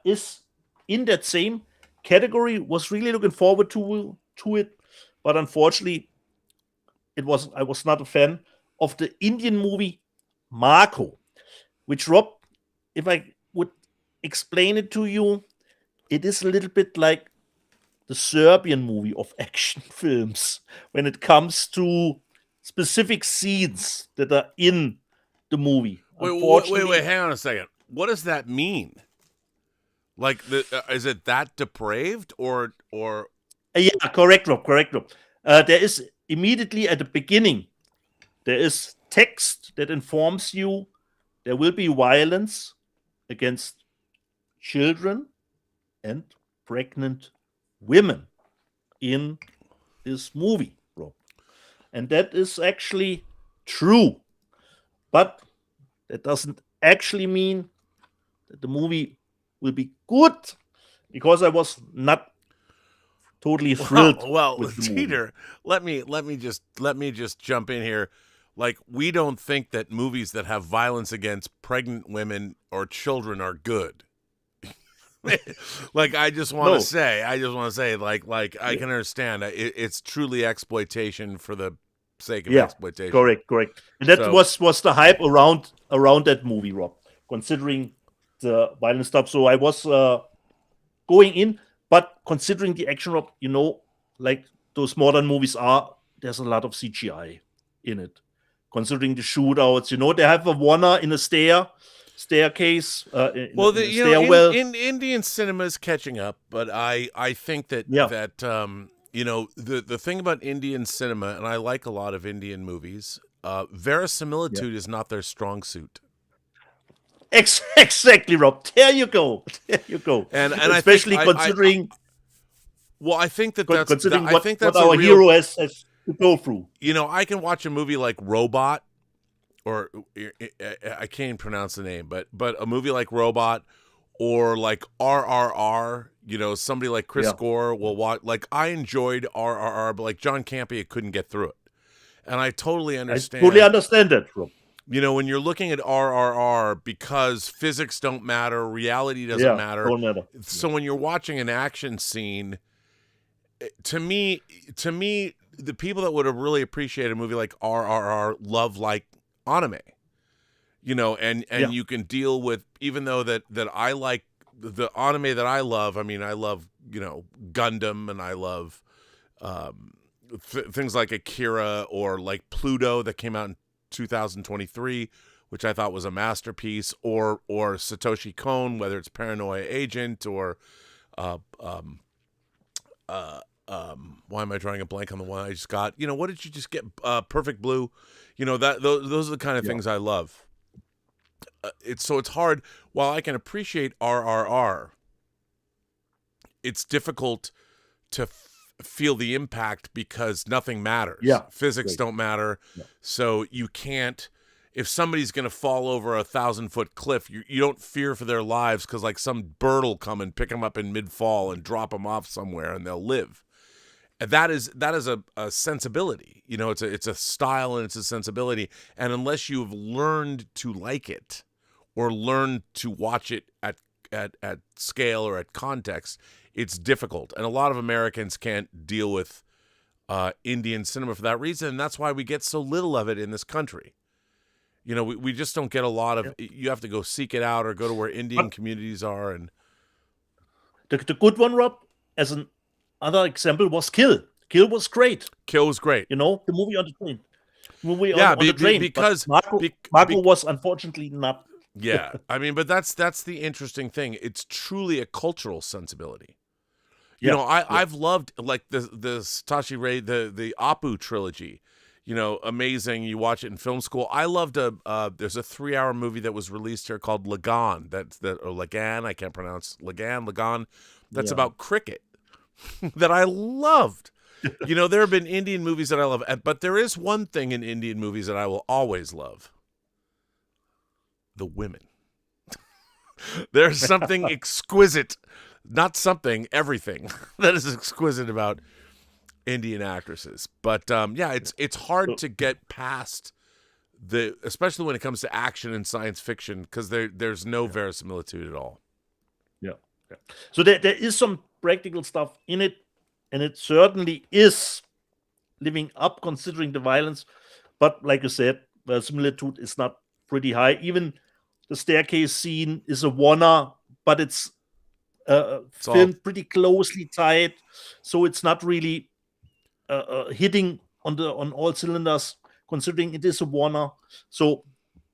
is in that same category. Was really looking forward to it, but unfortunately, I was not a fan of the Indian movie Marco, which, Rob, if I would explain it to you, it is a little bit like the Serbian movie of action films when it comes to specific scenes that are in the movie. Wait, hang on a second. What does that mean? Like, is it that depraved or? Yeah, correct, Rob. There is immediately at the beginning, there is text that informs you there will be violence against children and pregnant women in this movie, Rob. And that is actually true. But that doesn't actually mean that the movie will be good, because I was not totally thrilled. Well, with the Teeter, let me just jump in here. Like, we don't think that movies that have violence against pregnant women or children are good. Like, I just want to say, like I can understand it's truly exploitation for the sake of exploitation. Correct. And that was the hype around that movie, Rob, considering the violent stuff. So I was going in, but considering the action, Rob, like those modern movies there's a lot of CGI in it. Considering the shootouts, they have a Warner in a staircase. Stairwell. In Indian cinema is catching up, but I think that the thing about Indian cinema, and I like a lot of Indian movies, verisimilitude is not their strong suit. Exactly, Rob. There you go. And especially considering. I think that's what our hero has to go through. I can watch a movie like Robot, or I can't even pronounce the name, but a movie like Robot, or like RRR. Somebody like Chris Gore will watch. Like, I enjoyed RRR, but like John Campea couldn't get through it, and I totally understand. I totally understand that, Rob. When you're looking at RRR, because physics don't matter, reality doesn't matter. Don't matter. So when you're watching an action scene, to me, the people that would have really appreciated a movie like RRR love like anime, and you can deal with, even though that I like the anime that I love. I mean, I love Gundam, and I love things like Akira, or like Pluto that came out in 2023, which I thought was a masterpiece, or Satoshi Kon, whether it's Paranoia Agent, or why am I drawing a blank on the one I just got? What did you just get? Perfect Blue. Those are the kind of things I love. It's hard. While I can appreciate RRR, it's difficult to feel the impact because nothing matters. Physics don't matter. So you can't, if somebody's going to fall over a 1,000-foot cliff, you don't fear for their lives, because like some bird will come and pick them up in mid-fall and drop them off somewhere, and they'll live. And that is a sensibility. It's a style, and it's a sensibility. And unless you've learned to like it, or learned to watch it at scale or at context, it's difficult. And a lot of Americans can't deal with Indian cinema for that reason. And that's why we get so little of it in this country. We just don't get a lot of. You have to go seek it out, or go to where Indian communities are. And the good one, Rob, as another example, was Kill. Kill was great. Kill was great. The movie on the train. On the train. Because Marco was unfortunately not. Yeah, I mean, but that's the interesting thing. It's truly a cultural sensibility. I've loved like the Satoshi Ray, the Apu trilogy. Amazing. You watch it in film school. I loved there's a 3-hour movie that was released here called Lagan. Or Lagan. I can't pronounce Lagan. That's about cricket that I loved. There have been Indian movies that I love, but there is one thing in Indian movies that I will always love: the women. There's something exquisite, not something, everything that is exquisite about Indian actresses. But yeah, it's hard to get past especially when it comes to action and science fiction, because there's no verisimilitude at all. Yeah. So there is some practical stuff in it, and it certainly is living up considering the violence. But like you said, verisimilitude is not pretty high. Even the staircase scene is a one-er, but it's filmed pretty closely tied, so it's not really hitting on all cylinders, considering it is a one-er. So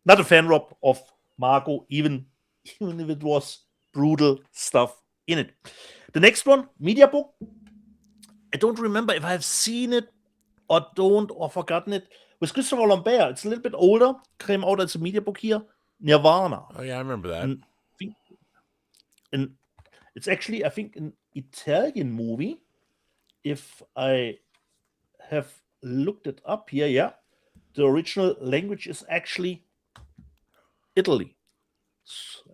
not a fan, Rob, of Margot, even if it was brutal stuff in it. The next one, Media Book. I don't remember if I've seen it or forgotten it. With Christopher Lambert, it's a little bit older. Came out as a Media Book here. Nirvana. Oh yeah, I remember that. And it's actually, I think, an Italian movie. If I have looked it up here, yeah. The original language is actually Italy.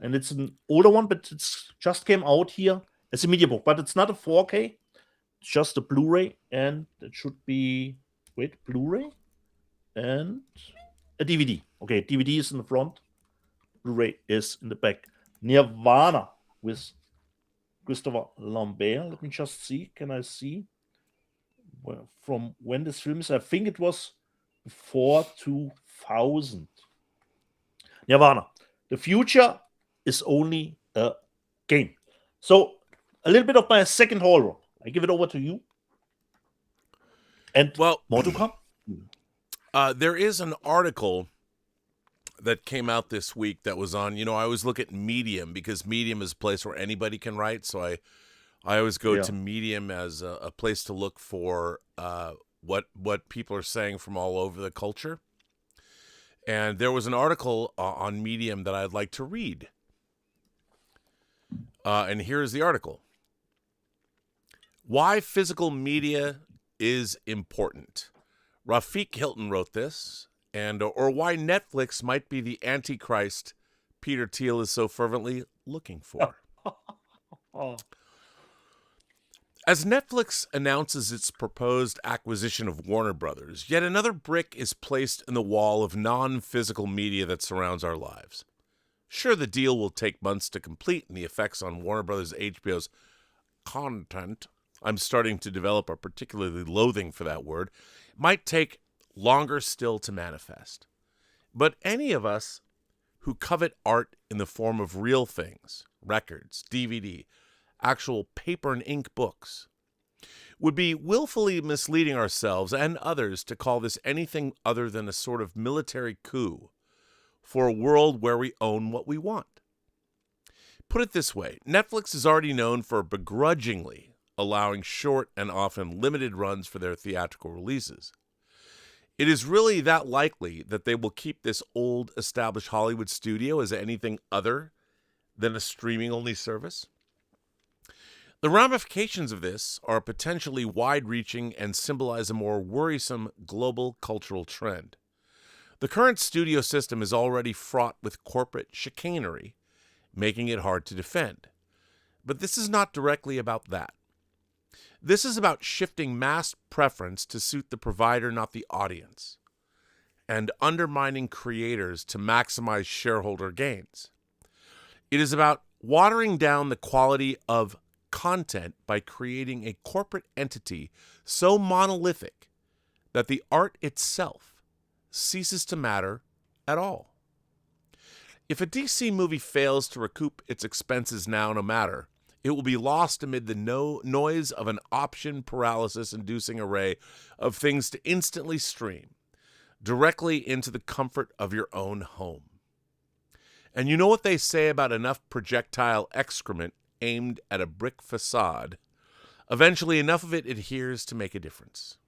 And it's an older one, but it's just came out here as a Media Book. But it's not a 4K. It's just a Blu-ray. And it should be, Blu-ray and a DVD. Okay, DVD is in the front. Blu-ray is in the back. Nirvana with Christopher Lambert. Let me just see. Can I see from when this film is? I think it was before 2000. Nirvana. The future is only a game. So a little bit of my second horror. I give it over to you. And more to come. There is an article that came out this week that was on, I always look at Medium, because Medium is a place where anybody can write. So I always go to Medium as a place to look for what people are saying from all over the culture. And there was an article on Medium that I'd like to read. And here's the article. Why physical media is important. Rafiq Hilton wrote this, or why Netflix might be the Antichrist Peter Thiel is so fervently looking for. As Netflix announces its proposed acquisition of Warner Brothers, yet another brick is placed in the wall of non-physical media that surrounds our lives. Sure, the deal will take months to complete, and the effects on Warner Brothers HBO's content, I'm starting to develop a particularly loathing for that word, might take longer still to manifest. But any of us who covet art in the form of real things, records, DVD, actual paper and ink books, would be willfully misleading ourselves and others to call this anything other than a sort of military coup for a world where we own what we want. Put it this way, Netflix is already known for begrudgingly allowing short and often limited runs for their theatrical releases. It is really that likely that they will keep this old established Hollywood studio as anything other than a streaming-only service. The ramifications of this are potentially wide-reaching and symbolize a more worrisome global cultural trend. The current studio system is already fraught with corporate chicanery, making it hard to defend. But this is not directly about that. This is about shifting mass preference to suit the provider, not the audience, and undermining creators to maximize shareholder gains. It is about watering down the quality of content by creating a corporate entity so monolithic that the art itself ceases to matter at all. If a DC movie fails to recoup its expenses now, no matter, it will be lost amid the noise of an option paralysis-inducing array of things to instantly stream directly into the comfort of your own home. And you know what they say about enough projectile excrement aimed at a brick facade? Eventually, enough of it adheres to make a difference.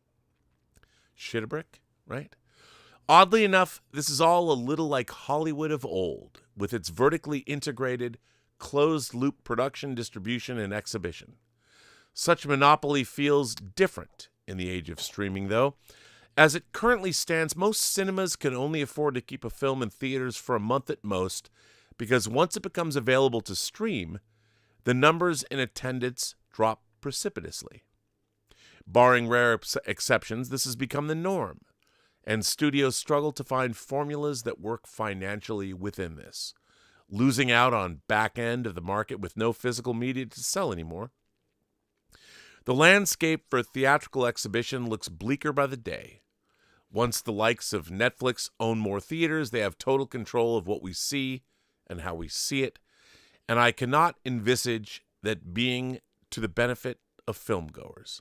Shit a brick, right? Oddly enough, this is all a little like Hollywood of old, with its vertically integrated, closed-loop production, distribution, and exhibition. Such monopoly feels different in the age of streaming, though. As it currently stands, most cinemas can only afford to keep a film in theaters for a month at most, because once it becomes available to stream, the numbers in attendance drop precipitously. Barring rare exceptions, this has become the norm, and studios struggle to find formulas that work financially within this, losing out on back end of the market with no physical media to sell anymore. The landscape for theatrical exhibition looks bleaker by the day. Once the likes of Netflix own more theaters, they have total control of what we see and how we see it, and I cannot envisage that being to the benefit of filmgoers.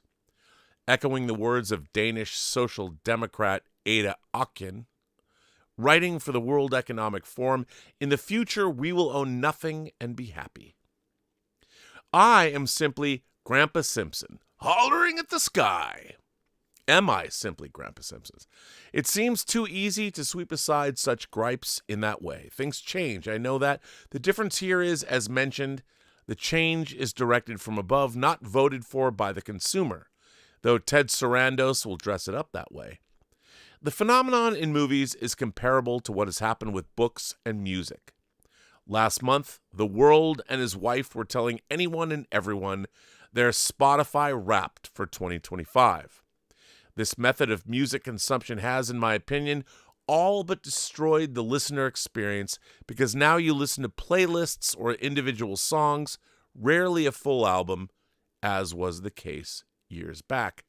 Echoing the words of Danish social democrat Ada Auken, writing for the World Economic Forum, in the future we will own nothing and be happy. I am simply Grandpa Simpson, hollering at the sky. Am I simply Grandpa Simpson's? It seems too easy to sweep aside such gripes in that way. Things change, I know that. The difference here is, as mentioned, the change is directed from above, not voted for by the consumer, though Ted Sarandos will dress it up that way. The phenomenon in movies is comparable to what has happened with books and music. Last month, The World and his wife were telling anyone and everyone they're Spotify Wrapped for 2025. This method of music consumption has, in my opinion, all but destroyed the listener experience, because now you listen to playlists or individual songs, rarely a full album, as was the case years back.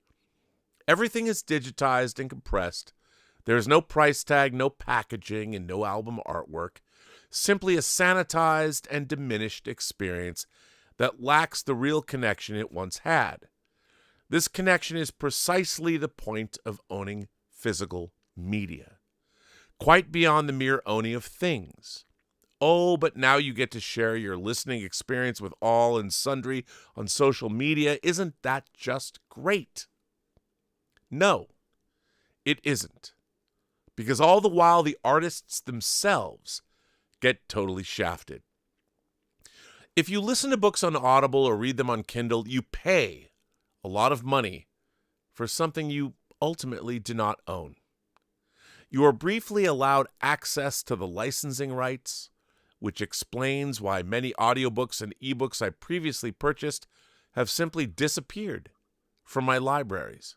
Everything is digitized and compressed. There is no price tag, no packaging, and no album artwork. Simply a sanitized and diminished experience that lacks the real connection it once had. This connection is precisely the point of owning physical media, quite beyond the mere owning of things. Oh, but now you get to share your listening experience with all and sundry on social media. Isn't that just great? No, it isn't. Because all the while the artists themselves get totally shafted. If you listen to books on Audible or read them on Kindle, you pay a lot of money for something you ultimately do not own. You are briefly allowed access to the licensing rights, which explains why many audiobooks and ebooks I previously purchased have simply disappeared from my libraries.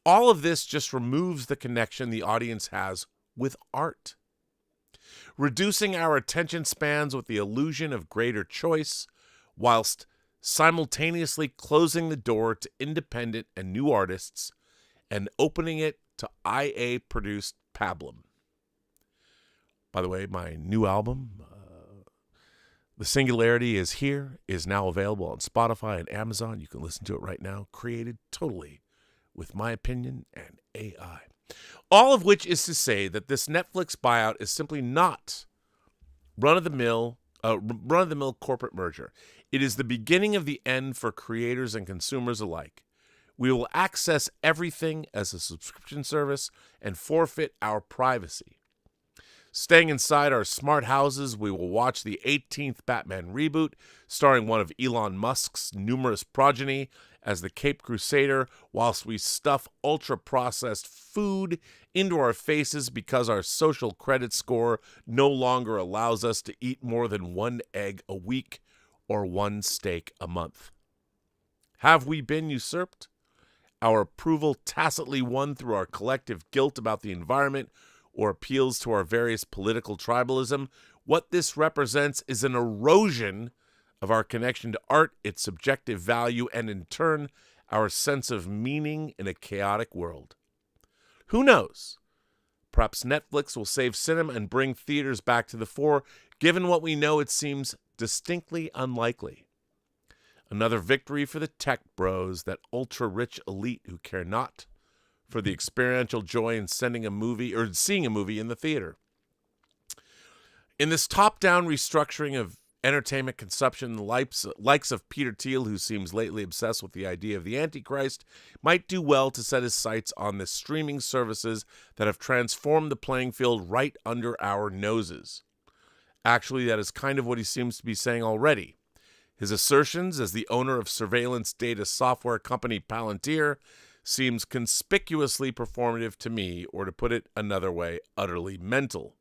All of this just removes the connection the audience has with art, reducing our attention spans with the illusion of greater choice, whilst simultaneously closing the door to independent and new artists and opening it to IA-produced pablum. By the way, my new album, The Singularity, is now available on Spotify and Amazon. You can listen to it right now, created totally with my opinion and AI. All of which is to say that this Netflix buyout is simply not run-of-the-mill corporate merger. It is the beginning of the end for creators and consumers alike. We will access everything as a subscription service and forfeit our privacy. Staying inside our smart houses, we will watch the 18th Batman reboot, starring one of Elon Musk's numerous progeny as the Caped Crusader, whilst we stuff ultra-processed food into our faces because our social credit score no longer allows us to eat more than 1 egg a week or 1 steak a month. Have we been usurped? Our approval tacitly won through our collective guilt about the environment or appeals to our various political tribalism. What this represents is an erosion of our connection to art, its subjective value, and in turn, our sense of meaning in a chaotic world. Who knows? Perhaps Netflix will save cinema and bring theaters back to the fore. Given what we know, it seems distinctly unlikely. Another victory for the tech bros, that ultra-rich elite who care not for the experiential joy in seeing a movie in the theater. In this top-down restructuring of entertainment consumption, the likes of Peter Thiel, who seems lately obsessed with the idea of the Antichrist, might do well to set his sights on the streaming services that have transformed the playing field right under our noses. Actually, that is kind of what he seems to be saying already. His assertions as the owner of surveillance data software company Palantir seems conspicuously performative to me, or to put it another way, utterly mental.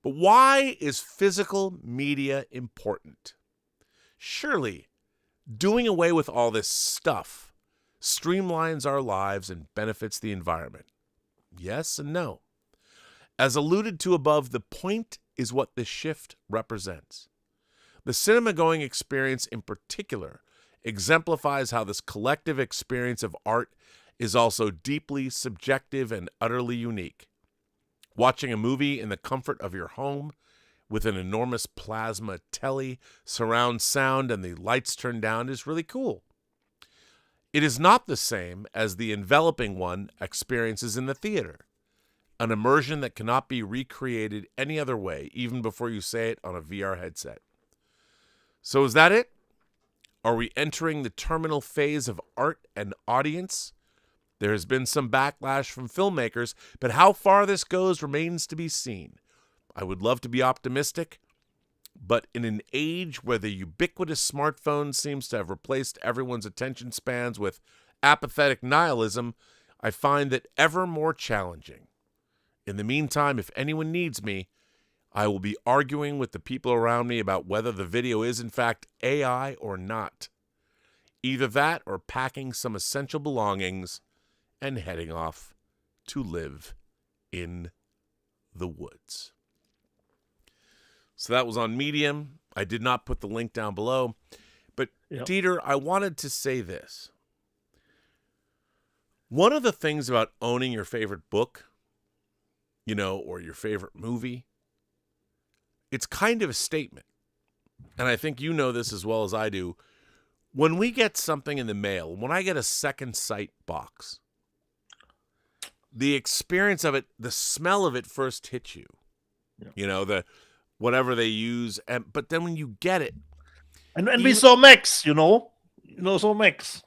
But why is physical media important? Surely, doing away with all this stuff streamlines our lives, and benefits the environment? Yes and no. As alluded to above, the point is what this shift represents. The cinema-going experience in particular exemplifies how this collective experience of art is also deeply subjective and utterly unique. Watching a movie in the comfort of your home with an enormous plasma telly, surround sound, and the lights turned down is really cool. It is not the same as the enveloping one experiences in the theater, an immersion that cannot be recreated any other way, even before you say it on a VR headset. So is that it? Are we entering the terminal phase of art and audience? There has been some backlash from filmmakers, but how far this goes remains to be seen. I would love to be optimistic, but in an age where the ubiquitous smartphone seems to have replaced everyone's attention spans with apathetic nihilism, I find that ever more challenging. In the meantime, if anyone needs me, I will be arguing with the people around me about whether the video is in fact AI or not. Either that or packing some essential belongings and heading off to live in the woods. So that was on Medium. I did not put the link down below. But Dieter, I wanted to say this. One of the things about owning your favorite book, or your favorite movie, it's kind of a statement. And I think you know this as well as I do. When we get something in the mail, when I get a Second Sight box, the experience of it, the smell of it first hits you. Yeah. The whatever they use, but then when you get it, and we saw Max, so Max,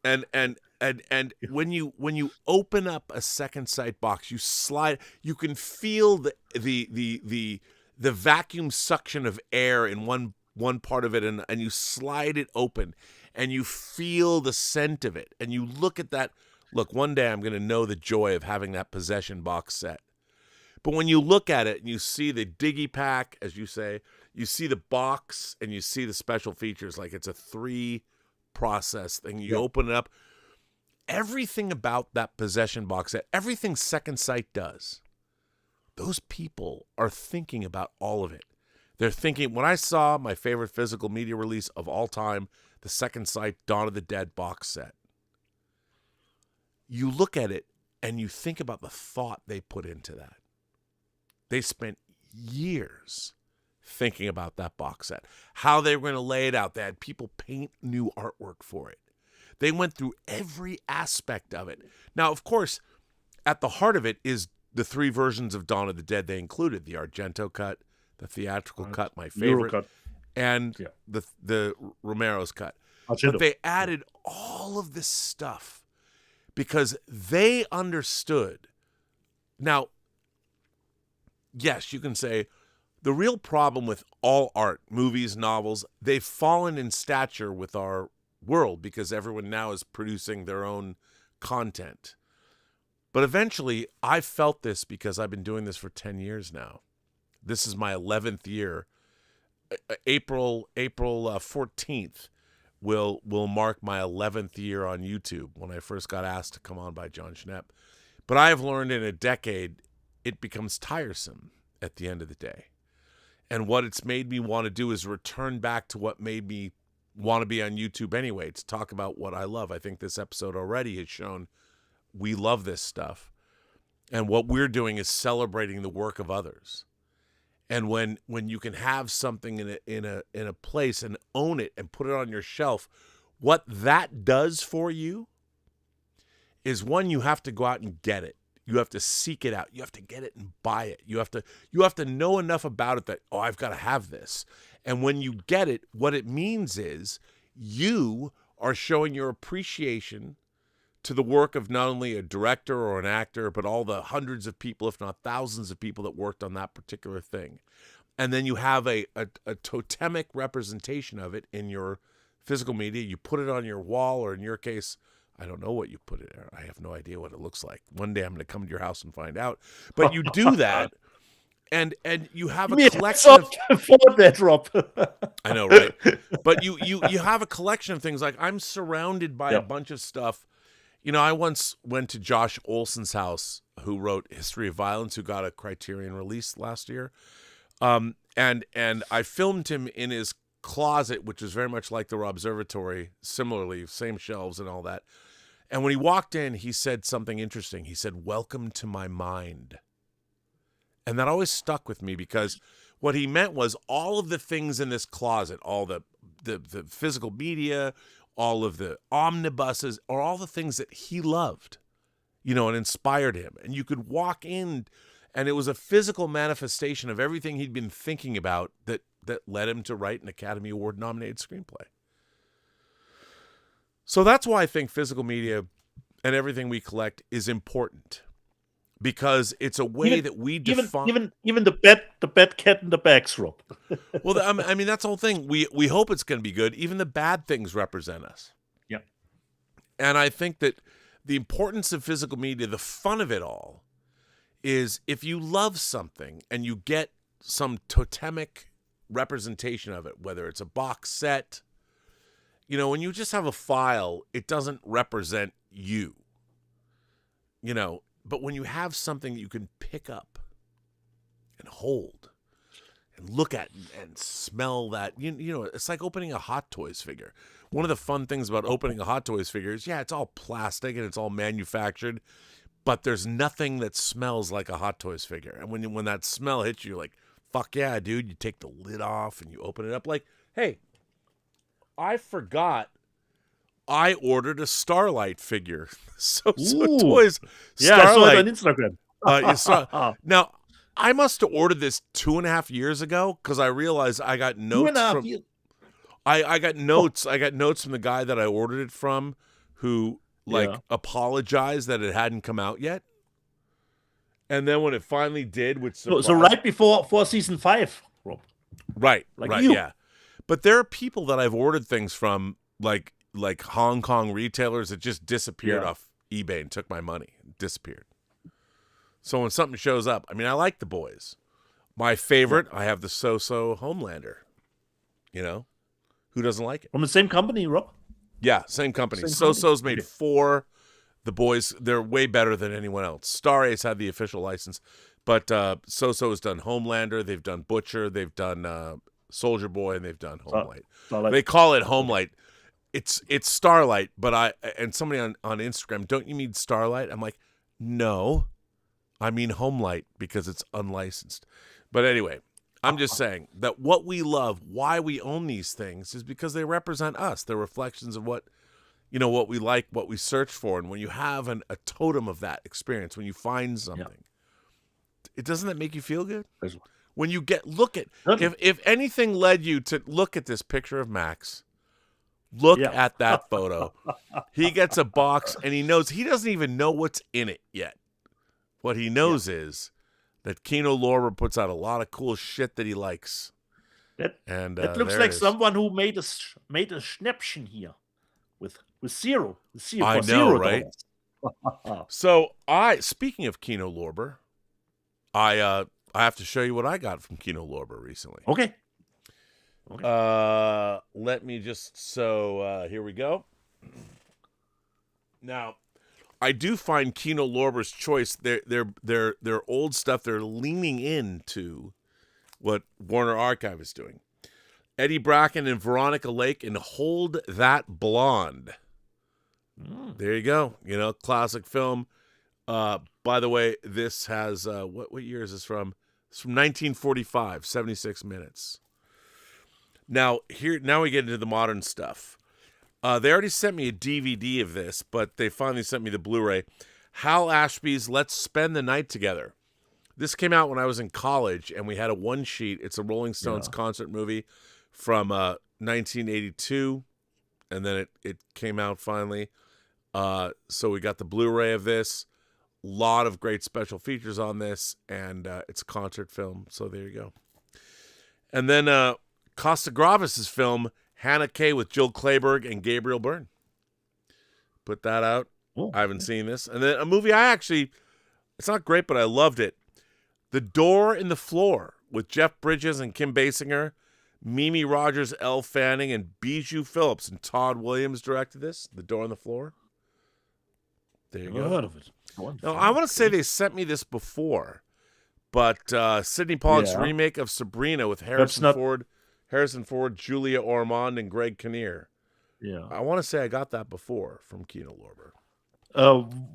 and when you open up a Second Sight box, you slide, you can feel the vacuum suction of air in one part of it, and you slide it open, and you feel the scent of it, and you look at that. Look, one day I'm going to know the joy of having that Possession box set. But when you look at it and you see the digipack, as you say, you see the box and you see the special features, like it's a 3-process thing. You open it up. Everything about that Possession box set, everything Second Sight does, those people are thinking about all of it. They're thinking, when I saw my favorite physical media release of all time, the Second Sight Dawn of the Dead box set, you look at it and you think about the thought they put into that. They spent years thinking about that box set, how they were going to lay it out. They had people paint new artwork for it. They went through every aspect of it. Now, of course, at the heart of it is the 3 versions of Dawn of the Dead they included: the Argento cut, the theatrical cut, my favorite, cut, and the Romero's cut. But they added all of this stuff because they understood. Now, yes, you can say the real problem with all art, movies, novels, they've fallen in stature with our world because everyone now is producing their own content. But eventually, I felt this because I've been doing this for 10 years now. This is my 11th year. April 14th will mark my 11th year on YouTube when I first got asked to come on by John Schnepp. But I have learned in a decade, it becomes tiresome at the end of the day. And what it's made me want to do is return back to what made me want to be on YouTube anyway, to talk about what I love. I think this episode already has shown we love this stuff. And what we're doing is celebrating the work of others. And when you can have something in a place and own it and put it on your shelf, what that does for you is, one, you have to go out and get it. You have to seek it out. You have to get it and buy it. You have to know enough about it that, oh, I've got to have this. And when you get it, what it means is you are showing your appreciation to the work of not only a director or an actor, but all the hundreds of people, if not thousands of people that worked on that particular thing. And then you have a totemic representation of it in your physical media. You put it on your wall, or in your case, I don't know what you put it there. I have no idea what it looks like. One day I'm going to come to your house and find out. But you do that, And you have a Me, collection of afford that, Rob. I know, right? But you have a collection of things. Like, I'm surrounded by a bunch of stuff. You know, I once went to Josh Olson's house, who wrote History of Violence, who got a Criterion release last year. And I filmed him in his closet, which is very much like the Observatory, similarly, same shelves and all that. And when he walked in, he said something interesting. He said, "Welcome to my mind." And that always stuck with me, because what he meant was all of the things in this closet, all the physical media, all of the omnibuses, are all the things that he loved, you know, and inspired him. And you could walk in, and it was a physical manifestation of everything he'd been thinking about that led him to write an Academy Award nominated screenplay. So that's why I think physical media and everything we collect is important. Because it's a way that we define even the bad cat in the bags, Rob. Well, I mean, that's the whole thing. We hope it's going to be good. Even the bad things represent us. Yeah. And I think that the importance of physical media, the fun of it all, is if you love something and you get some totemic representation of it, whether it's a box set, you know, when you just have a file, it doesn't represent you, you know. But when you have something you can pick up and hold and look at and smell that, you know, it's like opening a Hot Toys figure. One of the fun things about opening a Hot Toys figure is, yeah, it's all plastic and it's all manufactured, but there's nothing that smells like a Hot Toys figure. And when that smell hits you, you're like, fuck yeah, dude. You take the lid off and you open it up. Like, hey, I forgot I ordered a Starlight figure. So Toys. Yeah, Starlight. I saw it on Instagram. Now, I must have ordered this 2.5 years ago, because I realized I got notes from. I got notes. I got notes from the guy that I ordered it from, who apologized that it hadn't come out yet. And then when it finally did, which so right before season 5, Rob. Right, like right, you. Yeah. But there are people that I've ordered things from, like Hong Kong retailers, that just disappeared off eBay and took my money. Disappeared. So when something shows up, I mean, I like the boys. My favorite, I have the So-So Homelander. You know? Who doesn't like it? From the same company, Rob? Yeah, same company. So-So's made 4. The boys, they're way better than anyone else. Star Ace had the official license. But So-So has done Homelander. They've done Butcher. They've done Soldier Boy. And they've done Homelight. They call it Homelight. It's Starlight, but somebody on Instagram, don't you mean Starlight? I'm like, no, I mean Homelight, because it's unlicensed. But anyway, I'm just saying that what we love, why we own these things, is because they represent us. They're reflections of what we like, what we search for. And when you have a totem of that experience, when you find something, doesn't that make you feel good? When you if anything led you to look at this picture of Max, look at that photo. He gets a box, and he doesn't even know what's in it yet. What he knows is that Kino Lorber puts out a lot of cool shit that he likes. That looks like someone who made a Schnäppchen here with zero. I know, right? So speaking of Kino Lorber, I have to show you what I got from Kino Lorber recently. Okay. Let me just here we go. Now, I do find Kino Lorber's choice. Their old stuff. They're leaning into what Warner Archive is doing. Eddie Bracken and Veronica Lake in Hold That Blonde. There you go. You know, classic film. By the way, this has what year is this from? It's from 1945. 76 minutes. Now we get into the modern stuff. They already sent me a DVD of this, but they finally sent me the Blu-ray. Hal Ashby's Let's Spend the Night Together. This came out when I was in college, and we had a one sheet. It's a Rolling Stones concert movie from 1982, and then it came out finally. So we got the Blu-ray of this. A lot of great special features on this, and it's a concert film. So there you go. And then Costa Gravis' film, Hannah Kay with Jill Clayburgh and Gabriel Byrne. Put that out. I haven't seen this. And then a movie it's not great, but I loved it. The Door in the Floor with Jeff Bridges and Kim Basinger, Mimi Rogers, Elle Fanning, and Bijou Phillips. And Todd Williams directed this, The Door on the Floor. There you Never go. heard of it. Now, I want to say they sent me this before, but Sidney Pollack's remake of Sabrina with Harrison Ford, Julia Ormond, and Greg Kinnear. Yeah. I want to say I got that before from Kino Lorber.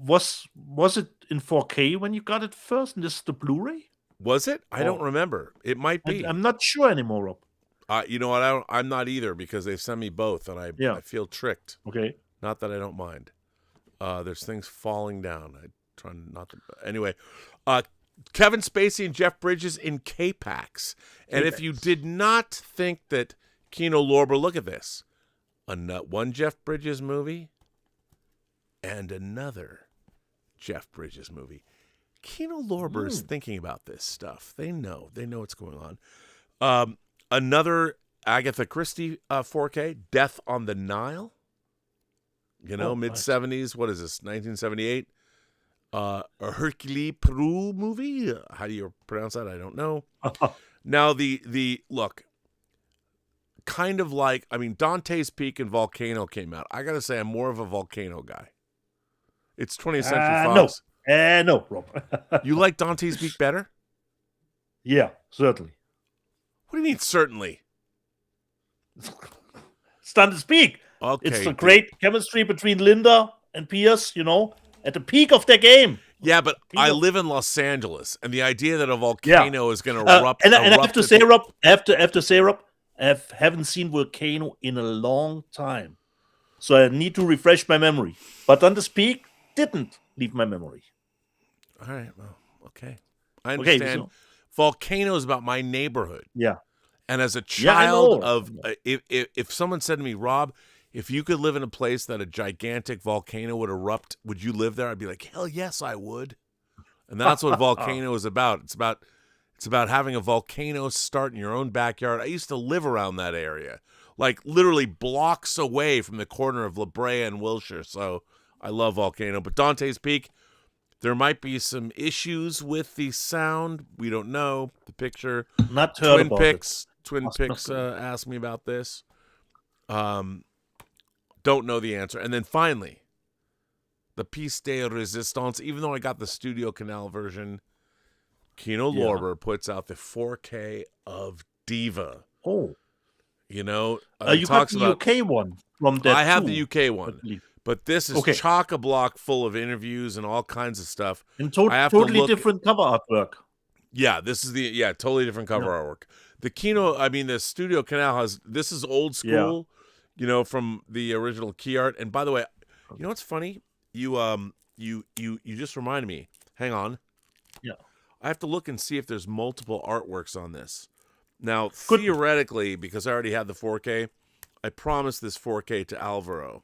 Was it in 4K when you got it first, and this is the Blu-ray? Was it? I don't remember. It might be. I'm not sure anymore, Rob. You know what? I'm not either because they sent me both, and I feel tricked. Okay. Not that I don't mind. There's things falling down. I try not to. Anyway, Kevin Spacey and Jeff Bridges in K-Pax. And if you did not think that Kino Lorber, look at this. One Jeff Bridges movie and another Jeff Bridges movie. Kino Lorber is thinking about this stuff. They know what's going on. Another Agatha Christie 4K, Death on the Nile. Mid-70s. What is this? 1978. A Hercule Poirot movie. How do you pronounce that? I don't know. Now the look. Kind of like, Dante's Peak and Volcano came out. I gotta say, I'm more of a Volcano guy. It's 20th Century Fox. No, Rob. You like Dante's Peak better? Yeah, certainly. What do you mean, certainly? It's Dante's Peak. Okay. It's the great chemistry between Linda and Pierce, at the peak of their game. Yeah, but I live in Los Angeles, and the idea that a volcano is going to erupt. And I have to say, Rob, I haven't seen Volcano in a long time. So I need to refresh my memory. But Dante's Peak didn't leave my memory. All right, well, okay. I understand. Okay, so, Volcano is about my neighborhood. Yeah. And as a child if someone said to me, Rob, if you could live in a place that a gigantic volcano would erupt, would you live there? I'd be like, hell yes, I would. And that's what Volcano is about. It's about having a volcano start in your own backyard. I used to live around that area, like literally blocks away from the corner of La Brea and Wilshire. So I love Volcano. But Dante's Peak, there might be some issues with the sound. We don't know. The picture. Not heard about it. Twin Pix asked me about this. Don't know the answer. And then finally, the Piece de Resistance. Even though I got the Studio Canal version, Kino Lorber puts out the 4K of Diva. Oh. You got the UK one from that. I have the UK one. But this is chock-a-block full of interviews and all kinds of stuff. And totally different cover artwork. Yeah, this is totally different cover artwork. The Studio Canal this is old school, from the original key art. And by the way, you know what's funny? You just reminded me. Hang on. Yeah. I have to look and see if there's multiple artworks on this. Now, theoretically, because I already had the 4K, I promised this 4K to Alvaro.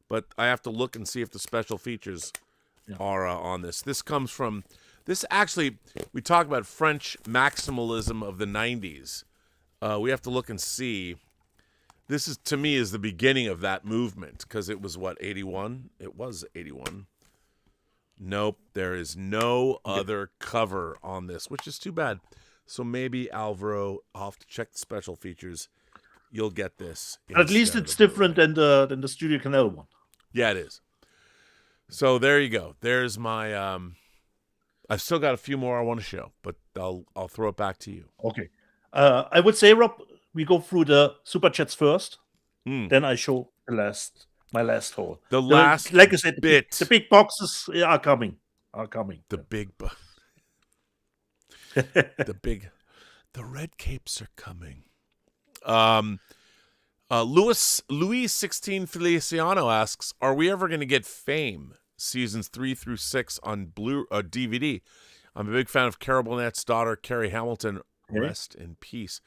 But I have to look and see if the special features are on this. This comes from... we talk about French maximalism of the 90s. We have to look and see. This is, to me, is the beginning of that movement, because it was, 81? It was 81. Nope, there is no other cover on this, which is too bad. So maybe, Alvaro, I'll have to check the special features. You'll get this. At least it's different than the Studio Canal one. Yeah, it is. So there you go. There's my... I've still got a few more I want to show, but I'll throw it back to you. Okay. I would say, Rob, we go through the super chats first. Then I show my last haul. Like I said, the big boxes are coming. The red capes are coming. Louis 16 Feliciano asks, are we ever going to get Fame seasons 3 through 6 on DVD? I'm a big fan of Carol Burnett's daughter, Carrie Hamilton. Rest in peace.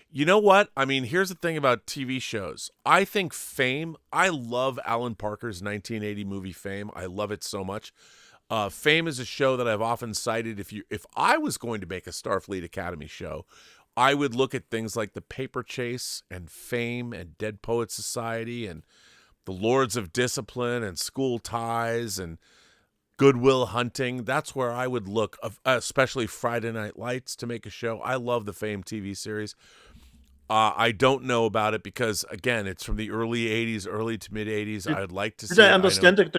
You know what? Here's the thing about TV shows. I think Fame, I love Alan Parker's 1980 movie Fame. I love it so much. Fame is a show that I've often cited. If I was going to make a Starfleet Academy show, I would look at things like The Paper Chase and Fame and Dead Poets Society and The Lords of Discipline and School Ties and Goodwill Hunting. That's where I would look, especially Friday Night Lights, to make a show. I love the famed TV series. I don't know about it because, again, it's from the early 80s, early to mid 80s. I'd like to see Did I it. understand the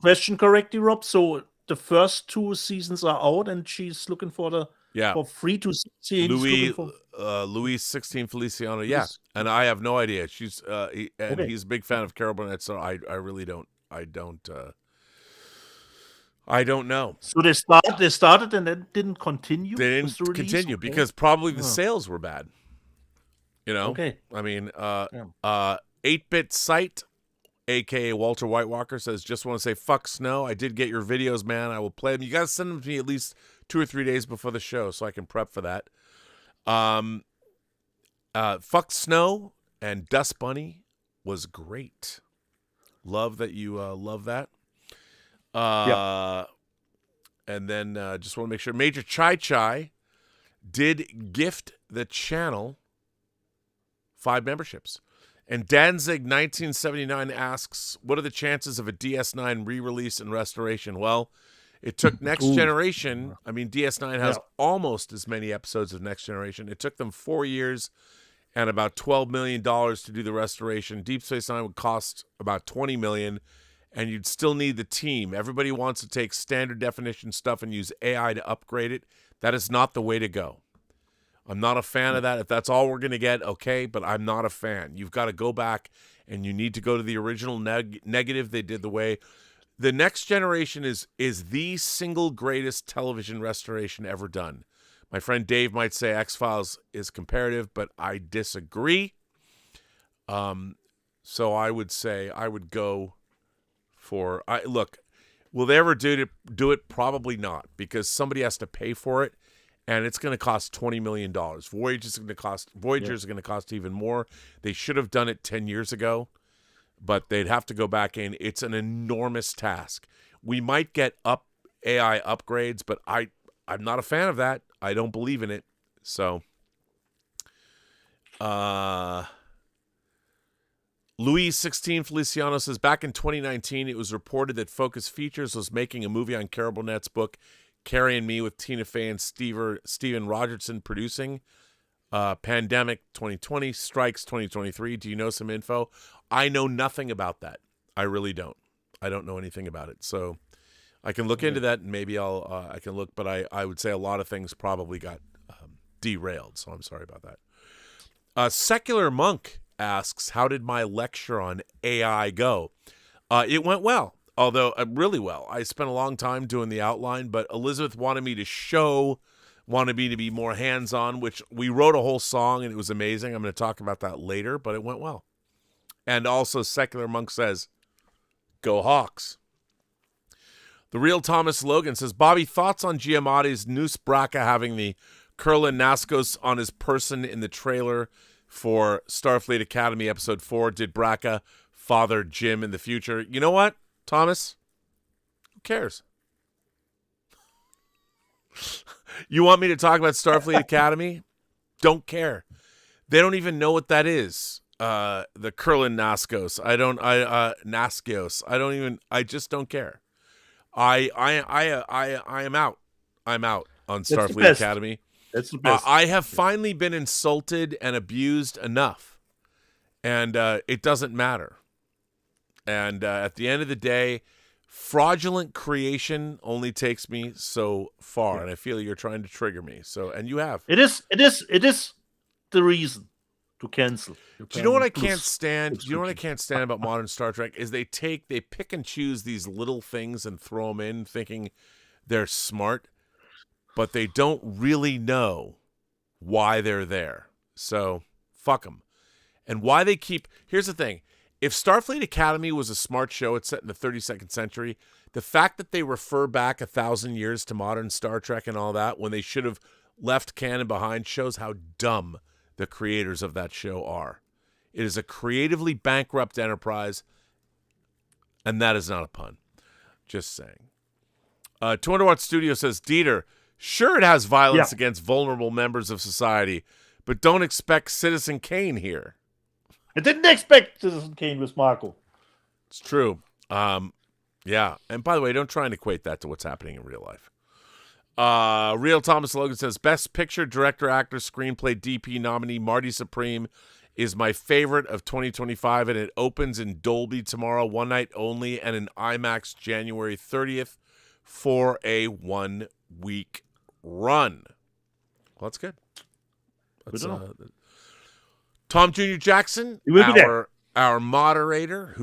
question correctly, Rob? So the first 2 seasons are out, and she's looking for for 3 to see. Louis 16 Feliciano. Yeah, and I have no idea. She's he's a big fan of Carol Burnett, so I really don't. I don't know. So they started and then didn't continue. They didn't continue because probably the sales were bad. You know. Okay. I mean, 8-bit site, aka Walter Whitewalker, says, just want to say fuck Snow. I did get your videos, man. I will play them. You guys send them to me at least 2 or 3 days before the show so I can prep for that. Fuck Snow and Dust Bunny was great. Love that you love that. And then just want to make sure Major Chai Chai did gift the channel 5 memberships. And Danzig 1979 asks, what are the chances of a DS9 re-release and restoration? Well, it took Next Generation. I mean, DS9 has almost as many episodes of Next Generation. It took them 4 years and about $12 million to do the restoration. Deep Space Nine would cost about $20 million, and you'd still need the team. Everybody wants to take standard definition stuff and use AI to upgrade it. That is not the way to go. I'm not a fan of that. If that's all we're going to get, okay, but I'm not a fan. You've got to go back, and you need to go to the original negative they did the way. The Next Generation is the single greatest television restoration ever done. My friend Dave might say X-Files is comparative, but I disagree. So I would say I would go for look. Will they ever do it? Probably not, because somebody has to pay for it, and it's going to cost $20 million. Voyager's going to cost even more. They should have done it 10 years ago, but they'd have to go back in. It's an enormous task. We might get AI upgrades, but I'm not a fan of that. I don't believe in it. So, Louis 16 Feliciano says, back in 2019, it was reported that Focus Features was making a movie on Carol Burnett's book, Carrie and Me, with Tina Fey and Steven Rogerson producing. Pandemic 2020, strikes 2023. Do you know some info? I know nothing about that. I really don't. I don't know anything about it. So I can look into that, and maybe I can look, but I would say a lot of things probably got derailed, so I'm sorry about that. Secular Monk asks, how did my lecture on AI go? It went well, although really well. I spent a long time doing the outline, but Elizabeth wanted me to be more hands-on, which we wrote a whole song, and it was amazing. I'm going to talk about that later, but it went well. And also, Secular Monk says, go Hawks. The Real Thomas Logan says, Bobby, thoughts on Giamatti's Noose Braca having the Kurlan Nascos on his person in the trailer for Starfleet Academy Episode 4? Did Braca father Jim in the future? You know what, Thomas? Who cares? You want me to talk about Starfleet Academy? Don't care. They don't even know what that is. The Kurlan Nascos. Nascos. I just don't care. I am out. I'm out on Starfleet Academy. That's the best. I have finally been insulted and abused enough, and it doesn't matter. And at the end of the day, fraudulent creation only takes me so far, and I feel you're trying to trigger me. So, and you have. It is the reason to cancel. Do you know what I can't stand? Do you know what I can't stand about modern Star Trek is they pick and choose these little things and throw them in, thinking they're smart, but they don't really know why they're there. So fuck them. And why they keep. Here's the thing. If Starfleet Academy was a smart show, it's set in the 32nd century, the fact that they refer back 1,000 years to modern Star Trek and all that when they should have left canon behind shows how dumb the creators of that show are. It is a creatively bankrupt enterprise, and that is not a pun. Just saying. 200 Watt Studio says, Dieter, sure it has violence against vulnerable members of society, but don't expect Citizen Kane here. I didn't expect Citizen Kane with Marco. It's true. Yeah. And by the way, don't try and equate that to what's happening in real life. Real Thomas Logan says, Best Picture, Director, Actor, Screenplay, DP nominee Marty Supreme is my favorite of 2025, and it opens in Dolby tomorrow, one night only, and in IMAX January 30th for a 1-week run. Well, that's good. That's, Tom Jr. Jackson, our moderator,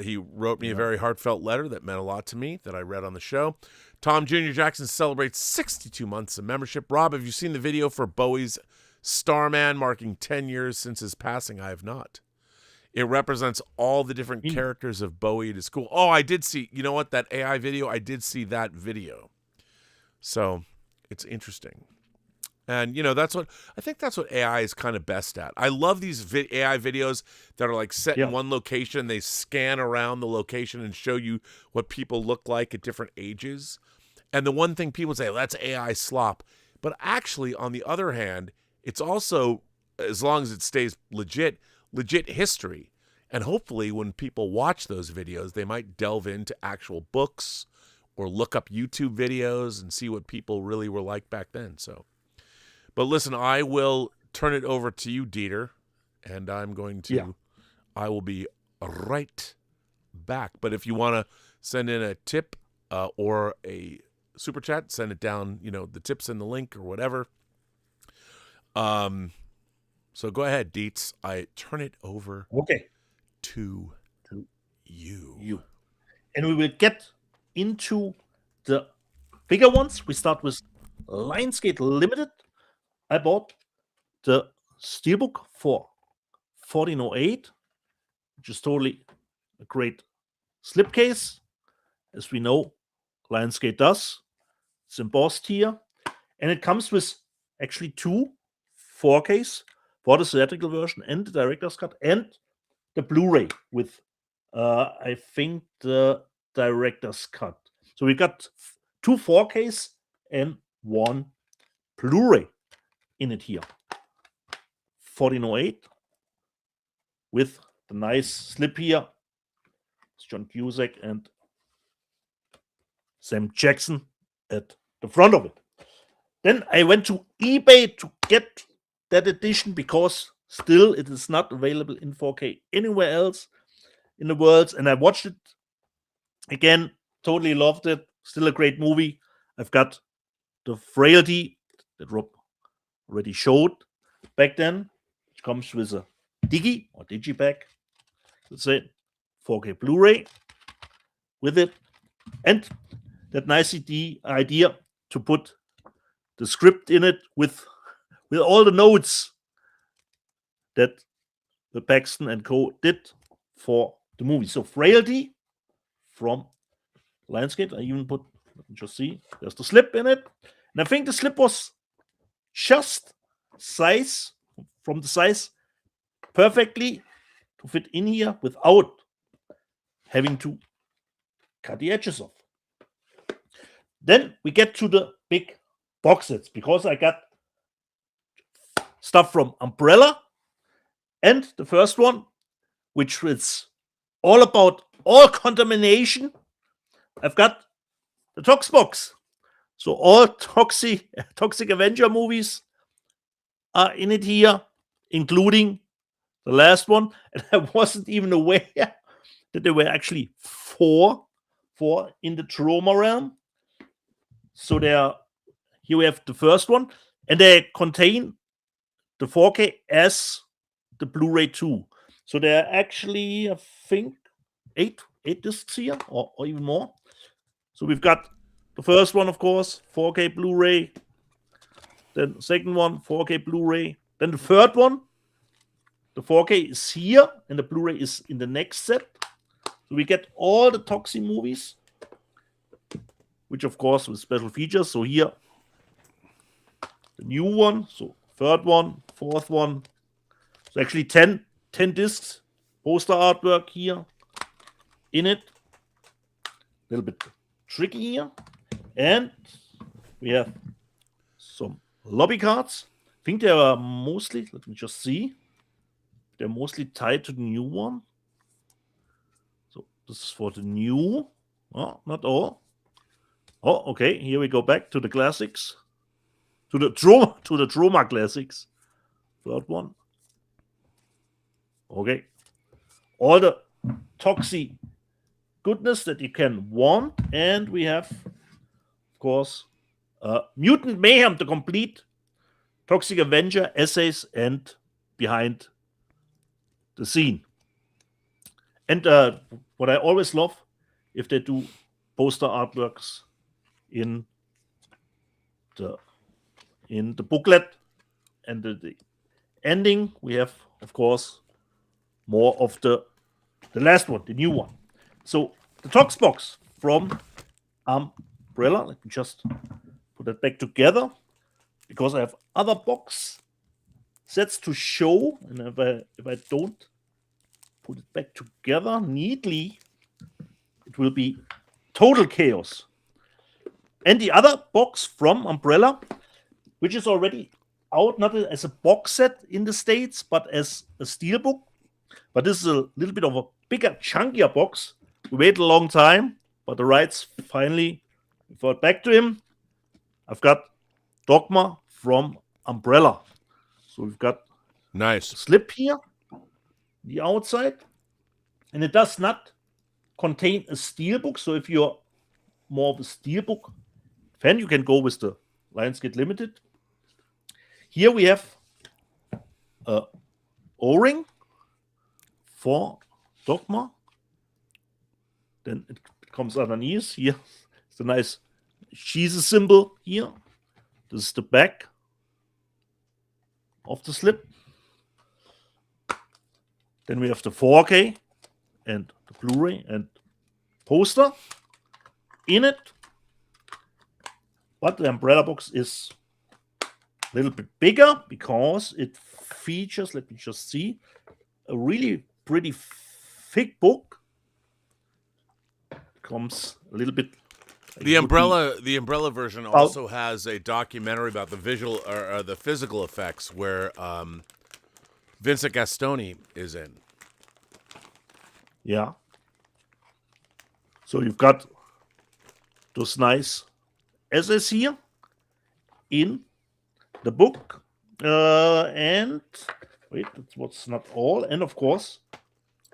he wrote me a very heartfelt letter that meant a lot to me that I read on the show. Tom Jr. Jackson celebrates 62 months of membership. Rob, have you seen the video for Bowie's Starman marking 10 years since his passing? I have not. It represents all the different characters of Bowie at his school. Oh, I did see, you know what, that AI video? I did see that video. So it's interesting. And, that's what AI is kind of best at. I love these AI videos that are like set in one location. They scan around the location and show you what people look like at different ages. And the one thing people say, that's AI slop. But actually, on the other hand, it's also, as long as it stays legit history. And hopefully when people watch those videos, they might delve into actual books or look up YouTube videos and see what people really were like back then. So. But listen, I will turn it over to you, Dieter, and I will be right back. But if you want to send in a tip or a super chat, send it down, the tips in the link or whatever. So go ahead, Dietz. I turn it over to you. And we will get into the bigger ones. We start with Lionsgate Limited. I bought the Steelbook for $14.08, which is totally a great slipcase. As we know, Lionsgate does. It's embossed here. And it comes with actually 2 4Ks for the theatrical version and the director's cut and the Blu-ray with, I think, the director's cut. So we got 2 4Ks and 1 Blu-ray in it here. 1408 with the nice slip here. It's John Cusack and Sam Jackson at the front of it. Then I went to eBay to get that edition because still it is not available in 4K anywhere else in the world. And I watched it again, totally loved it. Still a great movie. I've got the Frailty that Rob already showed back then, which comes with a Digi or Digipack, let's say 4K Blu-ray with it, and that nice idea to put the script in it with all the notes that the Paxton and Co. did for the movie. So Frailty from Lionsgate. I even put, let me just see, there's the slip in it, and I think the slip was just from the size perfectly to fit in here without having to cut the edges off. Then we get to the big box sets because I got stuff from Umbrella and the first one, which is all about all contamination. I've got the Tox box. So all Toxic Avenger movies are in it here, including the last one. And I wasn't even aware that there were actually four in the trauma realm. So here we have the first one, and they contain the 4K as the Blu-ray too. So there are actually, I think, eight discs here, or even more. So we've got the first one, of course, 4K Blu-ray. Then the second one, 4K Blu-ray. Then the third one, the 4K is here, and the Blu-ray is in the next set. So we get all the Toxie movies, which, of course, with special features. So here, the new one. So third one, fourth one. So actually 10 discs, poster artwork here in it. A little bit tricky here. And we have some lobby cards. I think they are mostly, let me just see. They're mostly tied to the new one. So this is for the new Oh, not all. Oh, okay. Here we go back to the classics. To the Troma classics. Third one. Okay. All the toxic goodness that you can want. And we have, of course, Mutant Mayhem, the complete Toxic Avenger essays and behind the scene. And what I always love, if they do poster artworks in the booklet and the ending, we have, of course, more of the last one, the new one. So the Tox box from Umbrella. Let me just put that back together because I have other box sets to show, and if I don't put it back together neatly, it will be total chaos. And the other box from Umbrella, which is already out, not as a box set in the States, but as a steelbook. But this is a little bit of a bigger, chunkier box. We waited a long time, but the rights finally referred back to him. I've got Dogma from Umbrella. So we've got Nice. a slip here, the outside, and it does not contain a steelbook. So if you're more of a steelbook fan, you can go with the Lionsgate Limited. Here we have a O-ring for Dogma. Then it comes underneath. Here it's a nice Jesus symbol here. This is the back of the slip. Then we have the 4K and the Blu-ray and poster in it. But the Umbrella box is a little bit bigger because it features, let me just see, a really pretty thick book. Comes a little bit. The umbrella version also has a documentary about the visual or the physical effects where Vincent Gastoni is in. Yeah. So you've got those nice essays here in the book. And wait, that's what's not all. And of course,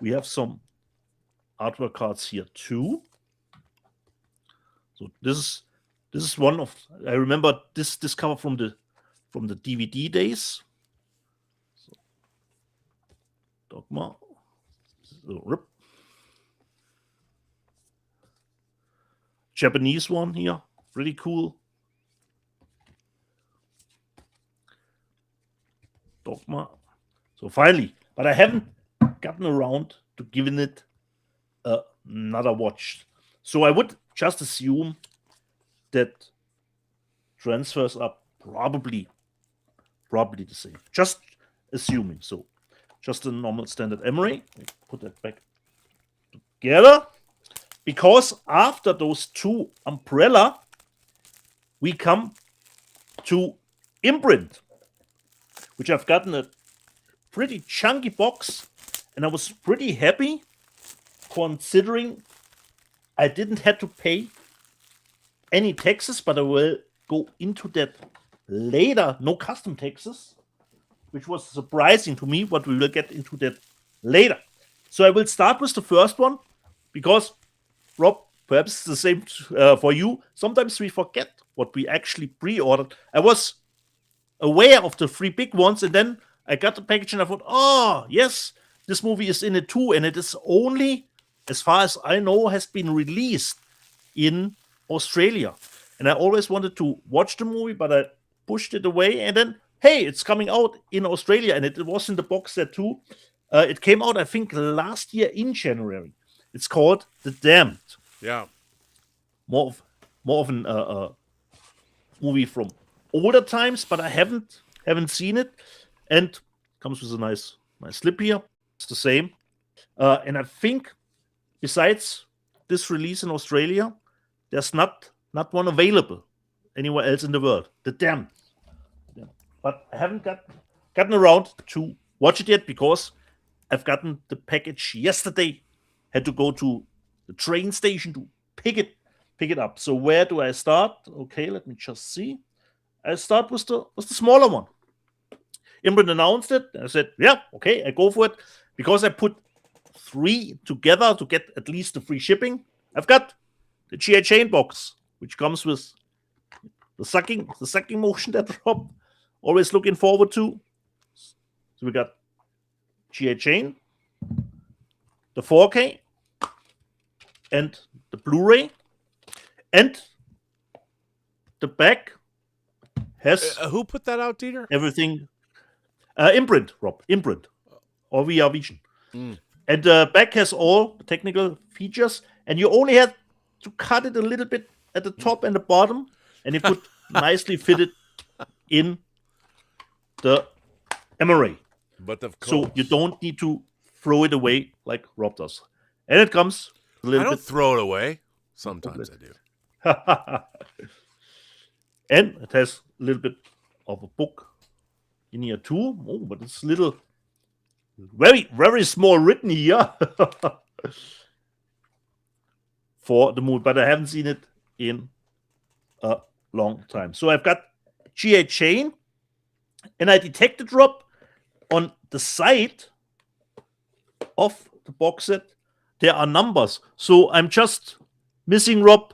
we have some artwork cards here too. So this is one of, I remember this cover from the DVD days. So, Dogma. So, rip. Japanese one here, pretty cool. Dogma. So finally, but I haven't gotten around to giving it another watch. So I would just assume that transfers are probably the same. Just assuming. So just a normal standard emery. Put that back together. Because after those two Umbrella, we come to Imprint, which I've gotten a pretty chunky box, and I was pretty happy considering I didn't have to pay any taxes, but I will go into that later. No custom taxes, which was surprising to me, but we will get into that later. So I will start with the first one, because, Rob, perhaps it's the same for you. Sometimes we forget what we actually pre-ordered. I was aware of the three big ones, and then I got the package and I thought, oh, yes, this movie is in it too, and it is only, as far as I know, has been released in Australia. And I always wanted to watch the movie, but I pushed it away, and then, hey, it's coming out in Australia, and it was in the box set too. It came out, I think, last year in January. It's called The Damned. Yeah. More of an movie from older times, but I haven't seen it. And comes with a nice slip here. It's the same. And I think besides this release in Australia, there's not one available anywhere else in the world. The Damned. Yeah. But I haven't gotten around to watch it yet because I've gotten the package yesterday. Had to go to the train station to pick it up. So where do I start? Okay, let me just see. I start with the smaller one. Imprint announced it. I said, yeah, okay, I go for it. Because I put 3 together to get at least the free shipping. I've got the GI Chain box, which comes with the sucking motion that Rob always looking forward to. So we got GI Chain, the 4K, and the Blu-ray, and the back has Who put that out, Dieter? everything. Imprint, Rob, Imprint, or VR Vision. And the back has all the technical features, and you only had to cut it a little bit at the top and the bottom, and it could nicely fit it in the MRA. But so you don't need to throw it away like Rob does. And it comes a little I don't bit. throw it away. Sometimes I do. And it has a little bit of a book in here too. Oh, but it's little, very, very small written here for the movie. But I haven't seen it in a long time. So I've got GI Chain, and I detected, Rob, on the side of the box set, there are numbers. So I'm just missing, Rob,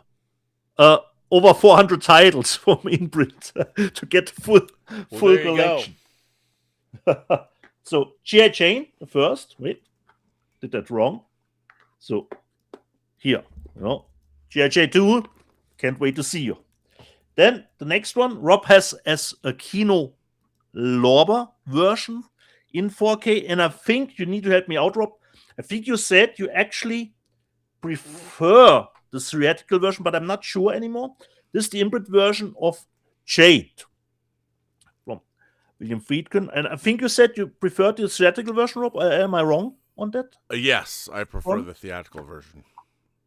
over 400 titles from Imprint to get full collection. So GI Chain, the first. Wait, did that wrong. So here, GI Chain 2. Can't wait to see you. Then the next one, Rob has as a Kino Lorber version in 4K, and I think you need to help me out, Rob. I think you said you actually prefer the theatrical version, but I'm not sure anymore. This is the Imprint version of Jade from William Friedkin, and I think you said you prefer the theatrical version, Rob. Am I wrong on that? Yes, I prefer the theatrical version.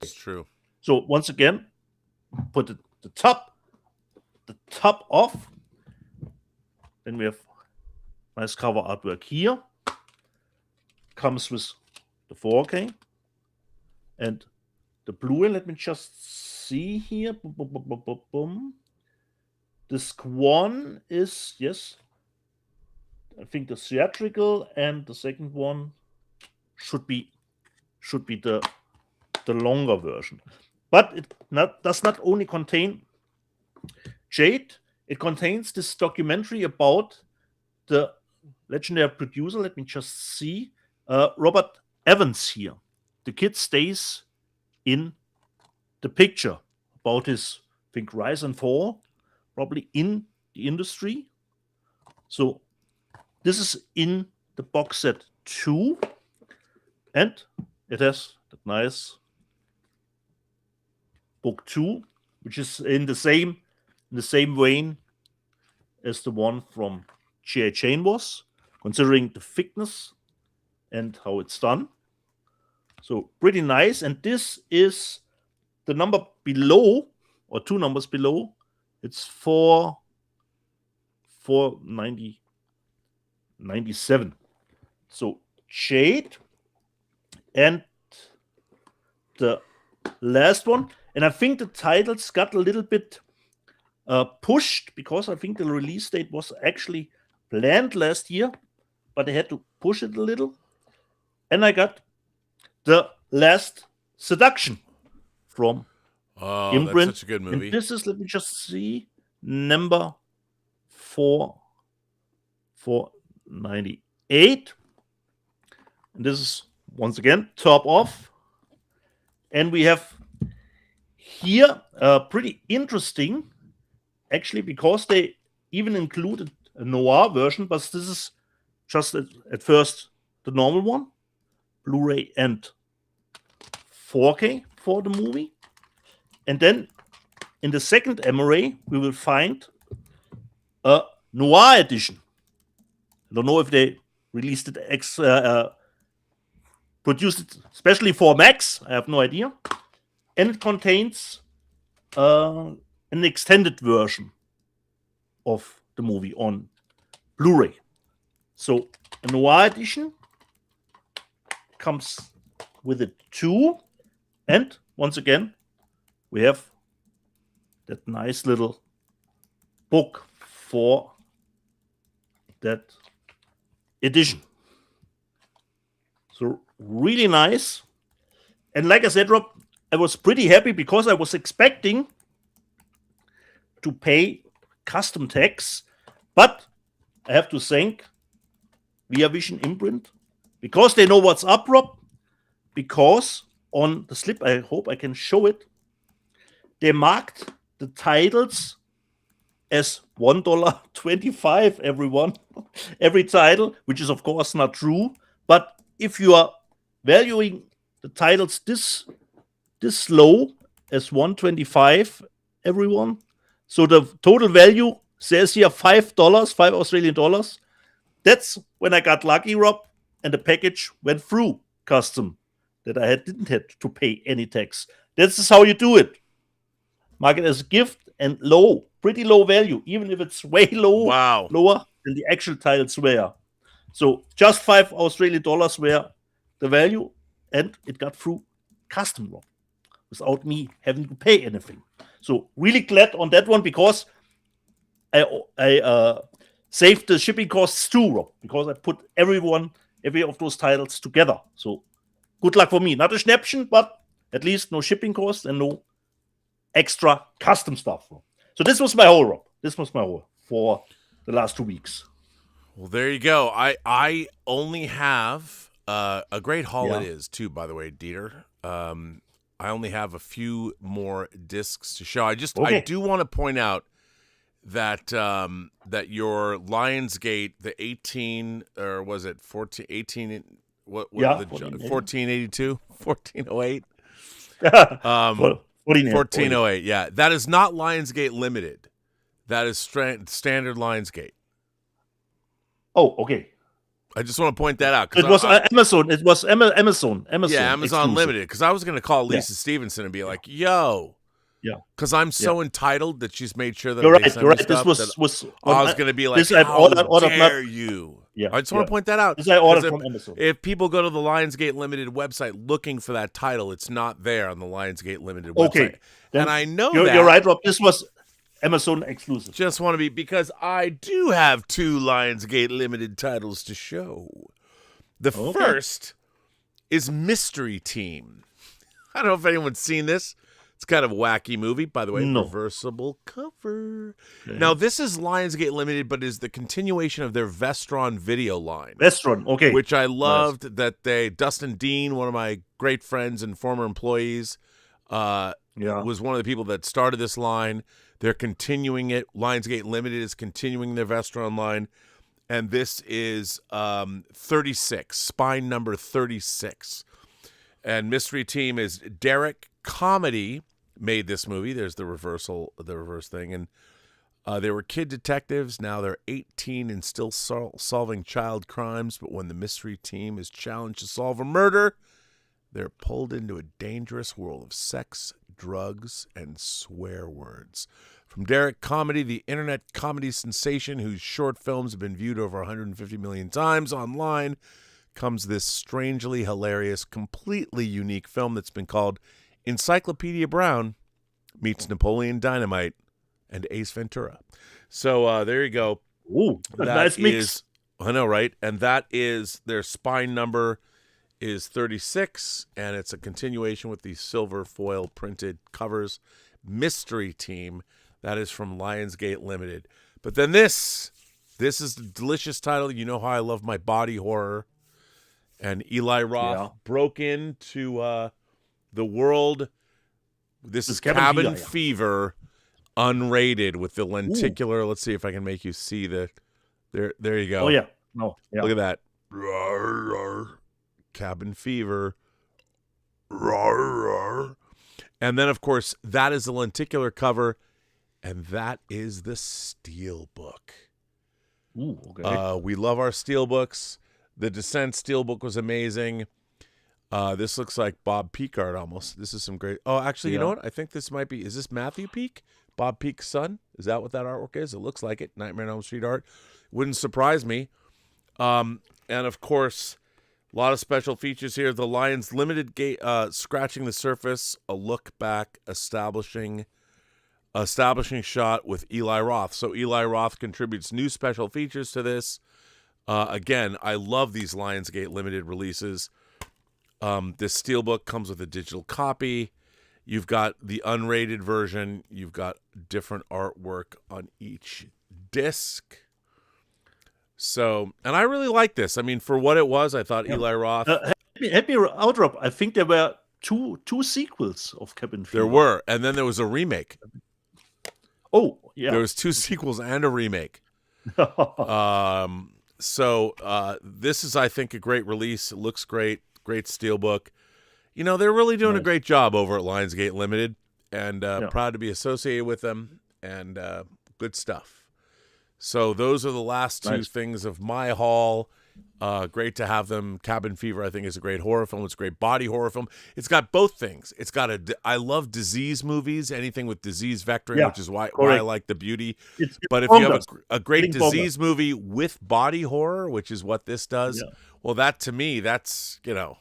It's true. So once again, put the top off. Then we have nice cover artwork here. Comes with the 4K and the Blu-ray. Let me just see here. Boom. Disc 1 is, yes, I think the theatrical, and the second one should be the longer version. But it does not only contain Jade, it contains this documentary about the legendary producer. Let me just see. Robert Evans here. The kid stays in the picture about his, I think, rise and fall, probably in the industry. So this is in the box set 2, and it has that nice book 2, which is in the same vein as the one from G.I. Chain was, considering the thickness and how it's done. So pretty nice. And this is the number below, or 2 numbers below. It's 497. So Jade, and the last one. And I think the titles got a little bit pushed, because I think the release date was actually planned last year, but they had to push it a little. And I got The Last Seduction from Imprint. That's such a good movie. And this is, let me just see, number 498. And this is, once again, top off. And we have here pretty interesting, actually, because they even included a noir version, but this is just at first the normal one, Blu-ray and 4K for the movie. And then in the second MRA, we will find a noir edition. I don't know if they released it, produced it especially for Max. I have no idea. And it contains an extended version of the movie on Blu-ray. So a noir edition comes with it too. And once again, we have that nice little book for that edition. So really nice. And like I said, Rob, I was pretty happy because I was expecting to pay custom tax, but I have to thank Via Vision Imprint because they know what's up, Rob. Because on the slip, I hope I can show it, they marked the titles as $1.25 every title, which is of course not true. But if you are valuing the titles this low as $1.25 everyone, so the total value says here $5, 5 Australian dollars. That's when I got lucky, Rob, and the package went through custom, that I didn't have to pay any tax. This is how you do it. Mark it as a gift and pretty low value, even if it's way lower than the actual titles were. So just 5 Australian dollars were the value, and it got through custom, Rob, without me having to pay anything. So really glad on that one because I saved the shipping costs too, Rob, because I put every of those titles together. So good luck for me. Not a Schnäppchen, but at least no shipping costs and no extra custom stuff, Rob. So this was my haul, Rob. This was my haul for the last 2 weeks. Well, there you go. I only have a great haul it is too, by the way, Dieter. I only have a few more discs to show. I do want to point out that that your Lionsgate, the 18 or was it 14 18 what the 1482 1408 1408, yeah, that is not Lionsgate Limited. That is standard Lionsgate. Oh, okay. I just want to point that out. It was Amazon. It was Amazon. Yeah, Amazon exclusive. Limited. Because I was going to call Lisa Stevenson and be like, "Yo, because I'm so entitled that she's made sure that you're right. You're right. This was I was going to be like, this I've "How ordered dare you?" Yeah, I just want to point that out. This I ordered from Amazon. If people go to the Lionsgate Limited website looking for that title, it's not there on the Lionsgate Limited website. Okay, and I know you're right, Rob. This was Amazon exclusive. Just want to be, because I do have 2 Lionsgate Limited titles to show. The first is Mystery Team. I don't know if anyone's seen this. It's kind of a wacky movie, by the way. No. Reversible cover. Okay. Now, this is Lionsgate Limited, but is the continuation of their Vestron video line. Vestron, okay. Which I loved that Dustin Dean, one of my great friends and former employees, was one of the people that started this line. They're continuing it. Lionsgate Limited is continuing their Vestron line. And this is 36, spine number 36. And Mystery Team is Derek Comedy made this movie. There's the reverse thing. And they were kid detectives. Now they're 18 and still solving child crimes. But when the Mystery Team is challenged to solve a murder, they're pulled into a dangerous world of sex, drugs, and swear words. From Derek Comedy, the internet comedy sensation whose short films have been viewed over 150 million times online, comes this strangely hilarious, completely unique film that's been called Encyclopedia Brown meets Napoleon Dynamite and Ace Ventura. So there you go. Ooh, nice mix. I know, right? And that is their spine number is 36, and it's a continuation with the silver foil printed covers. Mystery Team. That is from Lionsgate Limited. But then this is the delicious title. You know how I love my body horror. And Eli Roth broke into the world. This is Cabin Fever, unrated with the lenticular. Ooh. Let's see if I can make you see the. There you go. Oh, yeah. No. Yeah. Look at that. Rawr, rawr. Cabin Fever. Rawr, rawr. And then, of course, that is the lenticular cover. And that is the Steelbook. Ooh, okay. We love our Steelbooks. The Descent Steelbook was amazing. This looks like Bob Peak art almost. This is some great. Oh, actually, you know what? I think this might be. Is this Matthew Peak? Bob Peak's son? Is that what that artwork is? It looks like it. Nightmare on Elm Street art. Wouldn't surprise me. And of course, A lot of special features here. The Lions limited gate, scratching the surface, a look back, establishing shot with Eli Roth. So Eli Roth contributes new special features to this. Again, I love these Lionsgate limited releases. This steelbook comes with a digital copy. You've got the unrated version. You've got different artwork on each disc. So, and I really like this. I mean, for what it was, I thought Eli Roth. Help me out, Rob. I think there were two sequels of Cabin Fever. There were, and then there was a remake. Oh, yeah. There was 2 sequels and a remake. So this is, I think, a great release. It looks great. Great steelbook. You know, they're really doing a great job over at Lionsgate Limited, and proud to be associated with them, and good stuff. So those are the last 2 things of my haul. Great to have them. Cabin Fever, I think, is a great horror film. It's a great body horror film. It's got both things. It's got I love disease movies, anything with disease vectoring, which is why I like The Beauty. But if you have a great disease movie with body horror, which is what this does, well, that to me, that's, you know,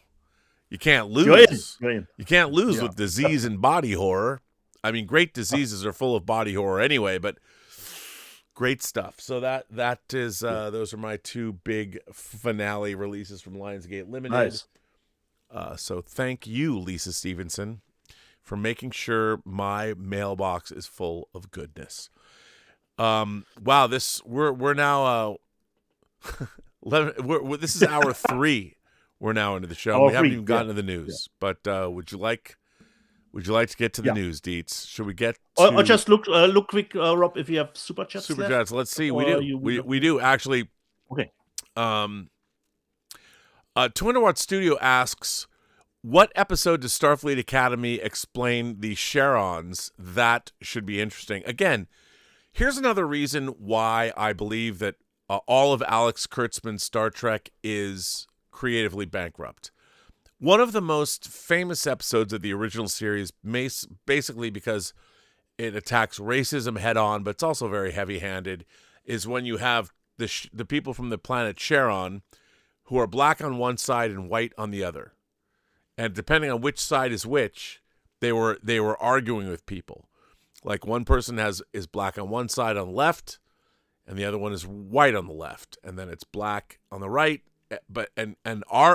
you can't lose. You can't lose with disease and body horror. I mean, great diseases are full of body horror anyway, but great stuff. So that is those are my 2 big finale releases from Lionsgate Limited. Nice. So thank you, Lisa Stevenson, for making sure my mailbox is full of goodness. Wow, we're now 11, this is hour 3. We're now into the show. We haven't even gotten to the news, but would you like to get to the news, Dietz? Should we get to... Or just look quick, Rob, if you have super chats. Super chats. Let's see. We do actually. Okay. 200 Watt Studio asks, what episode does Starfleet Academy explain the Charons? That should be interesting. Again, here's another reason why I believe that all of Alex Kurtzman's Star Trek is creatively bankrupt. One of the most famous episodes of the original series, basically because it attacks racism head on, but it's also very heavy-handed, is when you have the people from the planet Charon who are black on one side and white on the other. And depending on which side is which, they were arguing with people. Like one person is black on one side on the left, and the other one is white on the left, and then it's black on the right. But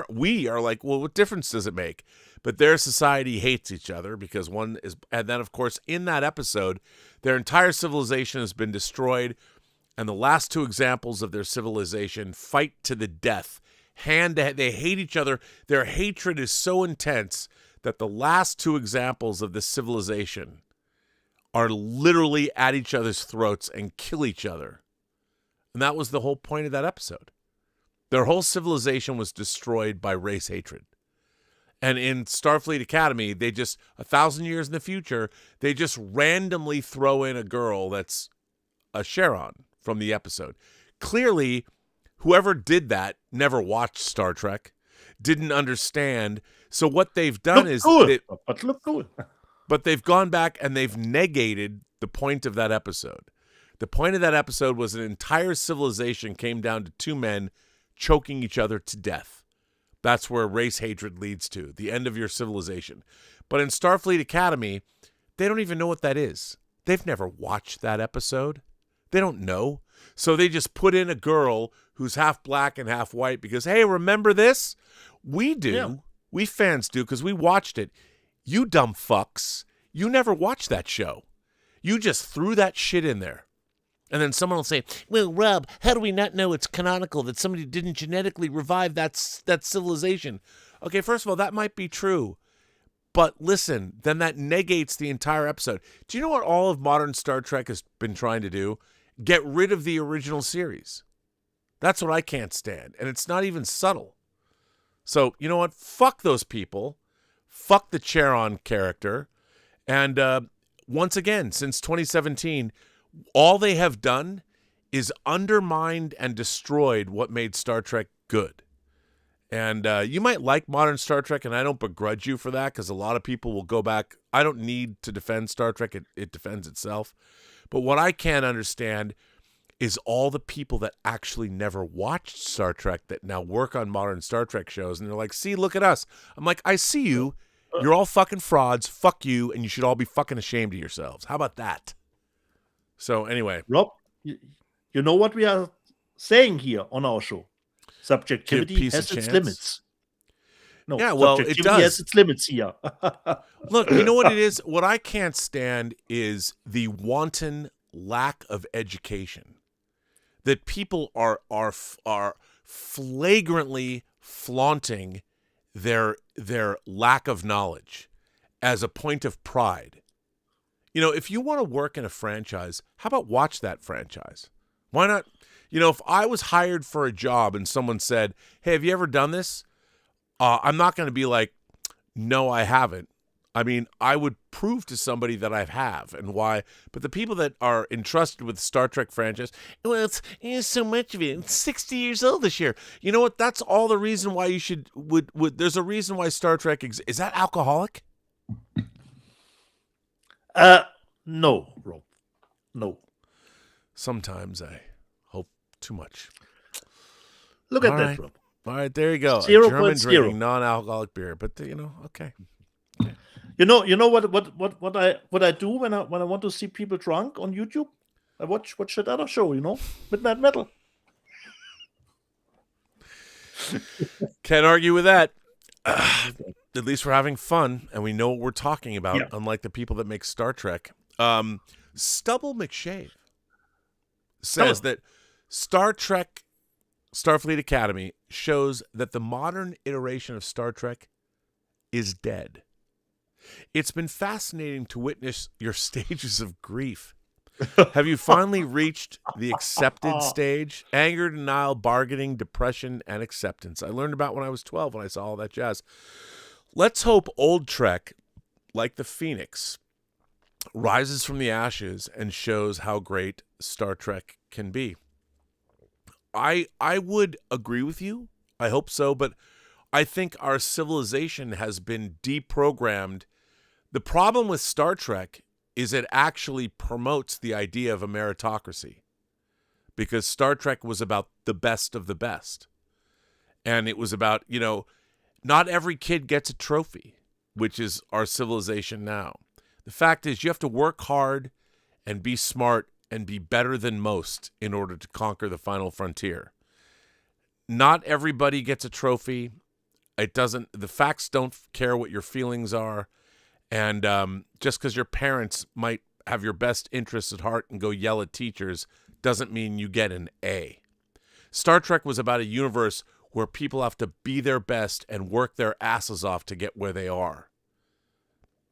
we are like, well, what difference does it make? But their society hates each other because one is, and then of course in that episode, their entire civilization has been destroyed, and the last 2 examples of their civilization fight to the death. They hate each other. Their hatred is so intense that the last 2 examples of this civilization are literally at each other's throats and kill each other. And that was the whole point of that episode. Their whole civilization was destroyed by race hatred. And in Starfleet Academy, they just, 1,000 years in the future, they just randomly throw in a girl that's a Charon from the episode. Clearly, whoever did that never watched Star Trek, didn't understand. So what they've done but they've gone back and they've negated the point of that episode. The point of that episode was an entire civilization came down to 2 men choking each other to death. That's where race hatred leads to, the end of your civilization. But in Starfleet Academy, they don't even know what that is. They've never watched that episode. They don't know. So they just put in a girl who's half black and half white because, hey, remember this? We do. Yeah. We fans do because we watched it. You dumb fucks. You never watched that show. You just threw that shit in there. And then someone will say, well, Rob, how do we not know it's canonical that somebody didn't genetically revive that civilization? Okay, first of all, that might be true. But listen, then that negates the entire episode. Do you know what all of modern Star Trek has been trying to do? Get rid of the original series. That's what I can't stand. And it's not even subtle. So, you know what? Fuck those people. Fuck the Charon character. And once again, since 2017... all they have done is undermined and destroyed what made Star Trek good. And you might like modern Star Trek, and I don't begrudge you for that because a lot of people will go back. I don't need to defend Star Trek. It defends itself. But what I can't understand is all the people that actually never watched Star Trek that now work on modern Star Trek shows, and they're like, see, look at us. I'm like, I see you. You're all fucking frauds. Fuck you, and you should all be fucking ashamed of yourselves. How about that? So anyway. Rob, you know what we are saying here on our show? Subjectivity has its limits. No, yeah, well, it does. Has its limits here. Look, you know what it is? What I can't stand is the wanton lack of education. That people are flagrantly flaunting their lack of knowledge as a point of pride. You know, if you want to work in a franchise, how about watch that franchise? Why not? You know, if I was hired for a job and someone said, hey, have you ever done this? I'm not going to be like, no, I haven't. I mean, I would prove to somebody that I have and why. But the people that are entrusted with the Star Trek franchise, well, it's so much of it. It's 60 years old this year. You know what? That's all the reason why you would. There's a reason why Star Trek exists. Is that alcoholic? No, Rob. No. Sometimes I hope too much. Look at that, Rob. All right, there you go. 0.0. German drinking non-alcoholic beer, but you know, okay. You know what I do when I want to see people drunk on YouTube? I watch that other show, you know, Midnight Metal. Can't argue with that. At least we're having fun, and we know what we're talking about. Yeah. Unlike the people that make Star Trek. Stubble McShave says that Star Trek Starfleet Academy shows that the modern iteration of Star Trek is dead. It's been fascinating to witness your stages of grief. Have you finally reached the accepted stage? Anger, denial, bargaining, depression, and acceptance. I learned about when I was 12 when I saw all that jazz. Let's hope old Trek, like the Phoenix, rises from the ashes and shows how great Star Trek can be. I would agree with you. I hope so, but I think our civilization has been deprogrammed. The problem with Star Trek is it actually promotes the idea of a meritocracy, because Star Trek was about the best of the best. And it was about, you know, not every kid gets a trophy, which is our civilization now. The fact is you have to work hard and be smart and be better than most in order to conquer the final frontier. Not everybody gets a trophy. The facts don't care what your feelings are. And just because your parents might have your best interests at heart and go yell at teachers doesn't mean you get an A. Star Trek was about a universe where people have to be their best and work their asses off to get where they are.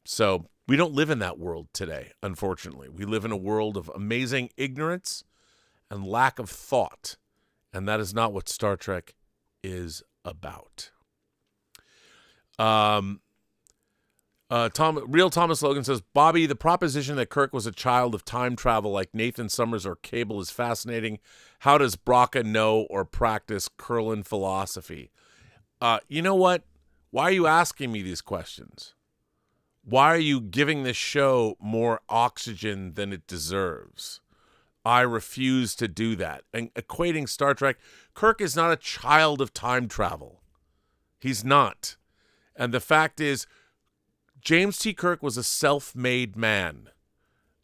So we don't live in that world today, unfortunately. We live in a world of amazing ignorance and lack of thought. And that is not what Star Trek is about. Real Thomas Logan says, Bobby, the proposition that Kirk was a child of time travel like Nathan Summers or Cable is fascinating. How does Braca know or practice Kurlan philosophy? You know what? Why are you asking me these questions? Why are you giving this show more oxygen than it deserves? I refuse to do that. And equating Star Trek, Kirk is not a child of time travel. He's not. And the fact is, James T. Kirk was a self-made man,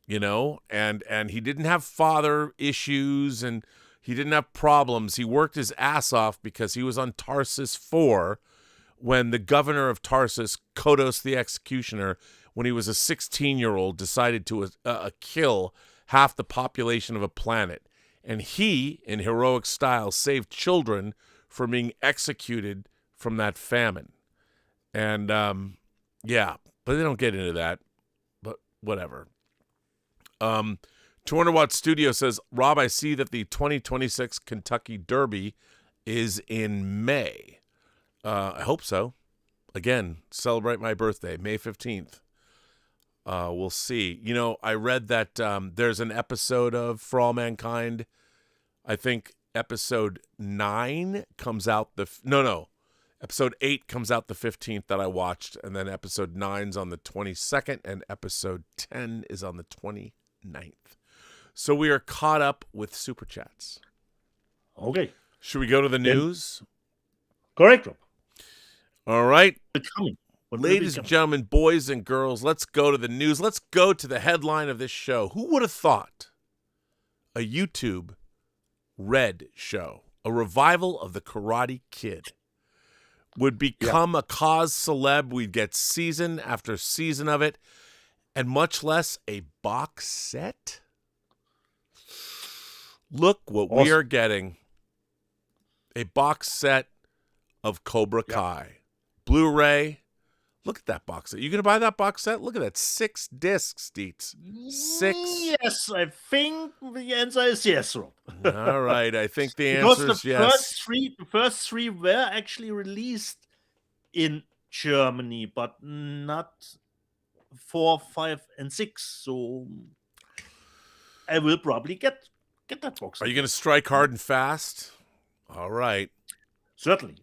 you know, and he didn't have father issues and he didn't have problems. He worked his ass off because he was on Tarsus 4 when the governor of Tarsus, Kodos the Executioner, when he was a 16-year-old, decided to kill half the population of a planet. And he, in heroic style, saved children from being executed from that famine. And, yeah, but they don't get into that. But whatever. 200 Watt Studio says, Rob, I see that the 2026 Kentucky Derby is in May. I hope so. Again, celebrate my birthday, May 15th. We'll see. You know, I read that there's an episode of For All Mankind. I think episode 9 comes out episode 8 comes out the 15th that I watched, and then episode 9's on the 22nd, and episode 10 is on the 29th. So we are caught up with Super Chats. Okay. Should we go to the news? Correct, Rob. All right. It's coming. Ladies and gentlemen, boys and girls, let's go to the news. Let's go to the headline of this show. Who would have thought a YouTube Red show, a revival of the Karate Kid, would become a cause celeb? We'd get season after season of it, and much less a box set. Look what we are getting. A box set of Cobra Kai. Blu-ray. Look at that box set. You going to buy that box set? Look at that. 6 discs, Dietz. 6. Yes, I think the answer is yes, Rob. All right. I think the answer is yes. The first three were actually released in Germany, but not 4, 5, and 6. So I will probably get that box set. Are you going to strike hard and fast? All right. Certainly.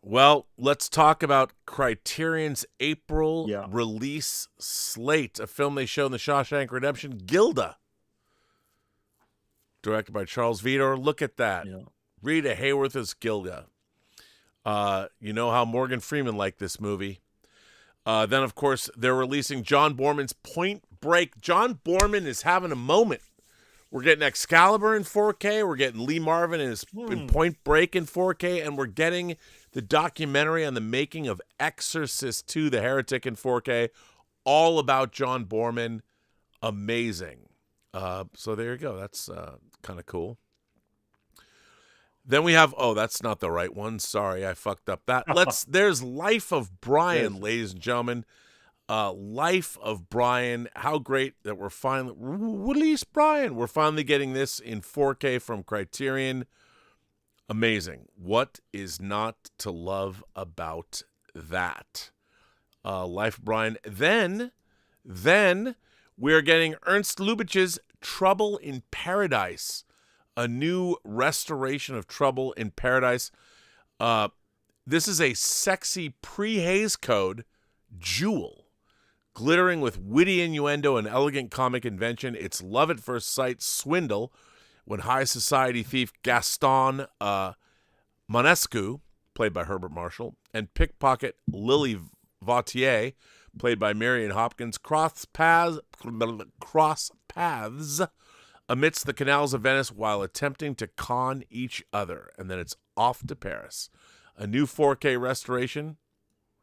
Well, let's talk about Criterion's April Yeah. release slate, a film they show in the Shawshank Redemption, Gilda, directed by Charles Vidor. Look at that. Yeah. Rita Hayworth as Gilda. You know how Morgan Freeman liked this movie. Then, of course, they're releasing John Borman's Point Break. John Borman is having a moment. We're getting Excalibur in 4K. We're getting Lee Marvin in Point Break in 4K. And we're getting the documentary on the making of Exorcist 2, The Heretic in 4K. All about John Borman. Amazing. So there you go. That's kind of cool. Then we have, that's not the right one. Sorry, I fucked up that. There's Life of Brian, ladies and gentlemen. Life of Brian. How great that we're finally released Brian. We're finally getting this in 4K from Criterion. Amazing. What is not to love about that? Life of Brian. Then we're getting Ernst Lubitsch's Trouble in Paradise, a new restoration of Trouble in Paradise. This is a sexy pre-Hays Code jewel, glittering with witty innuendo and elegant comic invention. It's love at first sight swindle when high society thief Gaston Monescu, played by Herbert Marshall, and pickpocket Lily Vautier, played by Marion Hopkins, cross paths amidst the canals of Venice while attempting to con each other. And then it's off to Paris. A new 4K restoration.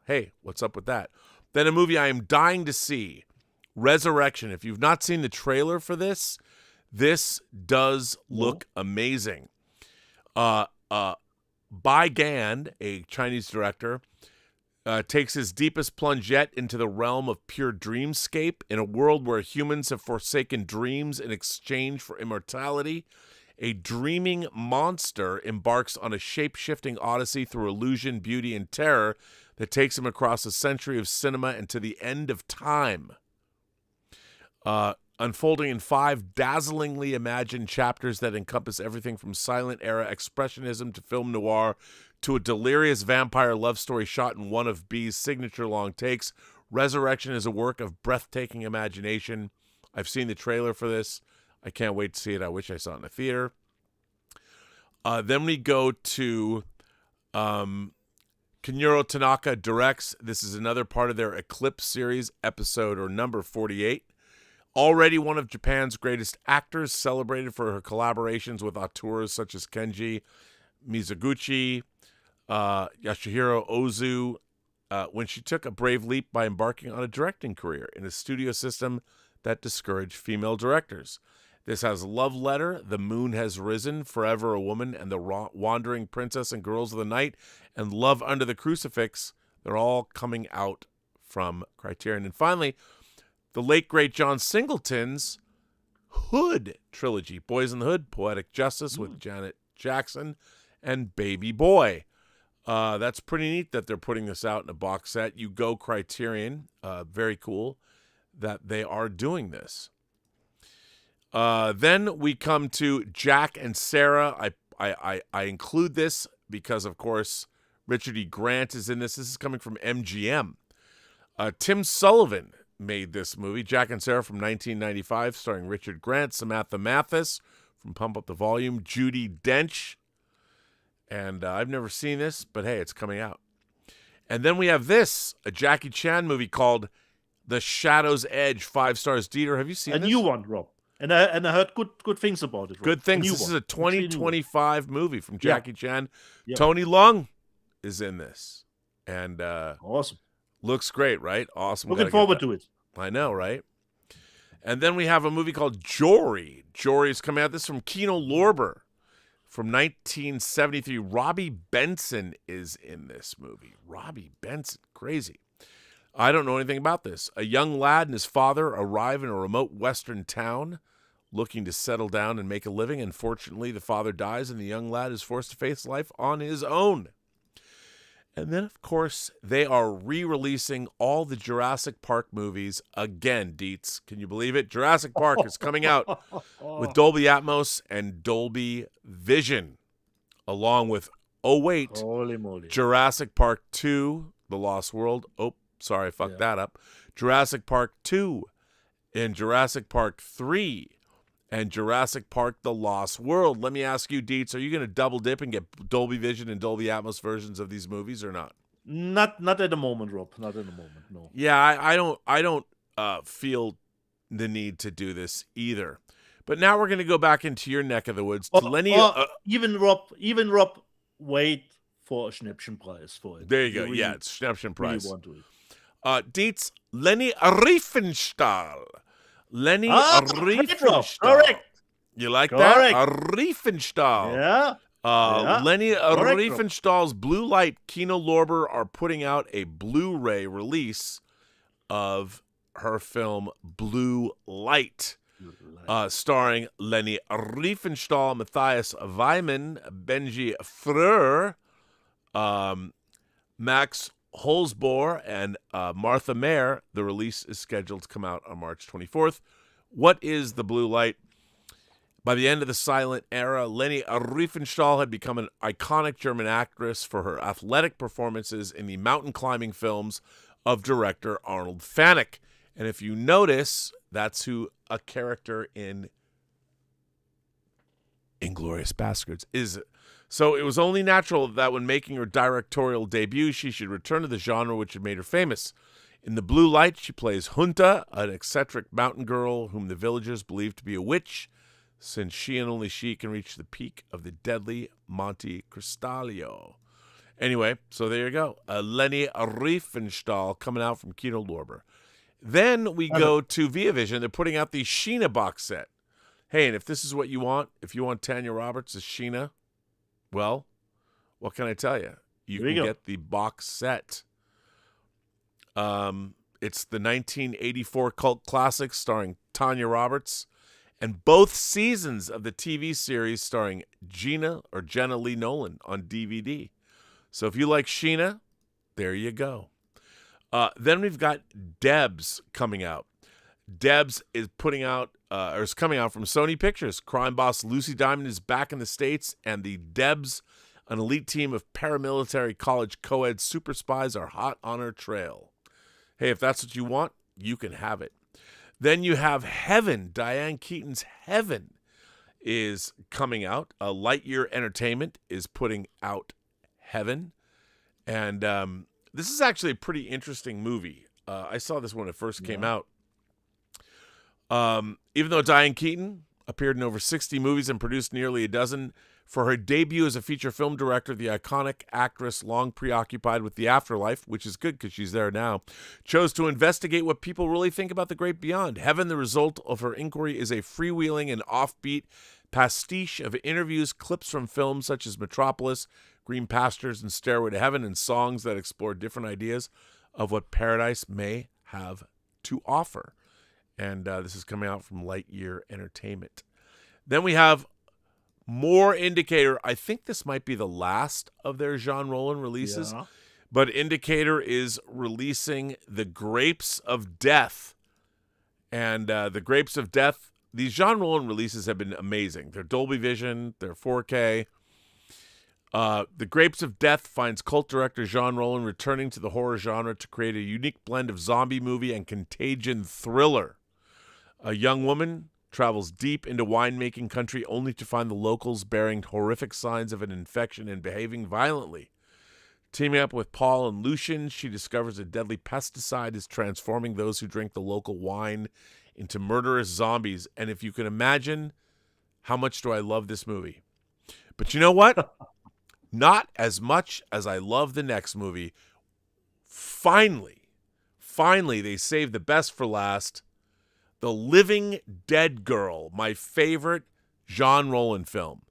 Hey, what's up with that? Then a movie I am dying to see, Resurrection. If you've not seen the trailer for this does look amazing. Bai Gan, a Chinese director, takes his deepest plunge yet into the realm of pure dreamscape. In a world where humans have forsaken dreams in exchange for immortality, a dreaming monster embarks on a shape-shifting odyssey through illusion, beauty, and terror that takes him across a century of cinema and to the end of time. Unfolding in 5 dazzlingly imagined chapters that encompass everything from silent era expressionism to film noir to a delirious vampire love story shot in one of B's signature long takes. Resurrection is a work of breathtaking imagination. I've seen the trailer for this. I can't wait to see it. I wish I saw it in the theater. Then we go to Kenjiro Tanaka directs. This is another part of their Eclipse series, episode or number 48. Already one of Japan's greatest actors, celebrated for her collaborations with auteurs such as Kenji Mizoguchi, Yasuhiro Ozu, when she took a brave leap by embarking on a directing career in a studio system that discouraged female directors. This has Love Letter, The Moon Has Risen, Forever a Woman, and The Wandering Princess and Girls of the Night, and Love Under the Crucifix. They're all coming out from Criterion. And finally, the late, great John Singleton's Hood trilogy, Boys in the Hood, Poetic Justice with Janet Jackson, and Baby Boy. That's pretty neat that they're putting this out in a box set. You go Criterion. Very cool that they are doing this. Then we come to Jack and Sarah. I include this because, of course, Richard E. Grant is in this. This is coming from MGM. Tim Sullivan made this movie. Jack and Sarah from 1995, starring Richard Grant, Samantha Mathis from Pump Up the Volume, Judi Dench. And I've never seen this, but hey, it's coming out. And then we have this, a Jackie Chan movie called The Shadow's Edge, 5 stars. Dieter, have you seen this? A new one, Rob. And I heard good things about it, Rob. Good things. This one. is a 2025 movie from Jackie Chan. Yeah. Tony Leung is in this. And awesome. Looks great, right? Awesome. Looking forward to it. I know, right? And then we have a movie called Jory. Jory is coming out. This is from Kino Lorber from 1973. Robbie Benson is in this movie. Robbie Benson. Crazy. I don't know anything about this. A young lad and his father arrive in a remote western town looking to settle down and make a living. Unfortunately, the father dies and the young lad is forced to face life on his own. And then, of course, they are re-releasing all the Jurassic Park movies again, Dietz. Can you believe it? Jurassic Park is coming out with Dolby Atmos and Dolby Vision, along with, Holy moly. Jurassic Park 2, The Lost World. Oh, sorry, I fucked that up. Jurassic Park 2 and Jurassic Park 3 and Jurassic Park The Lost World. Let me ask you, Dietz, are you going to double dip and get Dolby Vision and Dolby Atmos versions of these movies or not? Not at the moment, Rob. Not at the moment, no. Yeah, I don't feel the need to do this either. But now we're going to go back into your neck of the woods. To Lenny, even Rob, wait for a Schnäppchenpreis for it. There you go. Really, yeah, it's Schnäppchenpreis. Really want to Dietz, Lenny Riefenstahl. Lenny Riefenstahl. Correct. You like Correct. that? Riefenstahl. Yeah. Lenny Riefenstahl's Blue Light. Kino Lorber are putting out a Blu-ray release of her film Blue Light, starring Lenny Riefenstahl, Matthias Weimann, Benji Freur, Max Holzbohr, and Martha Mayer. The release is scheduled to come out on March 24th. What is the Blue Light? By the end of the silent era, Leni Riefenstahl had become an iconic German actress for her athletic performances in the mountain climbing films of director Arnold Fanek. And if you notice, that's who a character in Inglourious Basterds is. So it was only natural that when making her directorial debut, she should return to the genre which had made her famous. In The Blue Light, she plays Junta, an eccentric mountain girl whom the villagers believe to be a witch, since she and only she can reach the peak of the deadly Monte Cristallo. Anyway, so there you go. Leni Riefenstahl coming out from Kino Lorber. Then we go to Via Vision. They're putting out the Sheena box set. Hey, and if this is what you want, if you want Tanya Roberts as Sheena, well, what can I tell you? You can get the box set. It's the 1984 cult classic starring Tanya Roberts, and both seasons of the TV series starring Jenna Lee Nolan on DVD. So if you like Sheena, there you go. Then we've got Debs coming out. Debs is putting out, or is coming out from Sony Pictures. Crime boss Lucy Diamond is back in the States, and the Debs, an elite team of paramilitary college co-ed super spies, are hot on her trail. Hey, if that's what you want, you can have it. Then you have Heaven. Diane Keaton's Heaven is coming out. Lightyear Entertainment is putting out Heaven. And this is actually a pretty interesting movie. I saw this when it first came out. Even though Diane Keaton appeared in over 60 movies and produced nearly a dozen, for her debut as a feature film director, the iconic actress, long preoccupied with the afterlife, which is good because she's there now, chose to investigate what people really think about the great beyond. Heaven, the result of her inquiry, is a freewheeling and offbeat pastiche of interviews, clips from films such as Metropolis, Green Pastures, and Stairway to Heaven, and songs that explore different ideas of what paradise may have to offer. And this is coming out from Lightyear Entertainment. Then we have more Indicator. I think this might be the last of their Jean Rollin releases, but Indicator is releasing The Grapes of Death. And The Grapes of Death, these Jean Rollin releases have been amazing. They're Dolby Vision, they're 4K. The Grapes of Death finds cult director Jean Rollin returning to the horror genre to create a unique blend of zombie movie and contagion thriller. A young woman travels deep into winemaking country only to find the locals bearing horrific signs of an infection and behaving violently. Teaming up with Paul and Lucian, she discovers a deadly pesticide is transforming those who drink the local wine into murderous zombies. And if you can imagine, how much do I love this movie? But you know what? Not as much as I love the next movie. Finally, they saved the best for last. The Living Dead Girl, my favorite Jean Rollin film.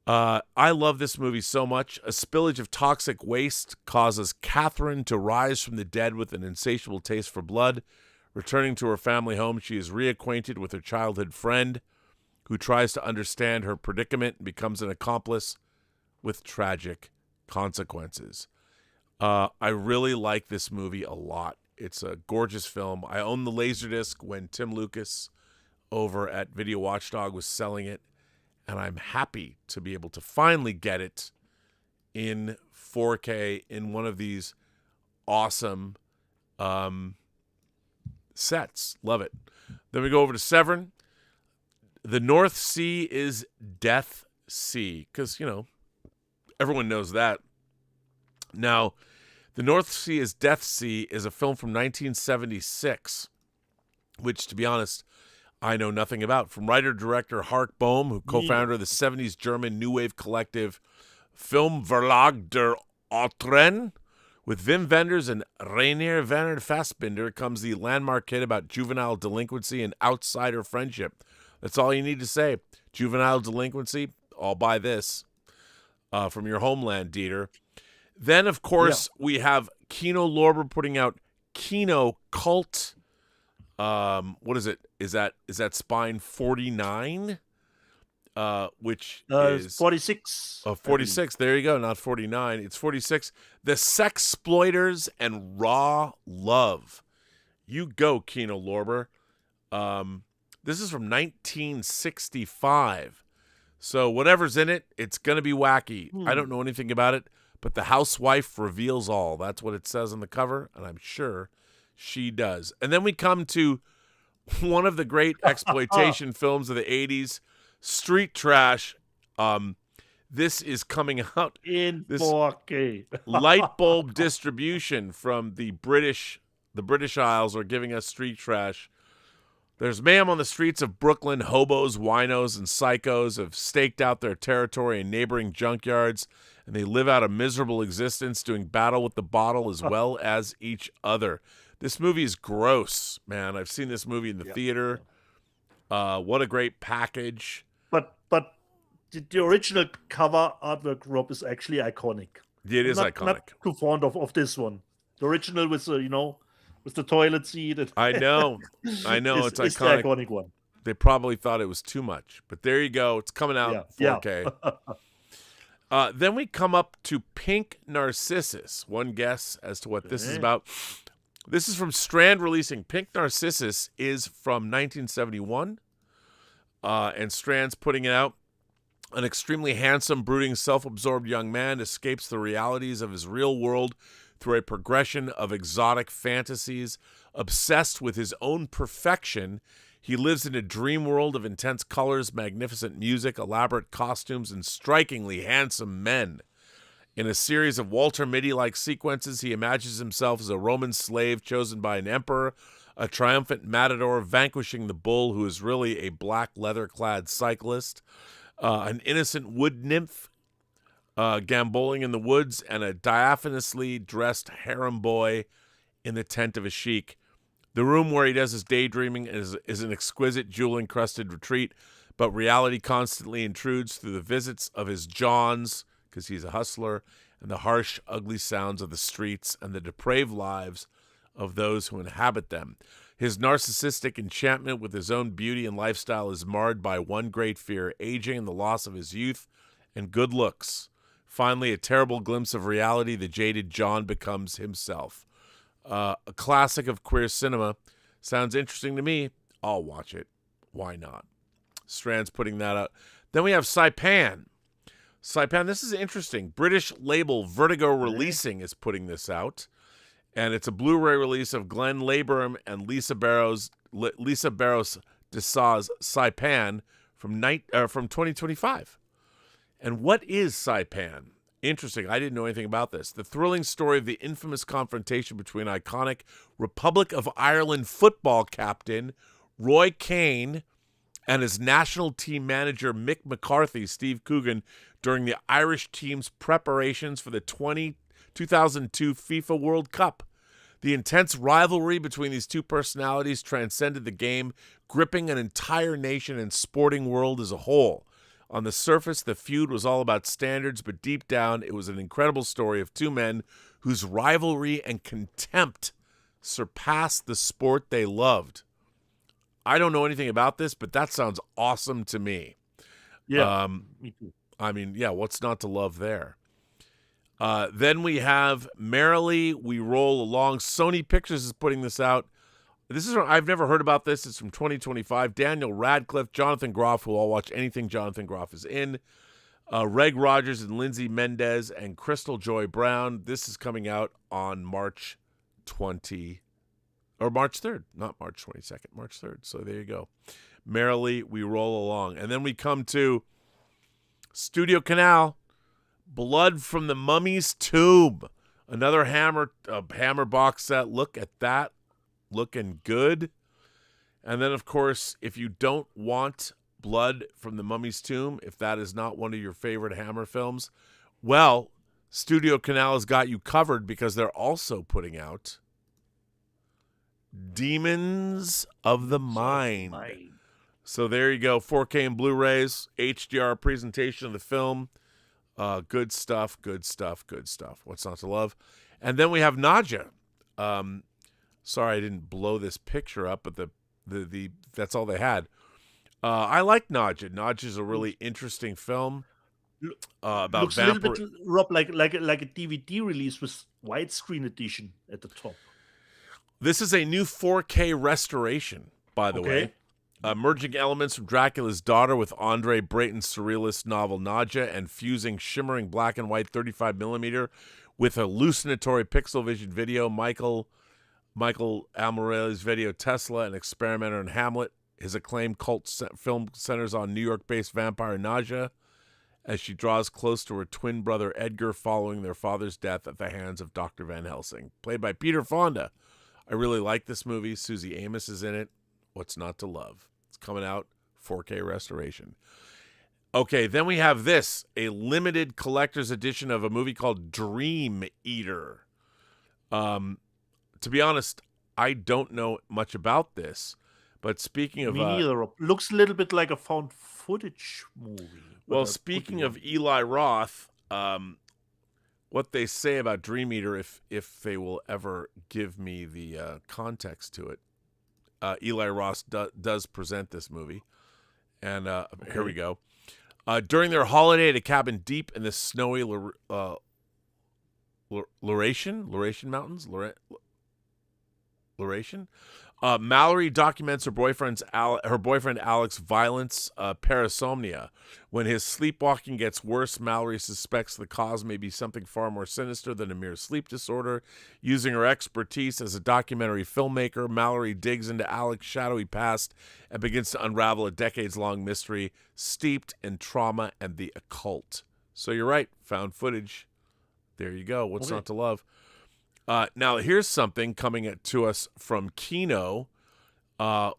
I love this movie so much. A spillage of toxic waste causes Catherine to rise from the dead with an insatiable taste for blood. Returning to her family home, she is reacquainted with her childhood friend, who tries to understand her predicament and becomes an accomplice with tragic consequences. I really like this movie a lot. It's a gorgeous film. I owned the Laserdisc when Tim Lucas over at Video Watchdog was selling it, and I'm happy to be able to finally get it in 4K in one of these awesome sets. Love it. Then we go over to Severin. The North Sea is Death Sea, because, you know, everyone knows that. Now, The North Sea is Death Sea is a film from 1976, which, to be honest, I know nothing about. From writer-director Hark Bohm, who co-founder of the 70s German New Wave collective Film Verlag der Autren. With Wim Wenders and Rainier Werner Fassbinder comes the landmark hit about juvenile delinquency and outsider friendship. That's all you need to say. Juvenile delinquency, I'll buy this from your homeland, Dieter. Then, of course, we have Kino Lorber putting out Kino Cult. What is it? Is that Spine 49? Which is 46. 46. There you go. Not 49. It's 46. The Sexploiters and Raw Love. You go, Kino Lorber. This is from 1965. So whatever's in it, it's going to be wacky. I don't know anything about it, but the housewife reveals all. That's what it says on the cover, and I'm sure she does. And then we come to one of the great exploitation films of the 80s, Street Trash. This is coming out in 4K. Light bulb distribution from the British Isles are giving us Street Trash. There's mayhem on the streets of Brooklyn. Hobos, winos, and psychos have staked out their territory in neighboring junkyards, and they live out a miserable existence doing battle with the bottle as well as each other. This movie is gross, man. I've seen this movie in the theater. What a great package. But the original cover artwork, Rob, is actually iconic. It is iconic. Not too fond of this one. The original with the, with the toilet seat. I know. It's iconic. It's the iconic one. They probably thought it was too much, but there you go. It's coming out 4K. Then we come up to Pink Narcissus. One guess as to what this is about. This is from Strand Releasing. Pink Narcissus is from 1971, and Strand's putting it out. An extremely handsome, brooding, self-absorbed young man escapes the realities of his real world through a progression of exotic fantasies. Obsessed with his own perfection, he lives in a dream world of intense colors, magnificent music, elaborate costumes, and strikingly handsome men. In a series of Walter Mitty-like sequences, he imagines himself as a Roman slave chosen by an emperor, a triumphant matador vanquishing the bull who is really a black leather-clad cyclist, an innocent wood nymph gamboling in the woods, and a diaphanously dressed harem boy in the tent of a sheik. The room where he does his daydreaming is an exquisite jewel-encrusted retreat, but reality constantly intrudes through the visits of his Johns, because he's a hustler, and the harsh, ugly sounds of the streets and the depraved lives of those who inhabit them. His narcissistic enchantment with his own beauty and lifestyle is marred by one great fear, aging and the loss of his youth and good looks. Finally, a terrible glimpse of reality, the jaded John becomes himself. A classic of queer cinema. Sounds interesting to me. I'll watch it. Why not? Strand's putting that out. Then we have Saipan. Saipan, this is interesting. British label Vertigo Releasing is putting this out, and it's a Blu-ray release of Glenn Labrum and Lisa Barros DeSau's Saipan from 2025. And what is Saipan? Interesting. I didn't know anything about this. The thrilling story of the infamous confrontation between iconic Republic of Ireland football captain Roy Keane and his national team manager Mick McCarthy, Steve Coogan, during the Irish team's preparations for the 2002 FIFA World Cup. The intense rivalry between these two personalities transcended the game, gripping an entire nation and sporting world as a whole. On the surface, the feud was all about standards, but deep down, it was an incredible story of two men whose rivalry and contempt surpassed the sport they loved. I don't know anything about this, but that sounds awesome to me. Yeah, me too. I mean, yeah, what's not to love there? Then we have Merrily We Roll Along. Sony Pictures is putting this out. I've never heard about this. It's from 2025. Daniel Radcliffe, Jonathan Groff, who I'll watch anything Jonathan Groff is in. Reg Rogers and Lindsay Mendez and Crystal Joy Brown. This is coming out on March 3rd, not March 22nd, March 3rd. So there you go. Merrily We Roll Along. And then we come to Studio Canal, Blood from the Mummy's Tomb. Another Hammer box set. Look at that. Looking good. And then, of course, if you don't want Blood from the Mummy's Tomb, if that is not one of your favorite Hammer films, well, Studio Canal has got you covered because they're also putting out Demons of the Mind. So there you go. 4K and Blu-rays, HDR presentation of the film. Good stuff, good stuff, good stuff. What's not to love? And then we have Nadja. Sorry I didn't blow this picture up, but the that's all they had. I like Nadja. Nadja's a really interesting film about looks vampire. a little bit, Rob, like a DVD release with widescreen edition at the top. This is a new 4K restoration, by the way. Merging elements from Dracula's Daughter with Andre Brayton's surrealist novel Nadja and fusing shimmering black and white 35mm with hallucinatory pixel vision video. Michael Almarelli's video Tesla, an experimenter in Hamlet. His acclaimed cult film centers on New York-based vampire Nadja as she draws close to her twin brother Edgar following their father's death at the hands of Dr. Van Helsing. Played by Peter Fonda. I really like this movie. Susie Amos is in it. What's not to love? It's coming out, 4K restoration. Okay, then we have this, a limited collector's edition of a movie called Dream Eater. To be honest, I don't know much about this, but speaking of... Me neither. Looks a little bit like a found footage movie. Well, speaking of Eli Roth, what they say about Dream Eater, if they will ever give me the context to it, Eli Roth does present this movie. And here we go. During their holiday at a cabin deep in the snowy Laurentian Mountains, Mallory documents her boyfriend Alec's violence, parasomnia. When his sleepwalking gets worse, Mallory suspects the cause may be something far more sinister than a mere sleep disorder. Using her expertise as a documentary filmmaker, Mallory digs into Alec's shadowy past and begins to unravel a decades-long mystery steeped in trauma and the occult. So you're right, found footage. There you go. What's not to love? Now, here's something coming to us from Kino,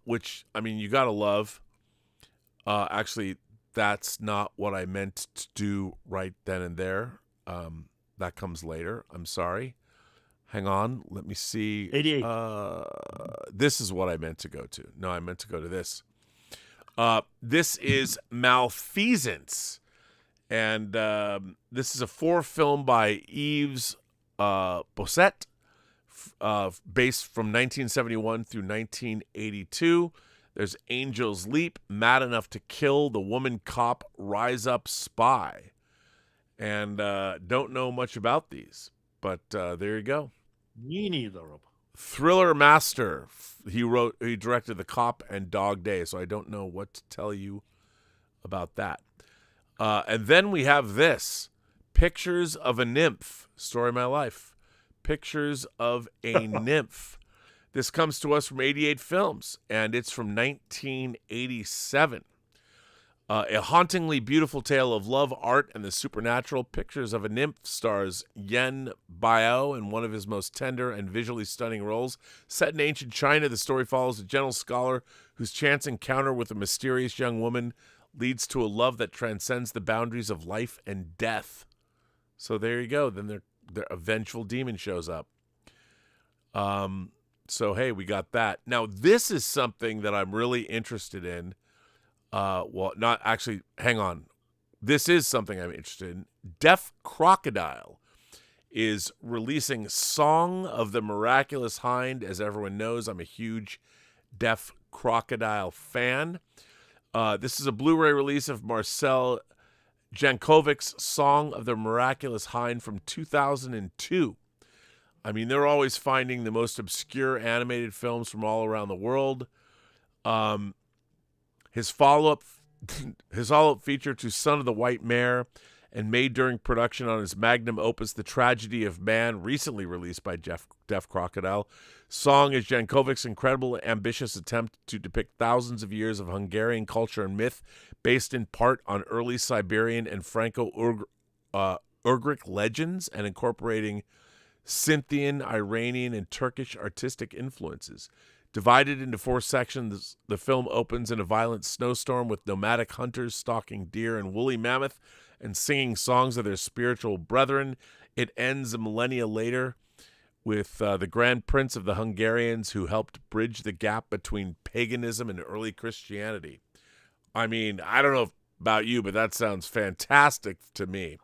which, I mean, you got to love. Actually, that's not what I meant to do right then and there. That comes later. I'm sorry. Hang on. Let me see. 88. This is what I meant to go to. No, I meant to go to this. This is Malfeasance. And this is a 4-film by Yves Bosset, based from 1971 through 1982. There's Angel's Leap, Mad Enough to Kill, The Woman Cop, Rise Up Spy. And don't know much about these, but there you go. Me neither, Rob. Thriller Master. He directed The Cop and Dog Day, so I don't know what to tell you about that. And then we have this, Pictures of a Nymph, Story of My Life. Pictures of a Nymph. This comes to us from 88 Films, and it's from 1987. A hauntingly beautiful tale of love, art, and the supernatural. Pictures of a Nymph stars Yen Bao in one of his most tender and visually stunning roles. Set in ancient China, the story follows a gentle scholar whose chance encounter with a mysterious young woman leads to a love that transcends the boundaries of life and death. So there you go. Then their vengeful demon shows up. So, hey, we got that. Now, this is something that I'm really interested in. Well, not actually, hang on. This is something I'm interested in. Deaf Crocodile is releasing Song of the Miraculous Hind. As everyone knows, I'm a huge Deaf Crocodile fan. This is a Blu-ray release of Marcel Jankovic's Song of the Miraculous Hind from 2002. I mean, they're always finding the most obscure animated films from all around the world. His follow-up feature to Son of the White Mare, and made during production on his magnum opus, The Tragedy of Man, recently released by Deaf Crocodile. Song is Jankovic's incredible, ambitious attempt to depict thousands of years of Hungarian culture and myth, based in part on early Siberian and Franco-Ugric legends, and incorporating Scythian, Iranian, and Turkish artistic influences. Divided into 4 sections, the film opens in a violent snowstorm with nomadic hunters stalking deer and woolly mammoth and singing songs of their spiritual brethren. It ends a millennia later with the Grand Prince of the Hungarians who helped bridge the gap between paganism and early Christianity. I mean, I don't know about you, but that sounds fantastic to me.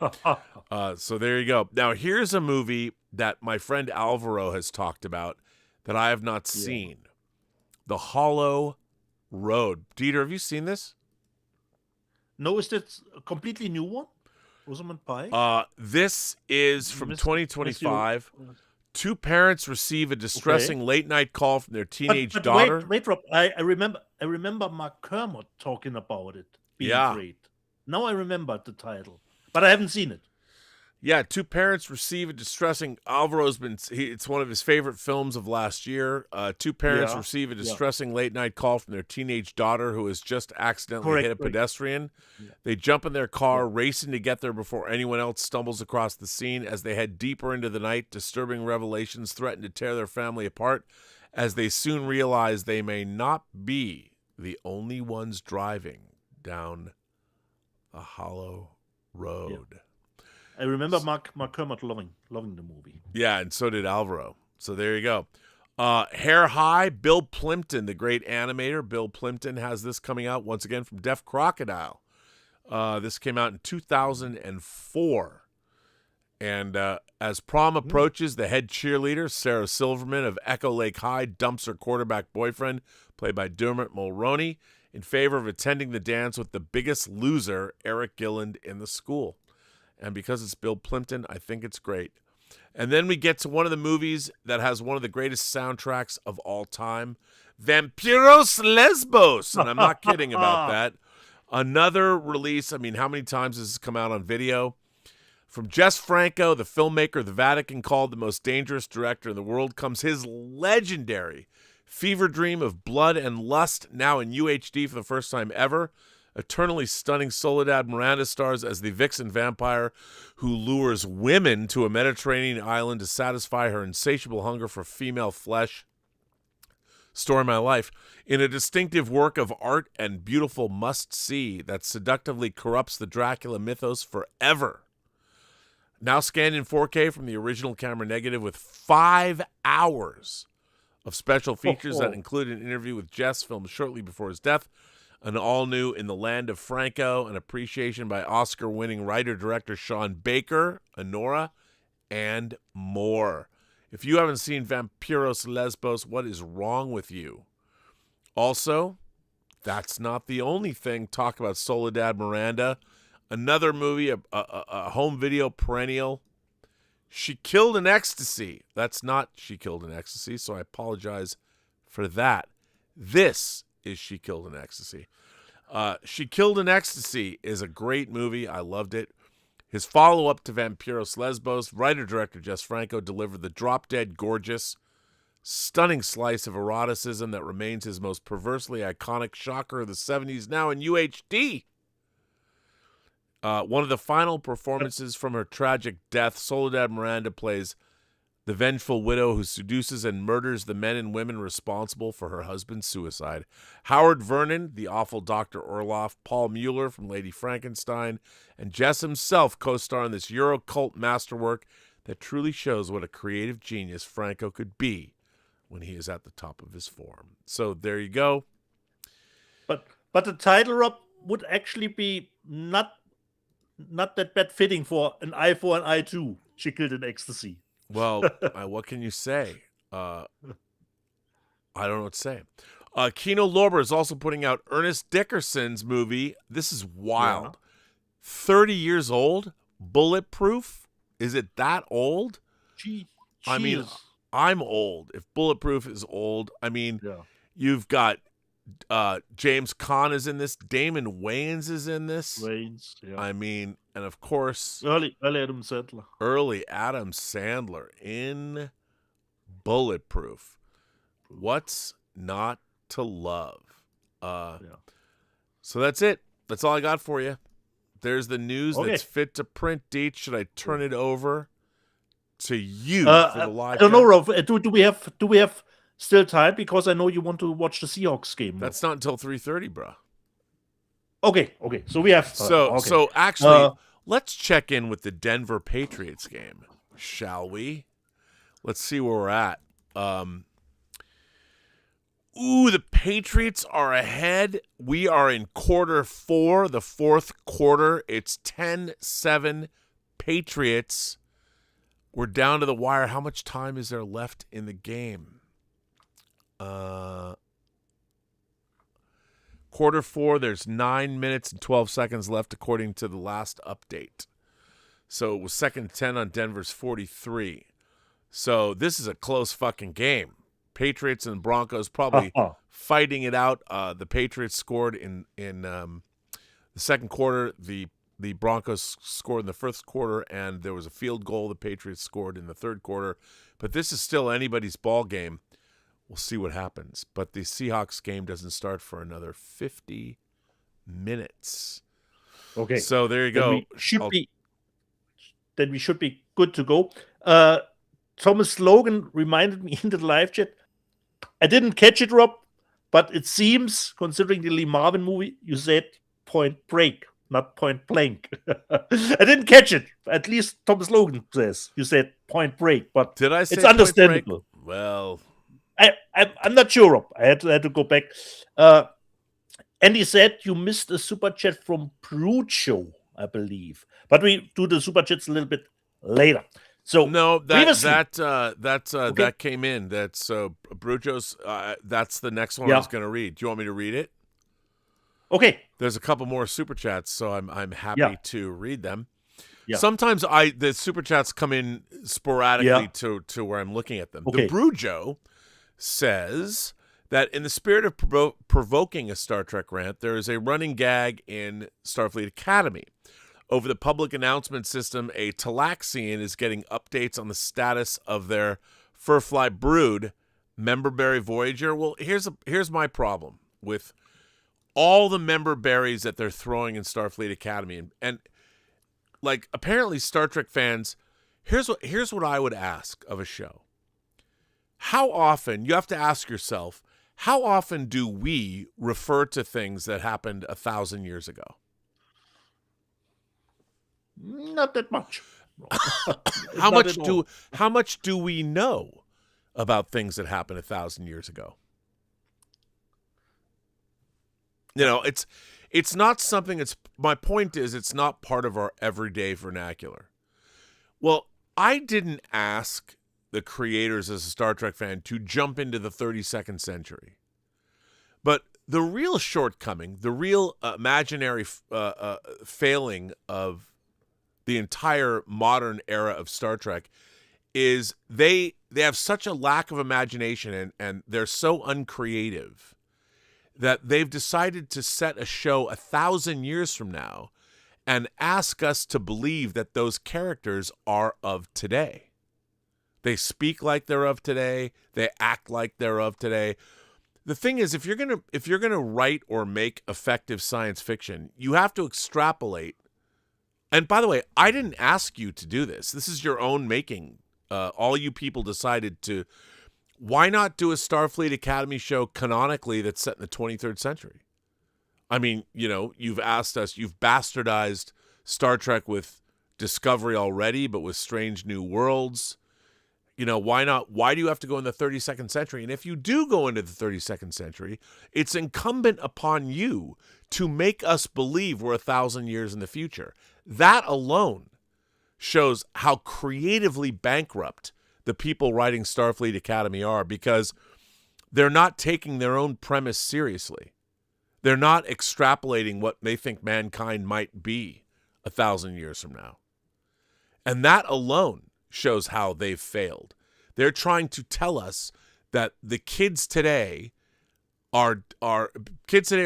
So there you go. Now, here's a movie that my friend Alvaro has talked about that I have not seen. The Hollow Road. Dieter, have you seen this? No, is that a completely new one? Rosamund Pike? This is from 2025. Two parents receive a distressing late-night call from their teenage daughter. Wait, Rob. I remember Mark Kermode talking about it being great. Now I remember the title, but I haven't seen it. Yeah, two parents receive a distressing. It's one of his favorite films of last year. Two parents receive a distressing late-night call from their teenage daughter who has just accidentally hit a pedestrian. Yeah. They jump in their car, racing to get there before anyone else stumbles across the scene. As they head deeper into the night, disturbing revelations threaten to tear their family apart, as they soon realize they may not be the only ones driving down a hollow road. Yeah. I remember Mark Kermode loving the movie. Yeah, and so did Alvaro. So there you go. Hair High, Bill Plimpton, the great animator. Bill Plimpton has this coming out once again from Deaf Crocodile. This came out in 2004. And as prom approaches, the head cheerleader, Sarah Silverman of Echo Lake High, dumps her quarterback boyfriend, played by Dermot Mulroney, in favor of attending the dance with the biggest loser, Eric Gilland, in the school. And because it's Bill Plimpton, I think it's great. And then we get to one of the movies that has one of the greatest soundtracks of all time, Vampiros Lesbos. And I'm not kidding about that. Another release. I mean, how many times has this come out on video? From Jess Franco, the filmmaker the Vatican called the most dangerous director in the world, comes his legendary fever dream of blood and lust, now in UHD for the first time ever. Eternally stunning Soledad Miranda stars as the vixen vampire who lures women to a Mediterranean island to satisfy her insatiable hunger for female flesh. Story of My Life. In a distinctive work of art and beautiful must-see that seductively corrupts the Dracula mythos forever. Now scanned in 4K from the original camera negative with 5 hours of special features that include an interview with Jess filmed shortly before his death, an all-new In the Land of Franco, an appreciation by Oscar-winning writer-director Sean Baker, Honora, and more. If you haven't seen Vampiros Lesbos, what is wrong with you? Also, that's not the only thing. Talk about Soledad Miranda. Another movie, a home video perennial. She Killed in Ecstasy. That's not She Killed in Ecstasy, so I apologize for that. This is She Killed in Ecstasy. She Killed in Ecstasy is a great movie. I loved it. His follow-up to Vampiros Lesbos, writer-director Jess Franco delivered the drop-dead gorgeous, stunning slice of eroticism that remains his most perversely iconic shocker of the 70s, now in UHD. One of the final performances from her tragic death, Soledad Miranda plays the vengeful widow who seduces and murders the men and women responsible for her husband's suicide. Howard Vernon, the awful Dr. Orloff, Paul Mueller from Lady Frankenstein, and Jess himself co-star in this Euro cult masterwork that truly shows what a creative genius Franco could be when he is at the top of his form. So there you go. But the title, Rob, would actually be not that bad fitting for an eye for an eye too. She Killed in Ecstasy. Well, what can you say? I don't know what to say. Kino Lorber is also putting out Ernest Dickerson's movie. This is wild. Yeah. 30 years old? Bulletproof? Is it that old? I mean, I'm old. If Bulletproof is old, I mean, you've got James Caan is in this. Damon Wayans is in this. I mean, and of course, early Adam Sandler. Early Adam Sandler in Bulletproof. What's not to love? So that's it. That's all I got for you. There's the news that's fit to print. Deet, should I turn it over to you for the live? I don't know, Rob. Do we have still time? Because I know you want to watch the Seahawks game. That's not until 3:30, bro. Okay. So we have. So actually, let's check in with the Denver Patriots game, shall we? Let's see where we're at. The Patriots are ahead. We are in quarter 4, the fourth quarter. It's 10-7 Patriots. We're down to the wire. How much time is there left in the game? Quarter 4, there's 9 minutes and 12 seconds left according to the last update. So it was 2nd and 10 on Denver's 43. So this is a close fucking game. Patriots and Broncos probably fighting it out. The Patriots scored in the second quarter. The Broncos scored in the first quarter, and there was a field goal the Patriots scored in the third quarter. But this is still anybody's ball game. We'll see what happens. But the Seahawks game doesn't start for another 50 minutes. Okay. So there you go. Then we should be good to go. Thomas Logan reminded me in the live chat. I didn't catch it, Rob, but it seems, considering the Lee Marvin movie, you said Point Break, not Point Blank. I didn't catch it. At least Thomas Logan says you said Point Break, but did I say it's understandable. Well, I'm not sure, Rob. I had to go back. And he said you missed a super chat from Brucho, I believe, but we do the super chats a little bit later. So no, that came in. That's Brucho's. That's the next one I was going to read. Do you want me to read it? Okay. There's a couple more super chats, so I'm happy to read them. Yeah. Sometimes the super chats come in sporadically to where I'm looking at them. Okay. The Brujo says that in the spirit of provoking a Star Trek rant, there is a running gag in Starfleet Academy. Over the public announcement system, a Talaxian is getting updates on the status of their Furfly brood, Member Berry Voyager. Well, here's my problem with all the member berries that they're throwing in Starfleet Academy, and like apparently Star Trek fans. Here's what I would ask of a show. How often, you have to ask yourself, how often do we refer to things that happened 1,000 years ago? Not that much. How much do we know about things that happened 1,000 years ago? You know, it's not something. My point is, it's not part of our everyday vernacular. Well, I didn't ask the creators as a Star Trek fan to jump into the 32nd century, but the real shortcoming, the real imaginary failing of the entire modern era of Star Trek is they have such a lack of imagination and they're so uncreative that they've decided to set a show 1,000 years from now and ask us to believe that those characters are of today. They speak like they're of today. They act like they're of today. The thing is, if you're gonna write or make effective science fiction, you have to extrapolate. And by the way, I didn't ask you to do this. This is your own making. All you people decided to. Why not do a Starfleet Academy show canonically that's set in the 23rd century? I mean, you've asked us, you've bastardized Star Trek with Discovery already, but with Strange New Worlds. Why not? Why do you have to go in the 32nd century? And if you do go into the 32nd century, it's incumbent upon you to make us believe we're 1,000 years in the future. That alone shows how creatively bankrupt the people writing Starfleet Academy are, because they're not taking their own premise seriously. They're not extrapolating what they think mankind might be 1,000 years from now. And that alone shows how they've failed. They're trying to tell us that the kids today are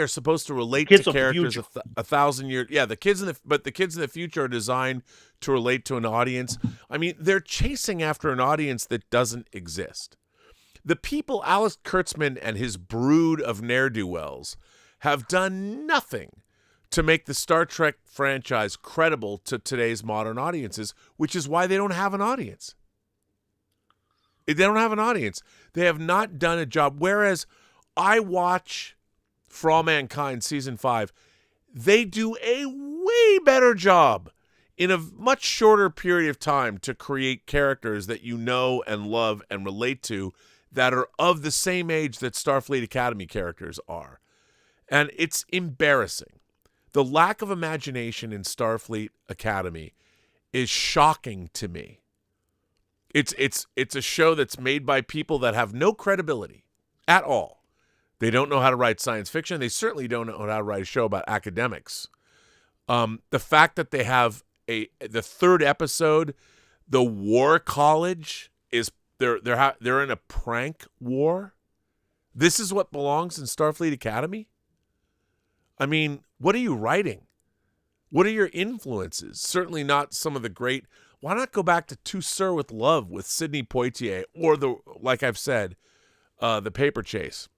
supposed to relate to characters 1,000 years. Yeah, the kids in the future are designed to relate to an audience. I mean, they're chasing after an audience that doesn't exist. The people, Alex Kurtzman and his brood of ne'er-do-wells, have done nothing to make the Star Trek franchise credible to today's modern audiences, which is why they don't have an audience. They don't have an audience. They have not done a job. Whereas I watch For All Mankind Season 5, they do a way better job in a much shorter period of time to create characters that you know and love and relate to that are of the same age that Starfleet Academy characters are. And it's embarrassing. The lack of imagination in Starfleet Academy is shocking to me. It's a show that's made by people that have no credibility at all. They don't know how to write science fiction. They certainly don't know how to write a show about academics. The fact that they have the third episode, the war college is they're in a prank war. This is what belongs in Starfleet Academy? I mean, what are you writing? What are your influences? Certainly not some of the great. Why not go back to To Sir with Love with Sidney Poitier, or like I've said, The Paper Chase.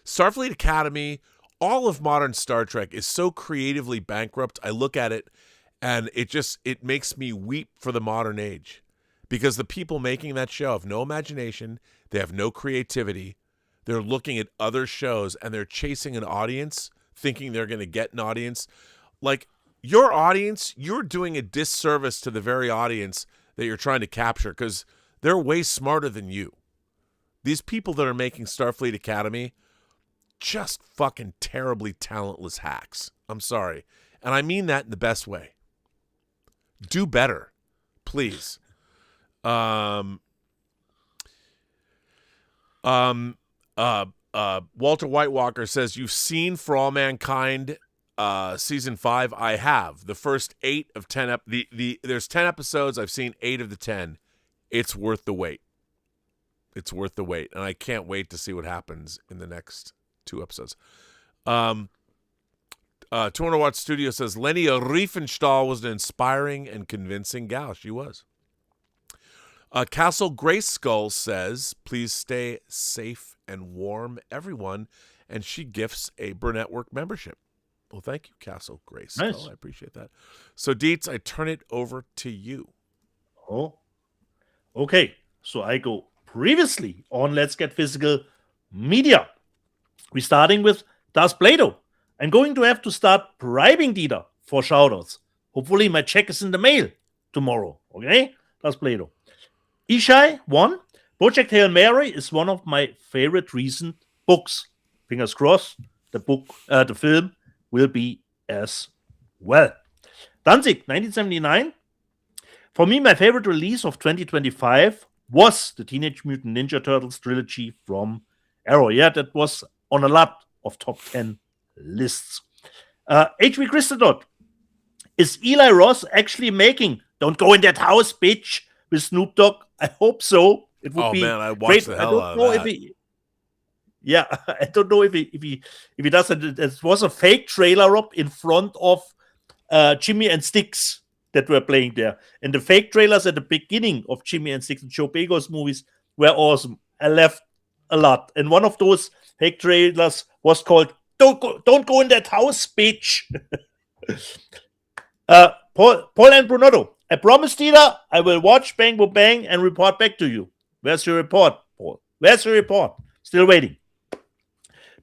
Starfleet Academy, all of modern Star Trek is so creatively bankrupt. I look at it and it makes me weep for the modern age, because the people making that show have no imagination. They have no creativity. They're looking at other shows and they're chasing an audience, thinking they're going to get an audience. Like, your audience, you're doing a disservice to the very audience that you're trying to capture, because they're way smarter than you. These people that are making Starfleet Academy, just fucking terribly talentless hacks. I'm sorry. And I mean that in the best way. Do better, please. Walter Whitewalker says, you've seen For All Mankind Season 5. I have. The first 8 of 10 there's 10 episodes. I've seen 8 of the 10. It's worth the wait. It's worth the wait. And I can't wait to see what happens in the next 2 episodes. 200 Watt Studio says, Leni Riefenstahl was an inspiring and convincing gal. She was. Castle Grace Skull says, please stay safe and warm, everyone. And she gifts a Burnettwork membership. Well, thank you, Castle Grace Skull. Nice. I appreciate that. So, Dietz, I turn it over to you. Oh, okay. So I go previously on Let's Get Physical Media. We're starting with Das Play-Doh. I'm going to have to start bribing Dieter for shoutouts. Hopefully my check is in the mail tomorrow. Okay? Das Play-Doh. Ishai 1. Project Hail Mary is one of my favorite recent books. Fingers crossed, the film will be as well. Danzig 1979. For me, my favorite release of 2025 was the Teenage Mutant Ninja Turtles trilogy from Arrow. Yeah, that was on a lot of top 10 lists. H.V. Christadot. Is Eli Roth actually making Don't Go in That House, Bitch with Snoop Dogg? I hope so. It would be man, I watched great. the hell out of that. Yeah, I don't know if he does it. It was a fake trailer up in front of Jimmy and Sticks that were playing there. And the fake trailers at the beginning of Jimmy and Sticks and Joe Bagos movies were awesome. I laughed a lot. And one of those fake trailers was called Don't Go in That House, Bitch. Paul and Brunotto. I promised Dieter I will watch Bang Boom Bang and report back to you. Where's your report, Paul? Where's your report? Still waiting.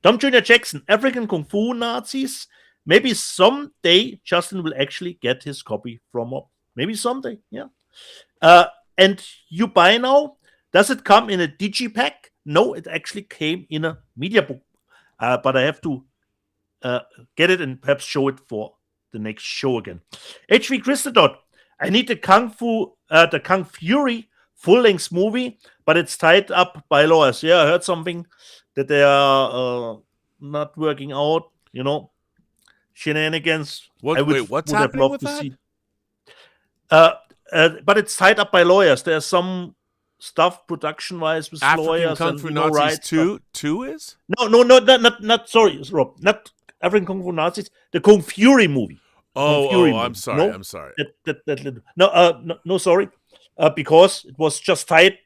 Tom Jr. Jackson, African Kung Fu Nazis. Maybe someday Justin will actually get his copy from up. Maybe someday, yeah. And you buy now? Does it come in a digipack? No, it actually came in a media book. But I have to get it and perhaps show it for the next show again. HV Christodot, I need the Kung Fury full-length movie, but it's tied up by lawyers. Yeah, I heard something that they are not working out, shenanigans. What's happening with that? But it's tied up by lawyers. There's some stuff production-wise with African lawyers. Kung Fu Nazis 2 is? No, not sorry, Rob. Not African Kung Fu Nazis. The Kung Fury movie. I'm sorry. No, I'm sorry. No, sorry. Because it was just tied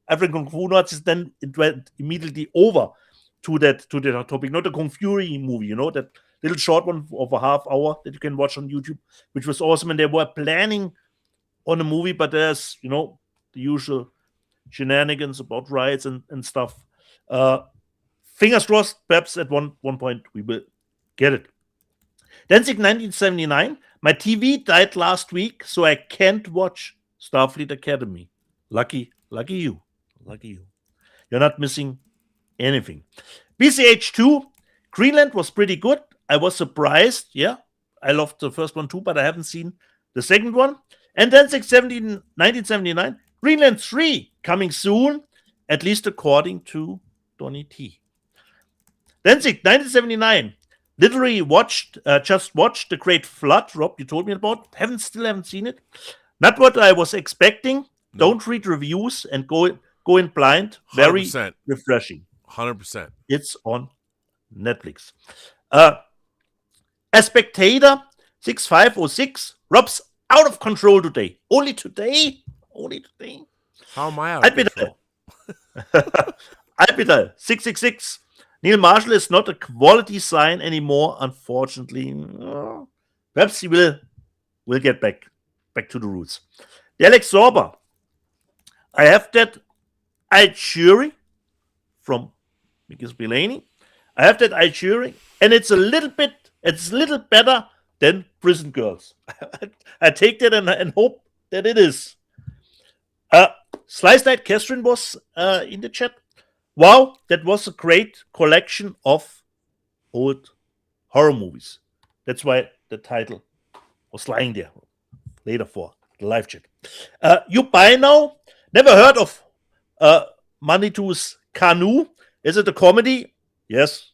African Kung Fu Nazis, then it went immediately over to that topic. Not the Kung Fury movie, that little short one of a half hour that you can watch on YouTube, which was awesome. And they were planning on a movie, but there's, the usual shenanigans about rights and stuff. Fingers crossed, perhaps at one point we will get it. Danzig 1979. My TV died last week, so I can't watch Starfleet Academy. Lucky you. You're not missing anything. BCH2. Greenland was pretty good. I was surprised. Yeah, I loved the first one too, but I haven't seen the second one. And Danzig 1979. Greenland 3 coming soon, at least according to Donny T. Danzig 1979. Literally just watched The Great Flood. Rob, you told me about. Still haven't seen it. Not what I was expecting. No. Don't read reviews and go in blind. Very 100%. Refreshing. 100%. It's on Netflix. A Spectator 6506. Rob's out of control today. Only today. How am I out of control? Alpital 666. Neil Marshall is not a quality sign anymore, unfortunately. Perhaps he will get back to the roots. The Alex Sorber. I have that Alchuri from Mickey Spillane. I have that Alchuri, and it's a little better than Prison Girls. I take that and hope that it is. Slice Night Catherine was in the chat. Wow, that was a great collection of old horror movies. That's why the title was lying there later for the live chat. You buy now? Never heard of Manitou's Canoe. Is it a comedy? Yes,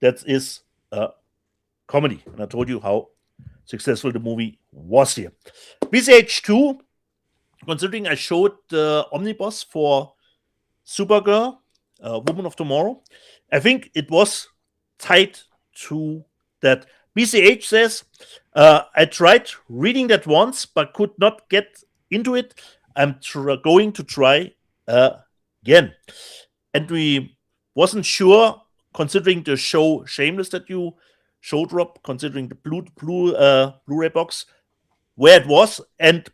that is a comedy. And I told you how successful the movie was here. BCH2, considering I showed the omnibus for Supergirl, Woman of Tomorrow, I think it was tied to that. BCH says, I tried reading that once, but could not get into it. I'm going to try again. And we wasn't sure, considering the show Shameless that you showed, Rob, considering the Blu-ray box, where it was. And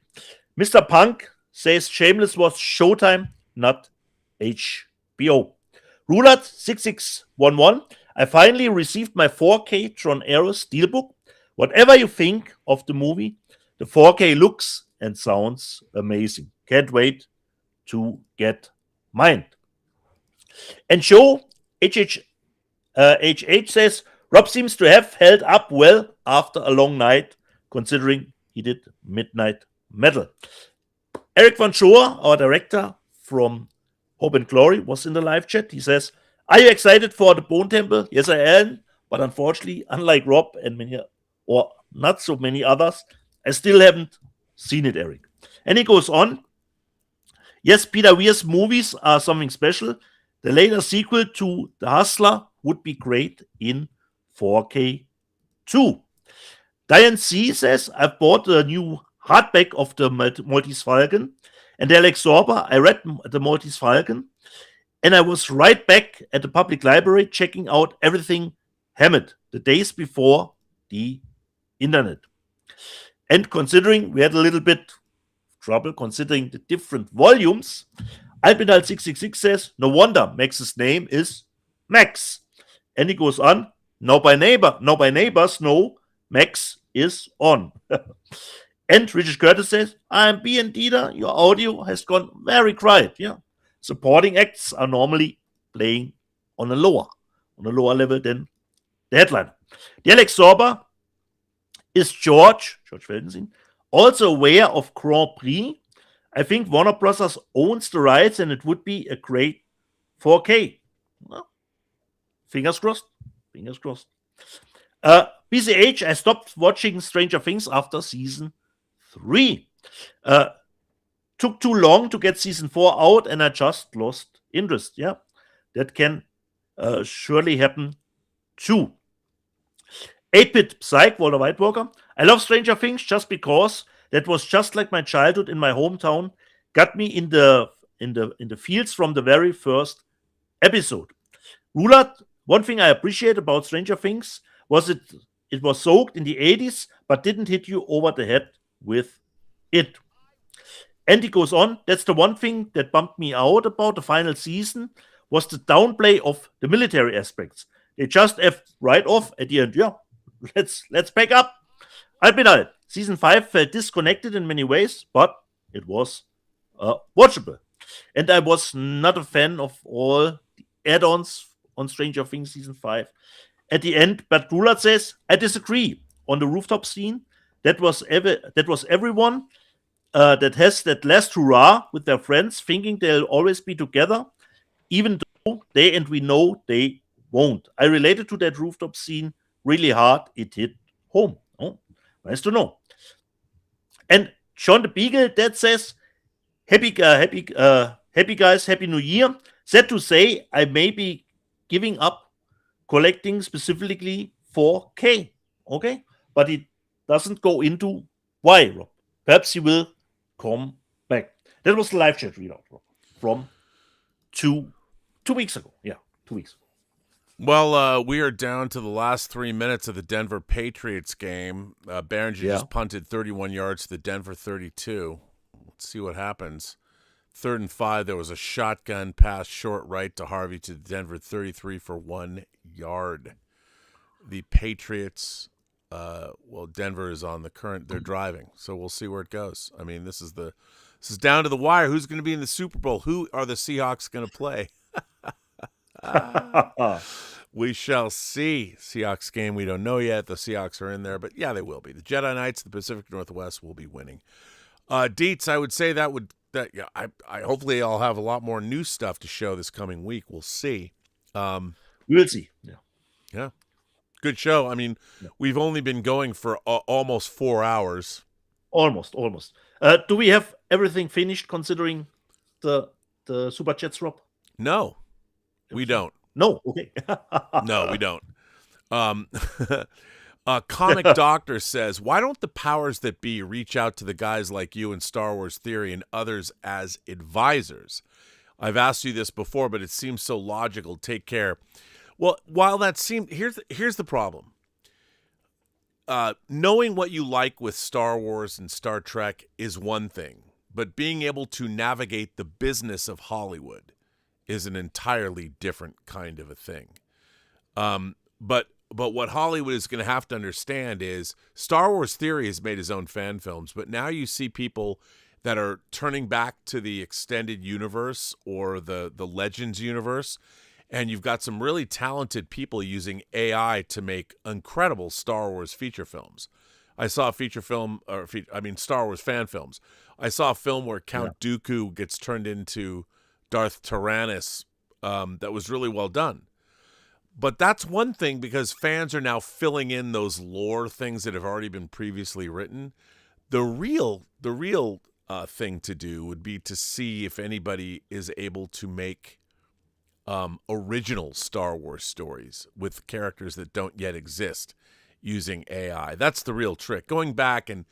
Mr. Punk says Shameless was Showtime, not HBO. Rulat 6611. I finally received my 4K Tron Aero Steelbook. Whatever you think of the movie, the 4K looks and sounds amazing. Can't wait to get mine. And Joe HH says, Rob seems to have held up well after a long night, considering he did Midnight Metal. Eric Van Schoor, our director from Hope and Glory, was in the live chat. He says, are you excited for the Bone Temple? Yes, I am. But unfortunately, unlike Rob and many, or not so many others, I still haven't seen it, Eric. And he goes on. Yes, Peter Weir's movies are something special. The later sequel to The Hustler would be great in 4K too. Diane C says, I've bought the new hardback of the Maltese Falcon. And Alex Sorber, I read the Maltese Falcon. And I was right back at the public library checking out everything Hammett the days before the internet. And considering we had a little bit trouble considering the different volumes, Alpinal666 says, no wonder Max's name is Max. And he goes on, now by neighbors know Max is on. And Richard Curtis says, I'm B and Dieter, your audio has gone very quiet. Yeah. Supporting acts are normally playing on a lower level than the headliner. The Alex Sorber is George Feldenstein, also aware of Grand Prix. I think Warner Brothers owns the rights and it would be a great 4K. Well, fingers crossed. BCH, I stopped watching Stranger Things after season 3. Took too long to get season 4 out and I just lost interest. Yeah, that can surely happen too. 8-Bit Psych, Walter Whitewalker. I love Stranger Things just because that was just like my childhood in my hometown. Got me in the fields from the very first episode. Rulat, one thing I appreciate about Stranger Things was it was soaked in the 80s, but didn't hit you over the head with it. And he goes on, that's the one thing that bumped me out about the final season was the downplay of the military aspects. They just effed right off at the end. Yeah, let's back up. Albinal, season 5 felt disconnected in many ways, but it was watchable. And I was not a fan of all the add-ons on Stranger Things season 5 at the end. But Rulat says, I disagree on the rooftop scene. That was everyone that has that last hurrah with their friends, thinking they'll always be together, even though they and we know they won't. I related to that rooftop scene really hard. It hit home. Oh, nice to know. And Sean the Beagle that says, happy guys, happy new year. Sad to say, I may be giving up collecting specifically 4K. Okay, but it doesn't go into why, Rob. Perhaps he will come back. That was the live chat readout, Rob, from two weeks ago. Yeah, 2 weeks ago. Well, we are down to the last 3 minutes of the Denver Patriots game. Behringer just punted 31 yards to the Denver 32. Let's see what happens. 3rd and 5, there was a shotgun pass short right to Harvey to the Denver 33 for 1 yard. The Patriots, Denver is on the current. They're driving, so we'll see where it goes. I mean, this is down to the wire. Who's going to be in the Super Bowl? Who are the Seahawks going to play? We shall see. Seahawks game, we don't know yet. The Seahawks are in there, but yeah, they will be. The Jedi Knights, the Pacific Northwest will be winning. Dietz, I would say I hopefully I'll have a lot more new stuff to show this coming week. We'll see. We'll see. Yeah. Good show. I mean, we've only been going for almost 4 hours. Almost. Do we have everything finished considering the Super Chats, Rob? No, we don't. No, okay. No, we don't. Comic Doctor says, why don't the powers that be reach out to the guys like you in Star Wars Theory and others as advisors? I've asked you this before, but it seems so logical. Take care. Well, while that seems, here's the problem. Knowing what you like with Star Wars and Star Trek is one thing, but being able to navigate the business of Hollywood is an entirely different kind of a thing. But what Hollywood is going to have to understand is Star Wars Theory has made his own fan films, but now you see people that are turning back to the extended universe or the Legends universe, and you've got some really talented people using AI to make incredible Star Wars feature films. I saw a Star Wars fan films. I saw a film where Count Dooku gets turned into Darth Tyrannus that was really well done. But that's one thing because fans are now filling in those lore things that have already been previously written. The real thing to do would be to see if anybody is able to make original Star Wars stories with characters that don't yet exist using AI. That's the real trick. Going back and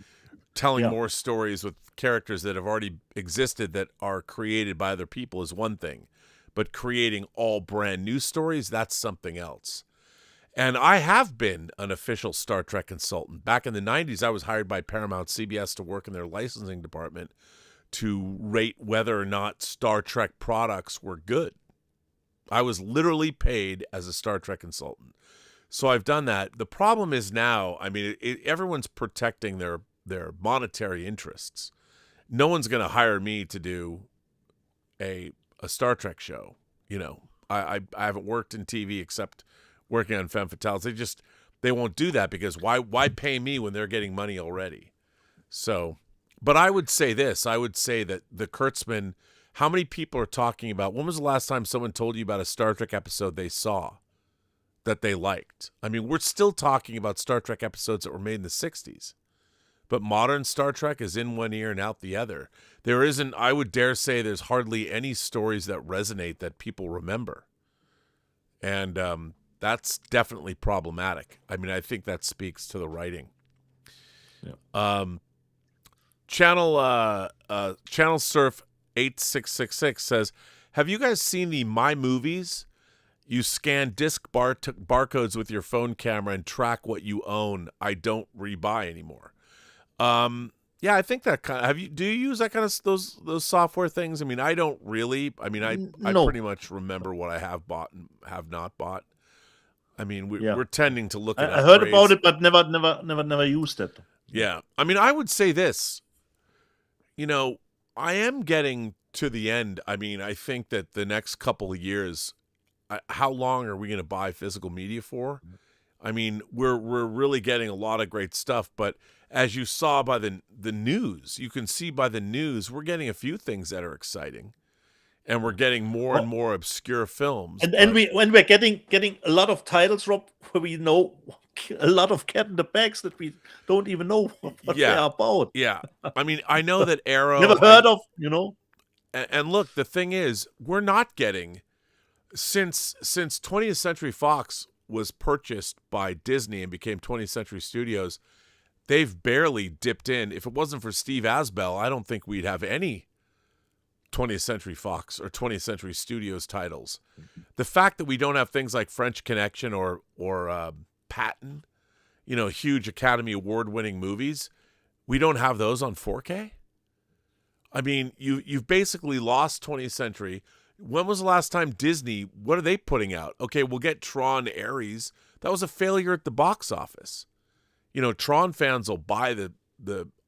telling more stories with characters that have already existed that are created by other people is one thing, but creating all brand new stories, that's something else. And I have been an official Star Trek consultant. Back in the 90s, I was hired by Paramount CBS to work in their licensing department to rate whether or not Star Trek products were good. I was literally paid as a Star Trek consultant. So I've done that. The problem is now, I mean, everyone's protecting their monetary interests. No one's going to hire me to do a Star Trek show. You know, I haven't worked in TV except working on Femme Fatales. They won't do that because why pay me when they're getting money already? So, but I would say this. I would say that the Kurtzman, how many people are talking about, when was the last time someone told you about a Star Trek episode they saw that they liked? I mean, we're still talking about Star Trek episodes that were made in the 60s. But modern Star Trek is in one ear and out the other. There isn't, I would dare say, there's hardly any stories that resonate that people remember. And that's definitely problematic. I mean, I think that speaks to the writing. Yeah. Channel Surf 8666 says, have you guys seen the My Movies? You scan disc barcodes with your phone camera and track what you own. I don't rebuy anymore. Yeah, I think that kind of, do you use that kind of those software things? I mean, I don't really. I mean, I pretty much remember what I have bought and have not bought. I mean, we're tending to look at I heard about it, but never used it. Yeah. I mean, I would say this. You know, I am getting to the end. I mean, I think that the next couple of years, how long are we going to buy physical media for? I mean, we're really getting a lot of great stuff, but as you saw by the news, you can see by the news, we're getting a few things that are exciting, and we're getting more and more obscure films. And we're getting a lot of titles, Rob, where we know a lot of cat in the bags that we don't even know what they're about. Yeah, I mean, I know that Arrow never heard of, you know. And look, the thing is, we're not getting since 20th Century Fox was purchased by Disney and became 20th Century Studios. They've barely dipped in. If it wasn't for Steve Asbell, I don't think we'd have any 20th Century Fox or 20th Century Studios titles. The fact that we don't have things like French Connection or Patton, you know, huge Academy Award-winning movies, we don't have those on 4K. I mean, you've basically lost 20th Century. When was the last time Disney, what are they putting out? Okay, we'll get Tron Ares. That was a failure at the box office. You know, Tron fans will buy the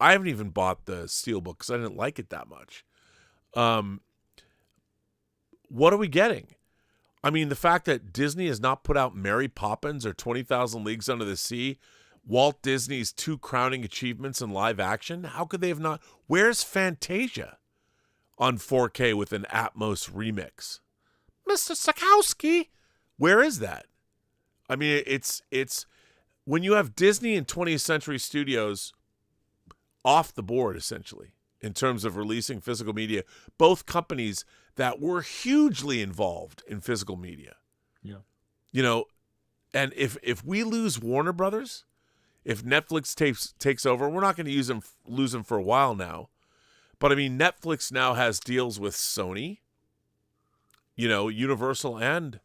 I haven't even bought the Steelbook because I didn't like it that much. What are we getting? I mean, the fact that Disney has not put out Mary Poppins or 20,000 Leagues Under the Sea, Walt Disney's two crowning achievements in live action, how could they have not? Where's Fantasia on 4K with an Atmos remix? Mr. Sakowski, where is that? I mean, it's when you have Disney and 20th Century Studios off the board, essentially, in terms of releasing physical media, both companies that were hugely involved in physical media. Yeah. You know, and if we lose Warner Brothers, if Netflix takes over, we're not going to lose them for a while now. But I mean, Netflix now has deals with Sony, you know, Universal, and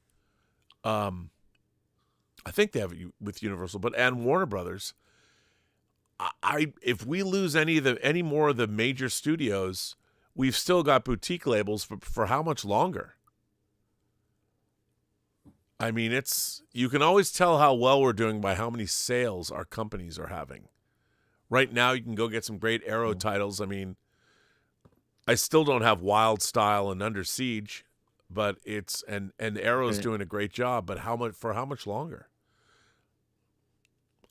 I think they have it with Universal, and Warner Brothers. If we lose any more of the major studios, we've still got boutique labels for how much longer? I mean, you can always tell how well we're doing by how many sales our companies are having. Right now, you can go get some great Arrow titles. I mean, I still don't have Wild Style and Under Siege, but and Arrow's doing a great job. But for how much longer?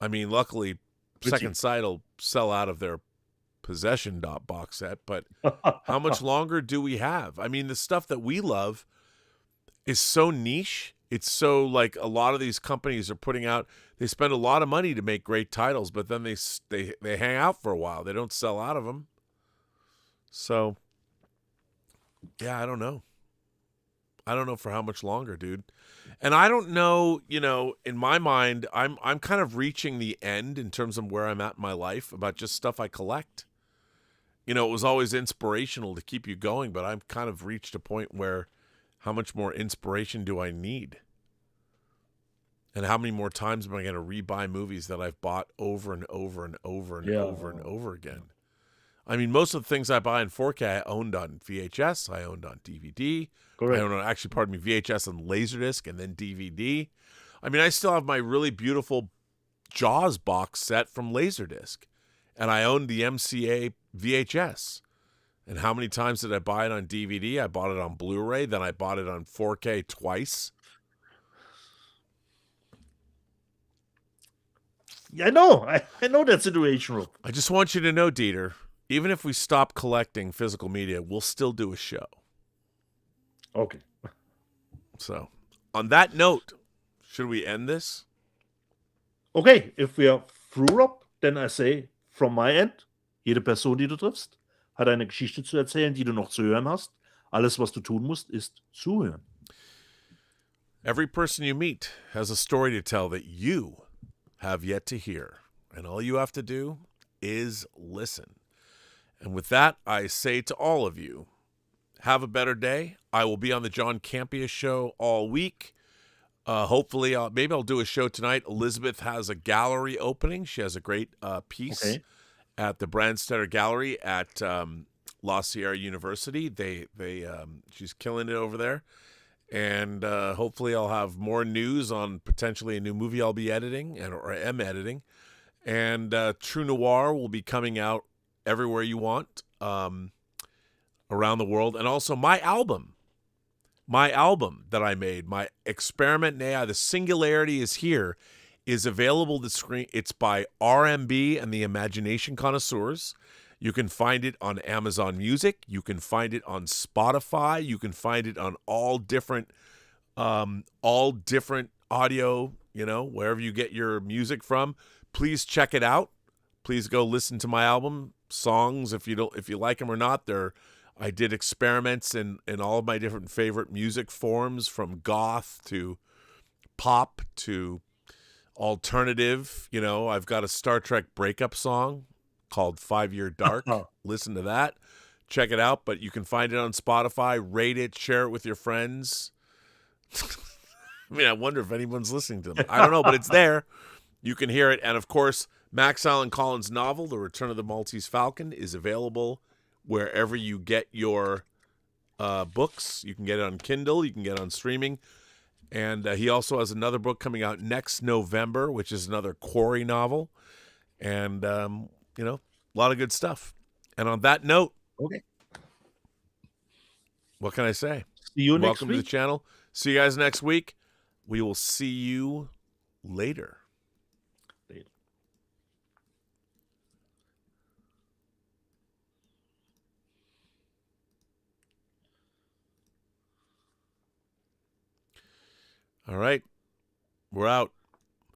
I mean, luckily, Second Sight will sell out of their Possession box set, but how much longer do we have? I mean, the stuff that we love is so niche. It's so like a lot of these companies are putting out, they spend a lot of money to make great titles, but then they hang out for a while. They don't sell out of them. So, yeah, I don't know. I don't know for how much longer, dude. And I don't know, in my mind, I'm kind of reaching the end in terms of where I'm at in my life about just stuff I collect. It was always inspirational to keep you going, but I've kind of reached a point where how much more inspiration do I need? And how many more times am I going to rebuy movies that I've bought over and over and over and over and over again? I mean, most of the things I buy in 4K, I owned on VHS, I owned on DVD. Correct. I owned on, VHS and Laserdisc, and then DVD. I mean, I still have my really beautiful Jaws box set from Laserdisc, and I owned the MCA VHS. And how many times did I buy it on DVD? I bought it on Blu-ray, then I bought it on 4K twice. I know. I know that situation, Rob. I just want you to know, Dieter, even if we stop collecting physical media, we'll still do a show. Okay. So, on that note, should we end this? Okay, if we are through, Rob, then I say, from my end, jede Person, die du triffst, hat eine Geschichte zu erzählen, die du noch zu hören hast. Alles, was du tun musst, ist zuhören. Every person you meet has a story to tell that you have yet to hear. And all you have to do is listen. And with that, I say to all of you, have a better day. I will be on the John Campea show all week. Hopefully, maybe I'll do a show tonight. Elizabeth has a gallery opening. She has a great piece at the Brandstetter Gallery at La Sierra University. She's killing it over there. And hopefully I'll have more news on potentially a new movie I'll be editing or am editing. And True Noir will be coming out everywhere you want around the world. And also my album that I made, my Experiment Nea, the Singularity is Here, is available to screen. It's by RMB and the Imagination Connoisseurs. You can find it on Amazon Music. You can find it on Spotify. You can find it on all different audio, wherever you get your music from. Please check it out. Please go listen to my album songs if you like them or not. I did experiments in all of my different favorite music forms, from goth to pop to alternative. I've got a Star Trek breakup song called 5 Year Dark. Listen to that. Check it out. But you can find it on Spotify. Rate it. Share it with your friends. I mean, I wonder if anyone's listening to them. I don't know, but it's there. You can hear it. And, of course, Max Allan Collins' novel, The Return of the Maltese Falcon, is available wherever you get your books. You can get it on Kindle. You can get it on streaming. And he also has another book coming out next November, which is another Quarry novel. And, a lot of good stuff. And on that note, what can I say? See you next Welcome week. to the channel. See you guys next week. We will see you later. All right. We're out.